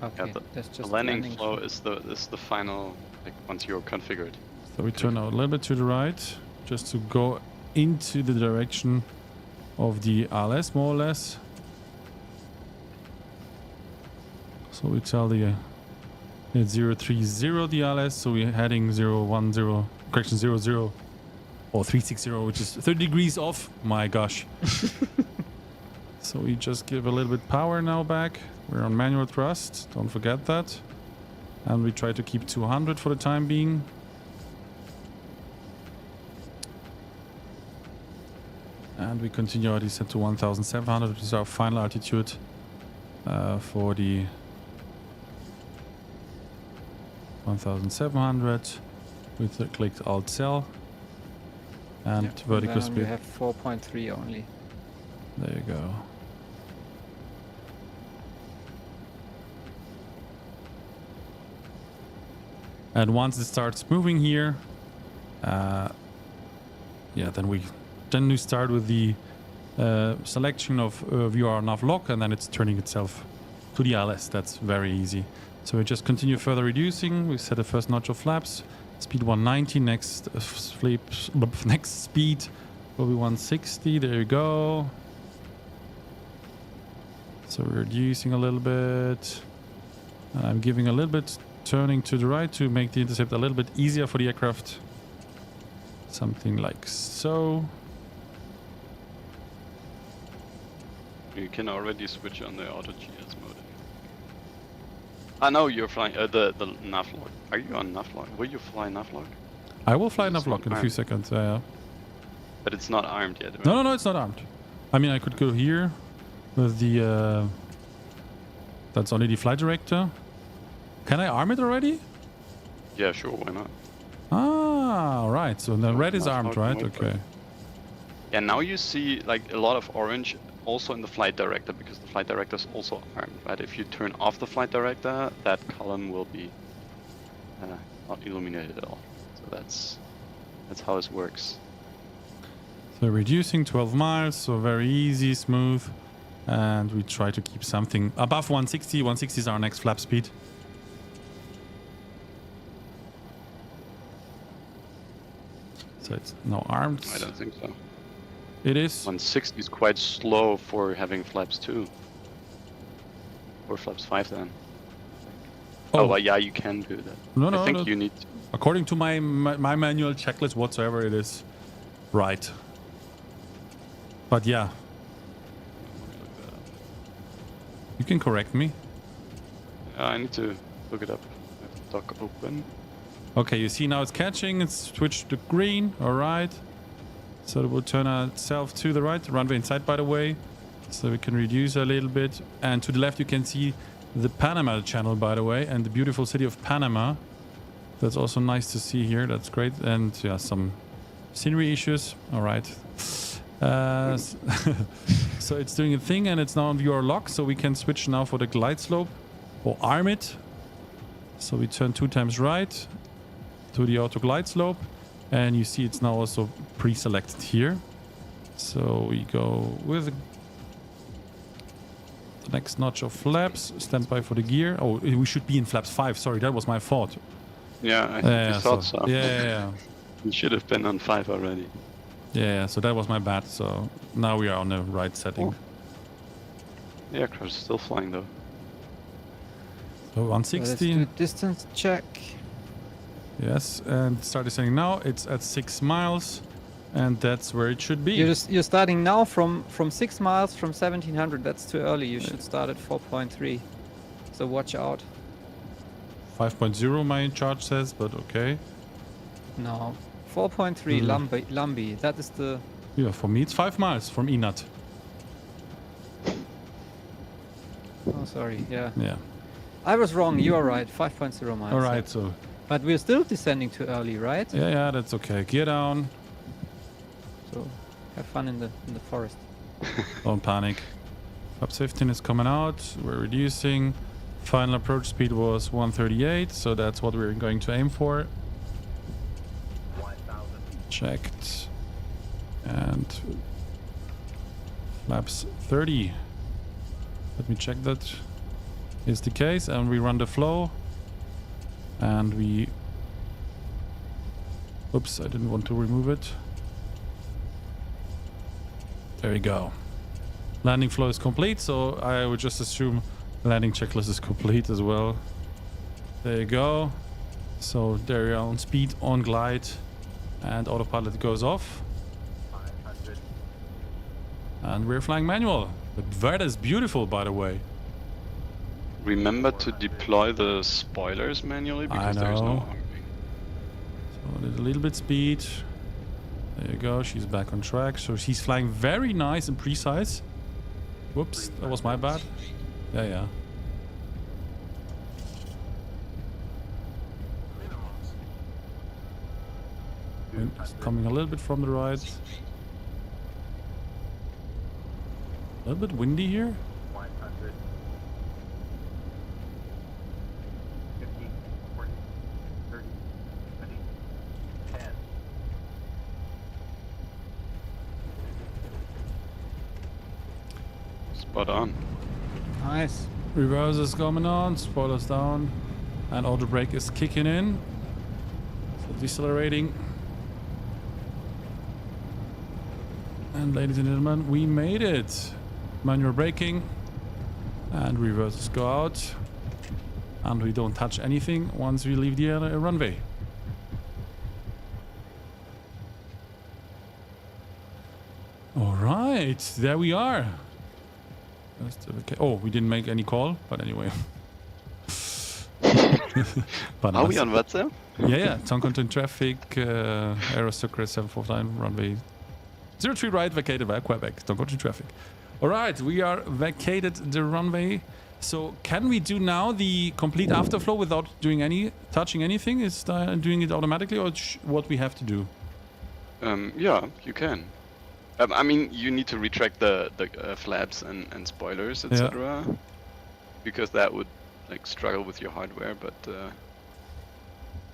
Okay, Yeah, that's the just landing flow is the final, like, once you're configured. So we turn out a little bit to the right, just to go into the direction of the RLS, more or less. So we tell the it's 030 the RLS, so we're heading 010, correction 00 or 360, which is 30 degrees off. My gosh. So we just give a little bit power now back. We're on manual thrust, don't forget that. And we try to keep 200 for the time being. And we continue our descent to 1,700, which is our final altitude for the 1,700. We clicked Alt Cell and vertical You speed. have 4.3 only. There you go. And once it starts moving here, yeah, then we start with the selection of VR nav lock, and then it's turning itself to the RLS. That's very easy. So we just continue further reducing. We set the first notch of flaps. Speed 190. Next next speed will be 160. There you go. So we're reducing a little bit. I'm giving a little bit turning to the right to make the intercept a little bit easier for the aircraft. Something like so. You can already switch on the auto GS mode. I know you're flying the nav lock. Are you on nav lock? Will you fly nav lock? I will fly It's nav lock in a few armed. seconds. Yeah. But it's not armed yet, right? No, it's not armed. I mean, I could go here with the. That's only the flight director. Can I arm it already? Yeah, sure, why not? Ah, right. So the red is nav armed, lock right? mode. Okay. Yeah, now you see like a lot of orange also in the flight director, because the flight director is also armed, right? If you turn off the flight director, that column will be not illuminated at all. So that's how this works. So reducing 12 miles, so very easy, smooth. And we try to keep something above 160. 160 is our next flap speed. So it's no armed. I don't think so. It is. 160 is quite slow for having flaps 2. Or flaps 5 then. Oh, well, yeah, you can do that. No, I think no. you need to. According to my manual checklist whatsoever, it is right. But yeah, you can correct me. I need to look it up. I have the dock open. Okay, you see now it's catching. It's switched to green. All right. So it will turn itself to the right. Runway inside, by the way. So we can reduce a little bit. And to the left, you can see the Panama channel, by the way, and the beautiful city of Panama. That's also nice to see here. That's great. And yeah, some scenery issues. All right. So it's doing a thing, and it's now on VR lock. So we can switch now for the glide slope or arm it. So we turn 2 times right to the auto glide slope. And you see it's now also pre-selected here. So we go with the next notch of flaps. Stand by for the gear. Oh, we should be in flaps 5. Sorry, that was my fault. Yeah, I think you thought so. Yeah. You should have been on 5 already. Yeah, so that was my bad. So now we are on the right setting. Oh. The aircraft is still flying though. So Let's 160. do distance check. Yes, and start descending now. It's at 6 miles, and that's where it should be. You're starting now from 6 miles from 1700. That's too early. You should start at 4.3. So watch out. 5.0 my chart says, but okay. No, 4.3 Lambi. That is the. Yeah, for me it's 5 miles from Inat. Oh, sorry. Yeah. Yeah. I was wrong. You are right. 5.0 miles. All right, so But we're still descending too early, right? yeah, that's okay. Gear down. So have fun in the forest. Don't panic. Flaps 15 is coming out. We're reducing. Final approach speed was 138, so that's what we're going to aim for. 1,000. Checked. And flaps 30. Let me check that is the case, and we run the flow. And we... Oops, I didn't want to remove it. There we go. Landing flow is complete, so I would just assume landing checklist is complete as well. There you go. So there you are on speed, on glide, and autopilot goes off. 500. And we're flying manual. But that is beautiful, by the way. Remember to deploy the spoilers manually because there's no know. arming. So a little bit speed. There you go. She's back on track. So she's flying very nice and precise. Whoops, that was my bad. Yeah. Minimums. Wind is coming a little bit from the right. A little bit windy here. 100. 50, 40, 30, 20, 10. Spot on. Nice. Reverse is coming on, spoilers down, and auto brake is kicking in. So decelerating. And ladies and gentlemen, we made it. Manual braking, and reverses go out, and we don't touch anything once we leave the runway. All right, there we are. Okay. Oh, we didn't make any call, but anyway. But Are we on WhatsApp? Yeah. Town content traffic, Aero Sucre 749, runway 03 right, vacated by Quebec. Town content traffic. All right, we are vacated the runway. So can we do now the complete afterflow without doing touching anything? Is doing it automatically, or what we have to do? Yeah, you can. I mean, you need to retract the flaps and spoilers, etc. Because that would like struggle with your hardware, but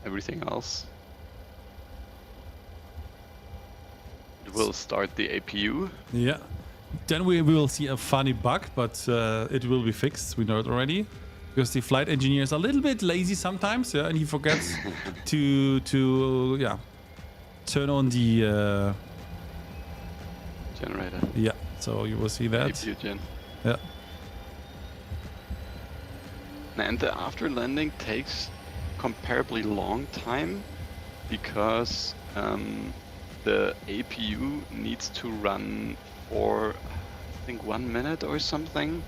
everything else, it will start the APU. Yeah. Then we will see a funny bug, but it will be fixed. We know it already, because the flight engineer is a little bit lazy sometimes, yeah, and he forgets to turn on the Generator. yeah. So you will see that. APU gen. Yeah. And the after landing takes comparably long time because the APU needs to run for I think 1 minute or something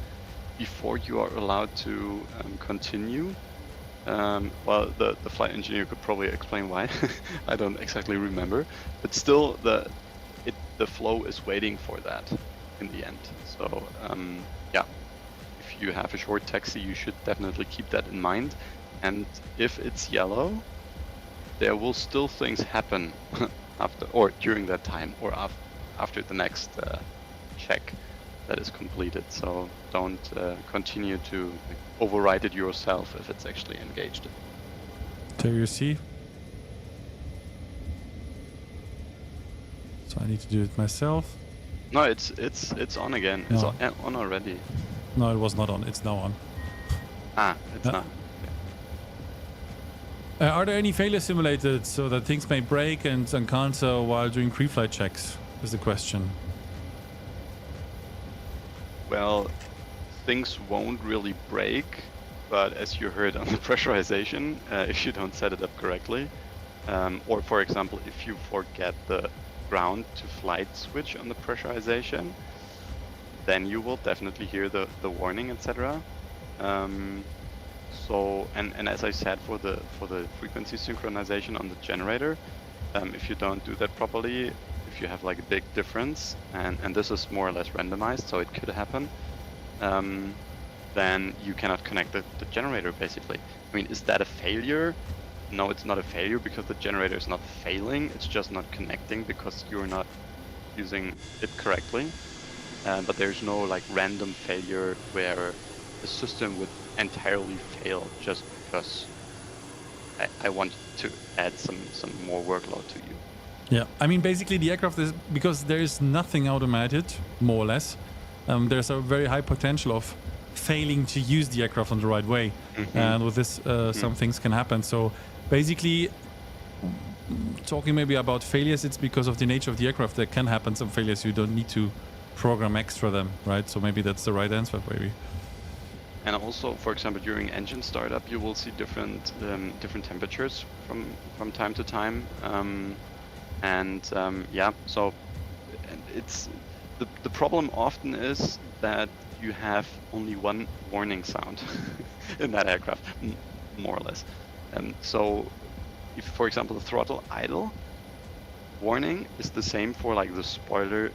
before you are allowed to continue. Well, the flight engineer could probably explain why. I don't exactly remember, but still the flow is waiting for that in the end. So yeah, if you have a short taxi, you should definitely keep that in mind. And if it's yellow, there will still things happen after or during that time or after the next check that is completed. So don't continue to override it yourself if it's actually engaged. There you see. So I need to do it myself. No, it's on again. It's No. on already. No, it was not on. It's now on. It's Yeah. not. Are there any failures simulated so that things may break and cancel while doing pre-flight checks? Is the question. Well, things won't really break, but as you heard on the pressurization, if you don't set it up correctly, or for example, if you forget the ground to flight switch on the pressurization, then you will definitely hear the warning, etc. So, and as I said, for the frequency synchronization on the generator, if you don't do that properly, if you have like a big difference, and this is more or less randomized, so it could happen, then you cannot connect the generator basically. I mean, is that a failure? No, it's not a failure because the generator is not failing, it's just not connecting because you're not using it correctly. But there's no like random failure where the system would entirely fail just because I want to add some more workload to you. Yeah, I mean, basically the aircraft is, because there is nothing automated, more or less, there's a very high potential of failing to use the aircraft on the right way. And with this, some things can happen. So basically, talking maybe about failures, it's because of the nature of the aircraft. There can happen some failures. You don't need to program extra them, right? So maybe that's the right answer, maybe. And also, for example, during engine startup, you will see different temperatures from time to time. Yeah, so it's the problem often is that you have only one warning sound in that aircraft, more or less. So if, for example, the throttle idle warning is the same for like the spoiler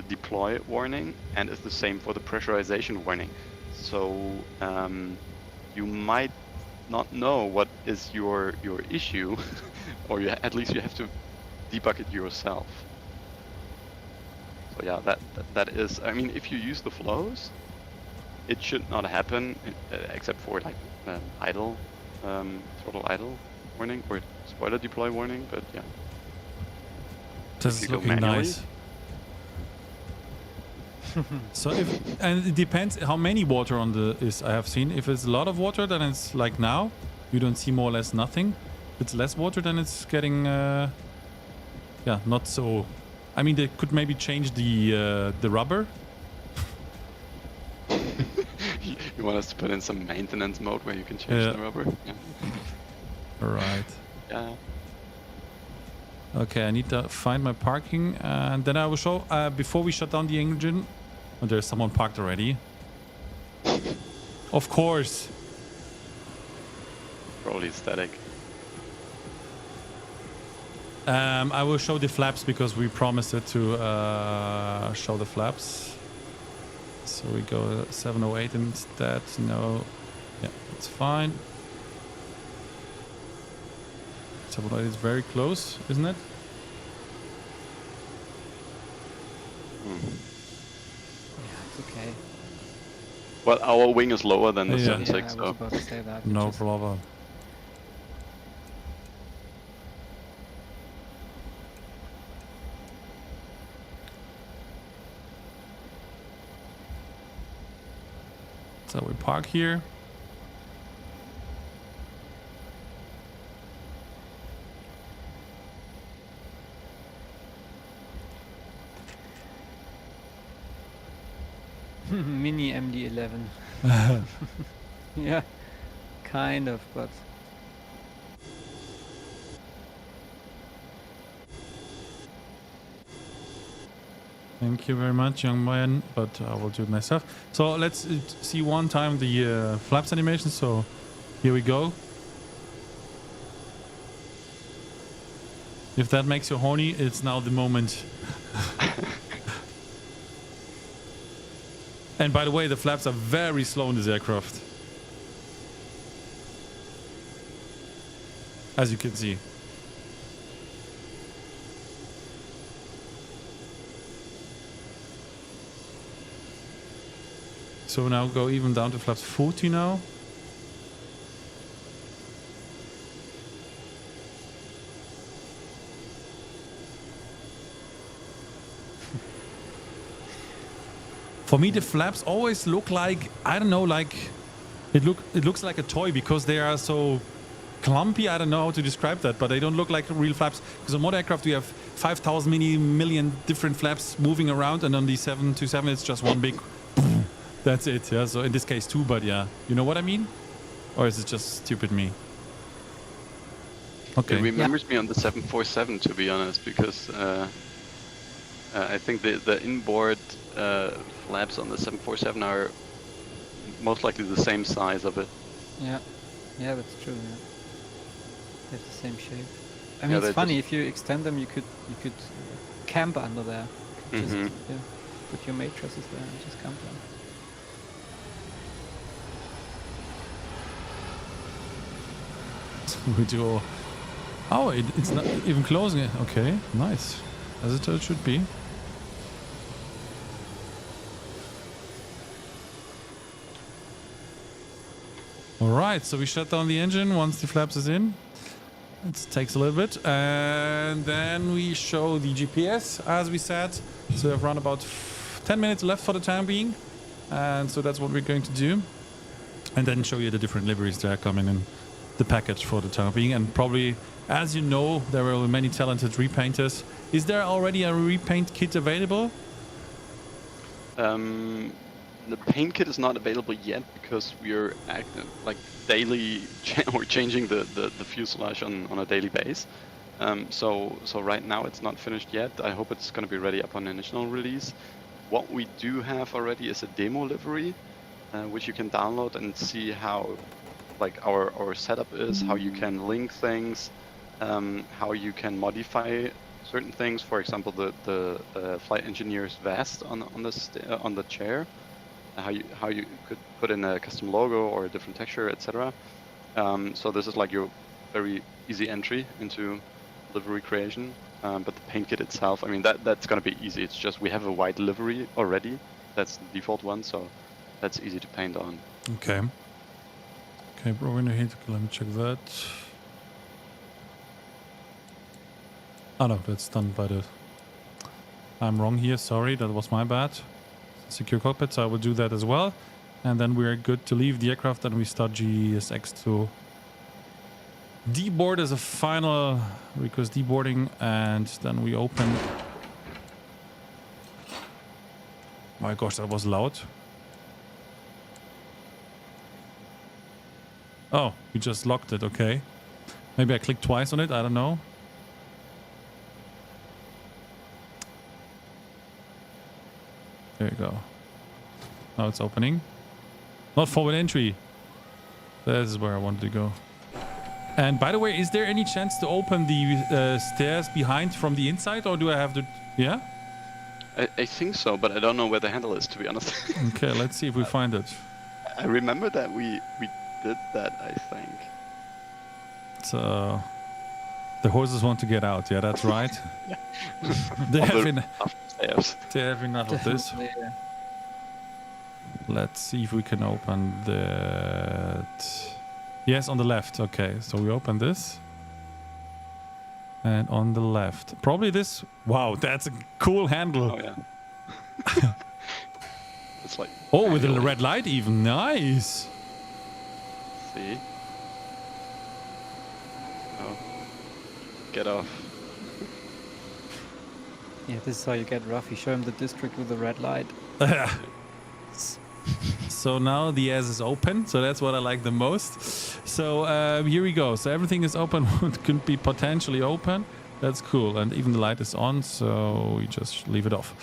deploy warning, and is the same for the pressurization warning. So you might not know what is your issue, or at least you have to debug it yourself. So yeah, that is. I mean, if you use the flows, it should not happen, except for like idle, throttle idle warning or spoiler deploy warning. But yeah, This is looking nice. So and it depends how many water on the is. I have seen if it's a lot of water, then it's like now, you don't see more or less nothing. If it's less water, then it's getting yeah, not so. I mean, they could maybe change the rubber. You want us to put in some maintenance mode where you can change the rubber? Yeah. All right. Yeah. Okay, I need to find my parking, and then I will show before we shut down the engine. Oh, there's someone parked already. Of course. Probably static. I will show the flaps because we promised it to show the flaps. So we go 708 instead. No, yeah, it's fine. 708 is very close, isn't it? Yeah, it's okay. Well, our wing is lower than the Yeah. 76, I was so about to say that. No which is- problem. So we park here. Mini MD-11. Yeah, kind of, but Thank you very much, young man, but I will do it myself. So let's see one time the flaps animation. So here we go. If that makes you horny, it's now the moment. And by the way, the flaps are very slow in this aircraft, as you can see. So now go even down to flaps 40 now. For me, the flaps always look like, I don't know, like it looks like a toy because they are so clumpy. I don't know how to describe that, but they don't look like real flaps. Because on modern aircraft, we have 5,000 million different flaps moving around, and on the 727, it's just one big. That's it. Yeah. So in this case, two. But yeah, you know what I mean? Or is it just stupid me? Okay. It remembers me on the 747, to be honest, because I think the inboard flaps on the 747 are most likely the same size of it. Yeah, yeah, that's true. Yeah, they have the same shape. I mean, Yeah, it's they funny if you extend them, you could camp under there. Just, Mhm. yeah, put your matrices there and just camp there. We do. Oh, it's not even closing it. Okay, nice. As it should be. All right, so we shut down the engine once the flaps is in. It takes a little bit, and then we show the GPS as we said. So we have run about 10 minutes left for the time being, and so that's what we're going to do, and then show you the different liveries that are coming in the package for the time being. And probably, as you know, there are many talented repainters. Is there already a repaint kit available? The paint kit is not available yet because we're daily we're changing the fuselage on a daily base. So right now it's not finished yet. I hope it's going to be ready upon initial release. What we do have already is a demo livery, which you can download and see how our setup is, how you can link things, how you can modify certain things. For example, the flight engineer's vest on the chair. How you could put in a custom logo or a different texture, etc. So this is like your very easy entry into livery creation. But the paint kit itself, I mean, that's gonna be easy. It's just we have a white livery already. That's the default one, so that's easy to paint on. Okay. Okay, bro, we're here. Let me check that. Oh no, that's done by the. I'm wrong here. Sorry, that was my bad. Secure cockpit, so I will do that as well, and then we're good to leave the aircraft and we start GSX to deboard as a final request deboarding, and then we open. My gosh, that was loud. Oh, we just locked it. Okay, maybe I clicked twice on it, I don't know. There you go. Now it's opening. Not forward entry. This is where I wanted to go. And by the way, is there any chance to open the stairs behind from the inside, or do I have to? Yeah. I think so, but I don't know where the handle is, to be honest. Okay, let's see if we find it. I remember that we did that, I think. So the horses want to get out. Yeah, that's right. They have enough of this. Definitely, yeah. Let's see if we can open that. Yes, on the left. Okay, so we open this. And on the left. Probably this. Wow, that's a cool handle. Oh, yeah. It's like... Oh, with a red light even. Nice. See? Oh. Get off. Yeah, this is how you get rough. You show him the district with the red light. So now the S is open, so that's what I like the most. So here we go. So everything is open. What could be potentially open. That's cool. And even the light is on, so we just leave it off.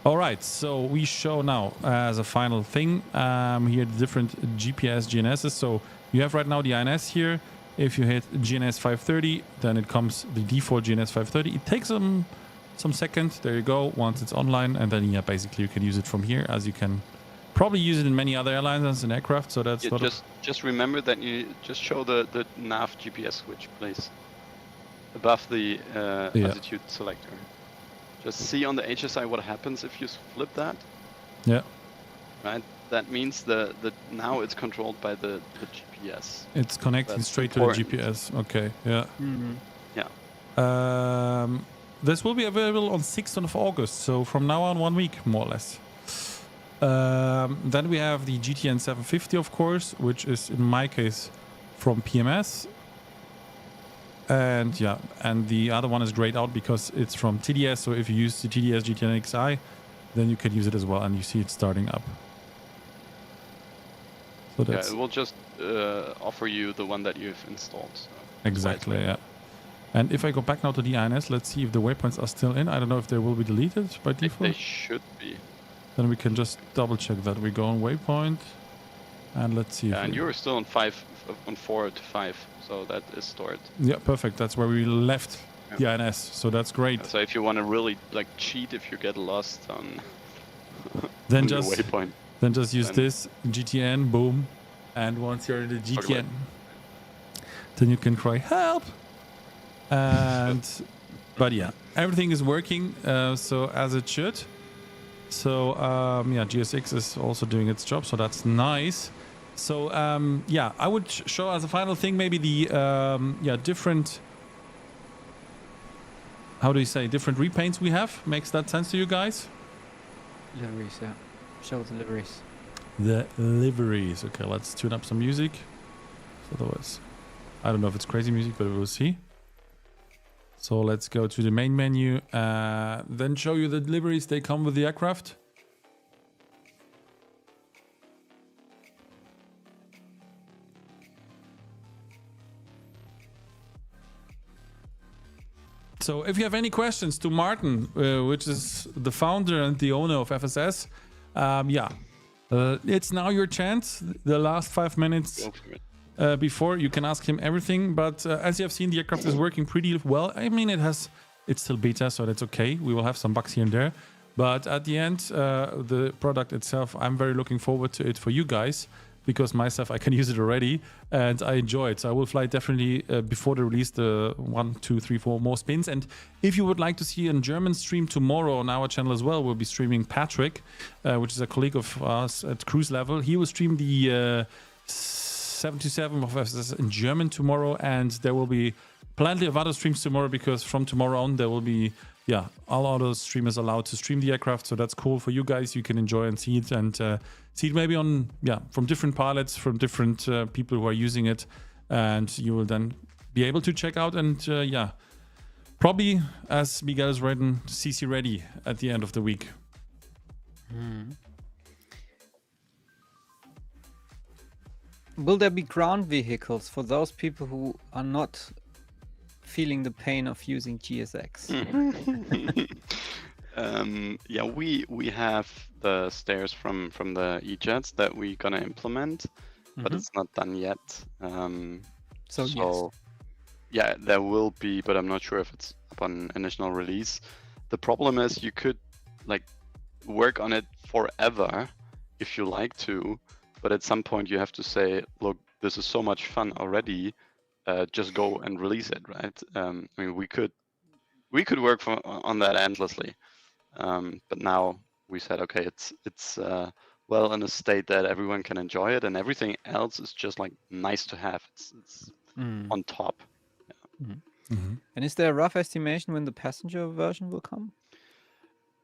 All right, so we show now as a final thing here the different GPS GNSs. So you have right now the INS here. If you hit GNS 530, then it comes the default GNS 530. It takes some seconds. There you go. Once it's online, and then yeah, basically you can use it from here, as you can probably use it in many other airlines and aircraft. So that's Yeah, just remember that you just show the nav GPS switch, please, above the altitude selector. Just see on the HSI what happens if you flip that. Yeah. Right. That means now it's controlled by the GPS. It's connecting That's straight important. to the GPS. Okay. Yeah. Mm-hmm. Yeah. This will be available on 6th of August. So from now on, 1 week more or less. Then we have the GTN 750, of course, which is in my case from PMS. And yeah, and the other one is grayed out because it's from TDS. So if you use the TDS GTN XI, then you can use it as well, and you see it starting up. So Yeah, that's it will just offer you the one that you've installed. So exactly, yeah. And if I go back now to the INS, let's see if the waypoints are still in. I don't know if they will be deleted by They default. should be. Then we can just double check that. We go on waypoint, and let's see. Yeah, if and we... you're still on 4 to 5, so that is stored. Yeah, perfect. That's where we left the INS, so that's great. So if you want to really like cheat, if you get lost on, Then on just the waypoint, then just use then- this GTN, boom, and once you're in the Talk about GTN, then you can cry help. And but yeah, everything is working so as it should. So yeah, GSX is also doing its job, so that's nice. So yeah, I would show as a final thing maybe the yeah, different, how do you say, different repaints we have. Makes that sense to you guys? Liveries, yeah. Show the liveries. The liveries. Okay, let's tune up some music. Otherwise, I don't know if it's crazy music, but we'll see. So let's go to the main menu, then show you the liveries they come with the aircraft. So if you have any questions to Martin, which is the founder and the owner of FSS, yeah, it's now your chance. The last 5 minutes go for it. before you can ask him everything. But as you have seen, the aircraft is working pretty well. I mean, it's still beta, so that's okay. We will have some bugs here and there. But at the end, the product itself, I'm very looking forward to it for you guys, because myself, I can use it already and I enjoy it. So I will fly definitely before the release the 1, 2, 3, 4 more spins. And if you would like to see a German stream tomorrow on our channel as well, we'll be streaming Patrick, which is a colleague of us at cruiselevel. He will stream the 727 of FSS in German tomorrow, and there will be plenty of other streams tomorrow, because from tomorrow on there will be, yeah, all other streamers allowed to stream the aircraft. So that's cool for you guys. You can enjoy and see it, and see it maybe on, yeah, from different pilots, from different people who are using it, and you will then be able to check out and yeah, probably, as Miguel has written, CC ready at the end of the week. Will there be ground vehicles for those people who are not feeling the pain of using GSX? Yeah, we have the stairs from the E-Jets that we're gonna implement, but it's not done yet. So yes. Yeah, there will be, but I'm not sure if it's upon initial release. The problem is you could like work on it forever if you like to, but at some point you have to say, look, this is so much fun already, just go and release it, right? I mean, we could work on that endlessly, but now we said, okay, it's well in a state that everyone can enjoy it, and everything else is just like nice to have. It's on top. And is there a rough estimation when the passenger version will come?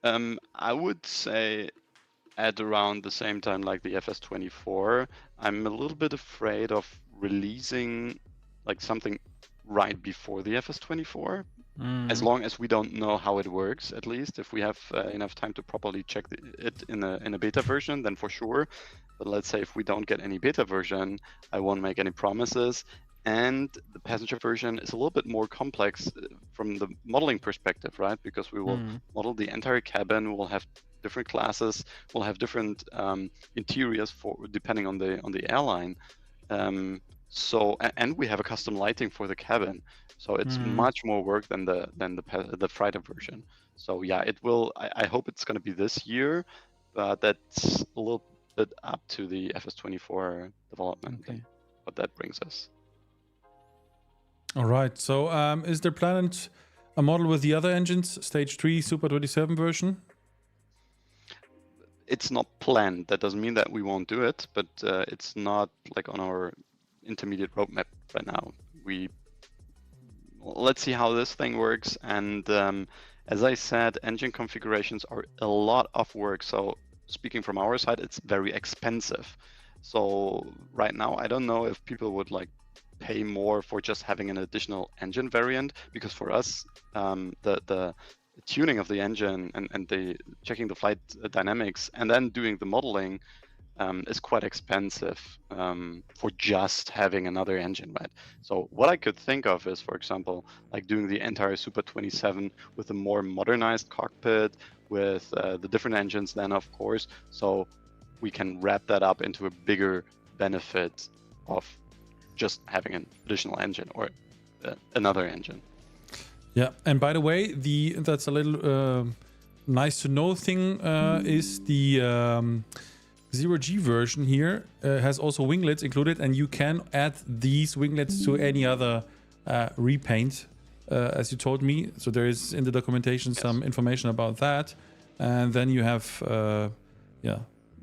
I would say at around the same time like the FS24. I'm a little bit afraid of releasing like something right before the FS24, as long as we don't know how it works. At least if we have enough time to properly check it in a beta version, then for sure. But let's say if we don't get any beta version, I won't make any promises. And the passenger version is a little bit more complex from the modeling perspective, right? Because we will model the entire cabin, we'll have different classes, we'll have different interiors for depending on the airline. So and we have a custom lighting for the cabin, so it's much more work than the freighter version. So yeah, it will. I hope it's going to be this year, but that's a little bit up to the FS24 development and what that brings us. All right. So is there planned a model with the other engines, stage 3 Super 27 version? It's not planned. That doesn't mean that we won't do it, but it's not like on our intermediate roadmap right now. Let's see how this thing works. And as I said, engine configurations are a lot of work. So speaking from our side, it's very expensive. So right now, I don't know if people would like pay more for just having an additional engine variant, because for us, the tuning of the engine and the checking the flight dynamics and then doing the modeling is quite expensive for just having another engine, right? So what I could think of is, for example, like doing the entire Super 27 with a more modernized cockpit, with the different engines then, of course, so we can wrap that up into a bigger benefit of just having an additional engine or another engine. Yeah, and by the way, that's a little nice to know thing is the 0G version here has also winglets included, and you can add these winglets to any other repaint, as you told me. So there is in the documentation some information about that, and then you have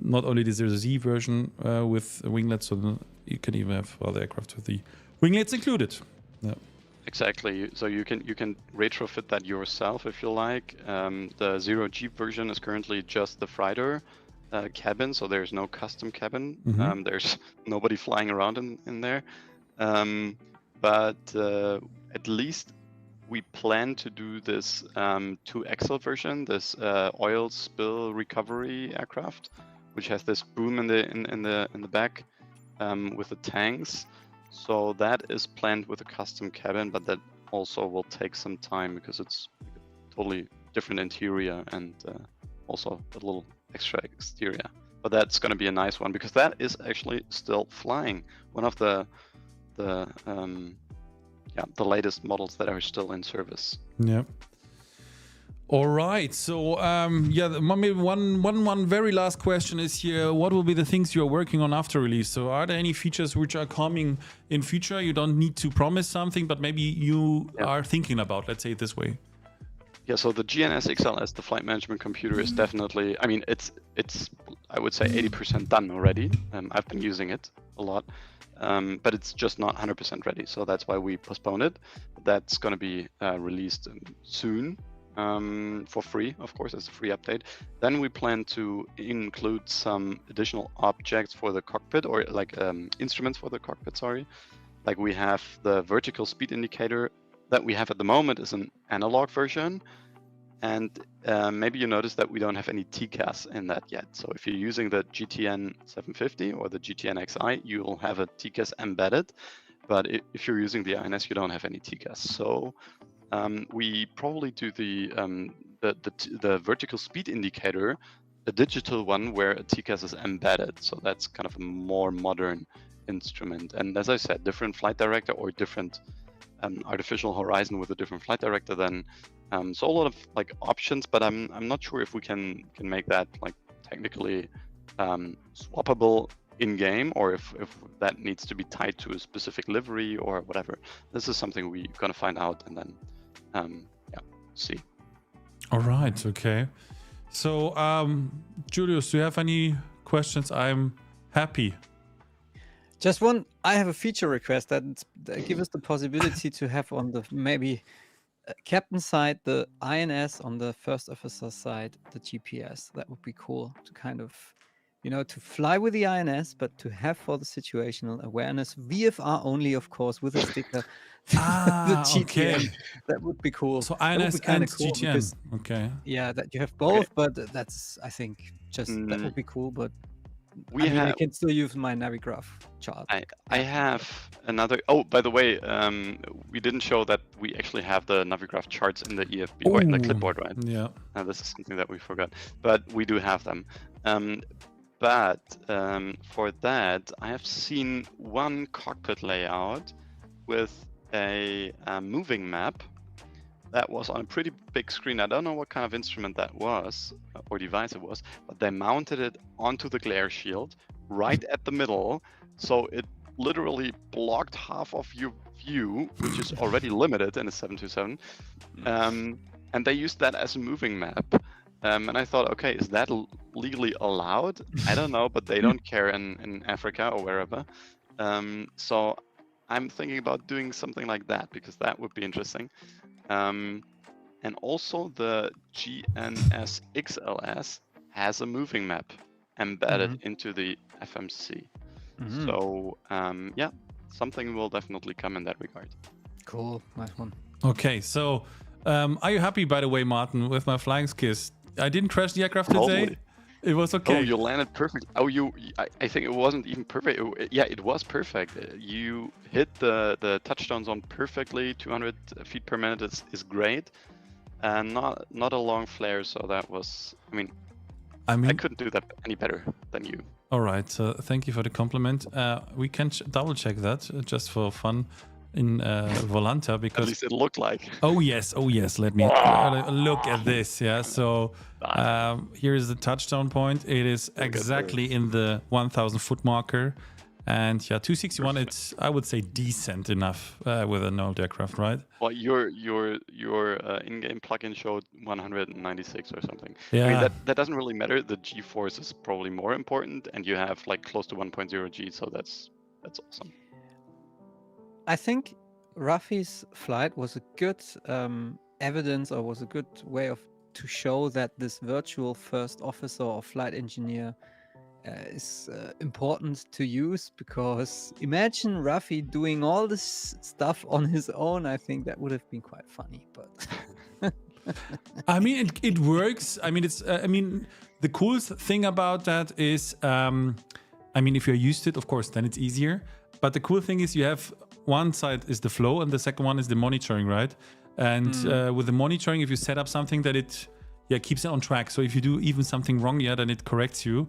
not only the 0Z version with winglets, so you can even have other aircraft with the winglets included. Yeah. Exactly. So you can retrofit that yourself if you like. The 0G version is currently just the freighter cabin, so there's no custom cabin. There's nobody flying around in there. But at least we plan to do this 2XL version, this oil spill recovery aircraft, which has this boom in the back with the tanks. So that is planned with a custom cabin, but that also will take some time because it's totally different interior and also a little extra exterior. But that's going to be a nice one because that is actually still flying. One of the latest models that are still in service. Yeah. All right. So maybe one very last question is here. What will be the things you're working on after release? So are there any features which are coming in future? You don't need to promise something, but maybe you are thinking about, let's say it this way. Yeah, so the GNS XLS, the flight management computer, is definitely, I mean, it's I would say 80% done already. I've been using it a lot, but it's just not 100% ready. So that's why we postponed it. That's going to be released soon. For free, of course, as a free update. Then we plan to include some additional objects for the cockpit, or like instruments for the cockpit, sorry. Like we have the vertical speed indicator that we have at the moment is an analog version. And maybe you noticed that we don't have any TCAS in that yet. So if you're using the GTN 750 or the GTN XI, you'll have a TCAS embedded. But if you're using the INS, you don't have any TCAS. So we probably do the vertical speed indicator, a digital one where a TCAS is embedded. So that's kind of a more modern instrument. And as I said, different flight director or different artificial horizon with a different flight director then. So a lot of like options, but I'm not sure if we can make that like technically swappable in game, or if that needs to be tied to a specific livery or whatever. This is something we're gonna find out and then see. All right, okay. So Julius, do you have any questions? I'm happy. Just one, I have a feature request that gives us the possibility to have on the maybe captain side the INS, on the first officer side the GPS. That would be cool to kind of, to fly with the INS, but to have for the situational awareness, VFR only, of course, with a sticker, the GTN. Okay. That would be cool. So INS and cool GTN. because, Okay. yeah, that you have both, but that's, I think, just that would be cool. But I can still use my Navigraph chart. I have another. Oh, by the way, we didn't show that we actually have the Navigraph charts in the EFB or in the clipboard, right? Yeah. This is something that we forgot, but we do have them. But for that, I have seen one cockpit layout with a moving map that was on a pretty big screen. I don't know what kind of instrument that was or device it was, but they mounted it onto the glare shield right at the middle. So it literally blocked half of your view, which is already limited in a 727. And they used that as a moving map. And I thought, okay, is that legally allowed? I don't know, but they don't care in Africa or wherever. So I'm thinking about doing something like that because that would be interesting. And also the GNS XLS has a moving map embedded into the FMC. So yeah, something will definitely come in that regard. Cool, nice one. Okay, so are you happy, by the way, Martin, with my flying skills? I didn't crash the aircraft today. Totally. It was okay. Oh, you landed perfect. Oh, I think it wasn't even perfect. Yeah, it was perfect. You hit the touchdown zone perfectly. 200 feet per minute is great, and not a long flare. So that was. I mean, I couldn't do that any better than you. All right. So thank you for the compliment. We can double check that just for fun in Volanta, because At least it looked like. Oh yes. Let me look at this. Yeah. So here is the touchdown point. It is exactly in the 1,000 foot marker, and yeah, 261. It's, I would say, decent enough with an old aircraft, right? Well, your in-game plugin showed 196 or something. Yeah. I mean, that doesn't really matter. The G-force is probably more important, and you have like close to 1.0 G, so that's awesome. I think Rafi's flight was a good evidence, or was a good way to show that this virtual first officer or flight engineer is important to use, because imagine Rafi doing all this stuff on his own. I think that would have been quite funny, but I mean, it works. I mean, it's. I mean, the coolest thing about that is, I mean, if you're used to it, of course, then it's easier. But the cool thing is, you have one side is the flow, and the second one is the monitoring, right? And with the monitoring, if you set up something that it, keeps it on track. So if you do even something wrong, then it corrects you.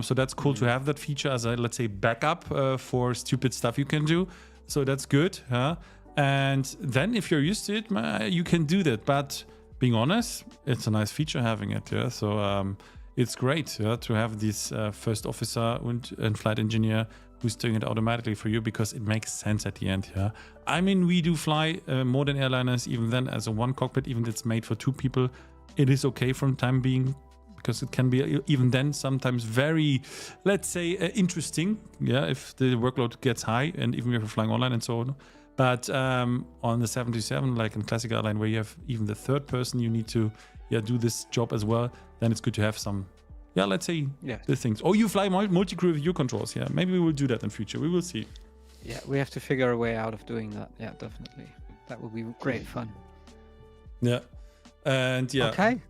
So that's cool to have that feature as a, let's say, backup for stupid stuff you can do. So that's good, huh? And then if you're used to it, you can do that. But being honest, it's a nice feature having it, yeah. So it's great to have this first officer and flight engineer who's doing it automatically for you, because it makes sense at the end, yeah. I mean, we do fly more than airliners, even then as a one cockpit, even if it's made for two people, it is okay for the time being, because it can be even then sometimes very, let's say, interesting, yeah, if the workload gets high, and even if you're flying online and so on. But on the 727, like in Classic airline, where you have even the third person, you need to do this job as well, then it's good to have some, let's say, the things. Or you fly multi-crew with your controls, maybe we will do that in future, we will see. Yeah, we have to figure a way out of doing that. Yeah, definitely. That would be great fun. Yeah. And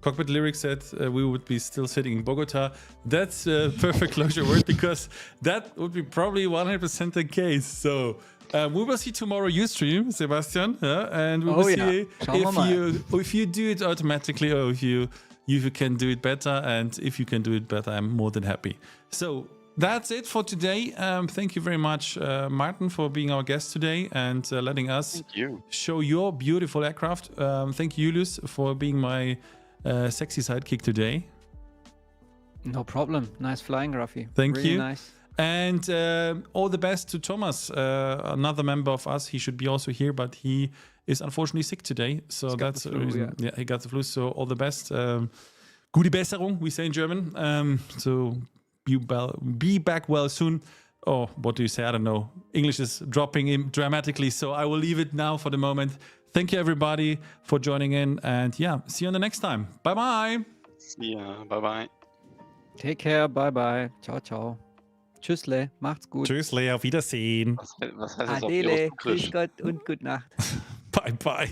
Cockpit Lyric said we would be still sitting in Bogota. That's a perfect closure word, because that would be probably 100% the case. So we will see tomorrow Ustream, Sebastian, and we will see if you do it automatically, or if you can do it better. And if you can do it better, I'm more than happy. So that's it for today. Thank you very much, Martin, for being our guest today and letting us show your beautiful aircraft. Thank you, Julius, for being my sexy sidekick today. No problem. Nice flying, Rafi. Thank really you. Nice. And all the best to Thomas, another member of us. He should be also here, but he is unfortunately sick today. So that's the reason. Yeah, he got the flu. So all the best. Gute Besserung, we say in German. So be back well soon. Oh, what do you say? I don't know. English is dropping in dramatically, so I will leave it now for the moment. Thank you, everybody, for joining in. And see you on the next time. Bye-bye. See ya. Bye-bye. Take care. Bye-bye. Ciao, ciao. Tschüssle. Macht's gut. Tschüssle. Auf Wiedersehen. Was heißt das auf Adele. Russisch? Grüß Gott und gute Nacht. Bye-bye.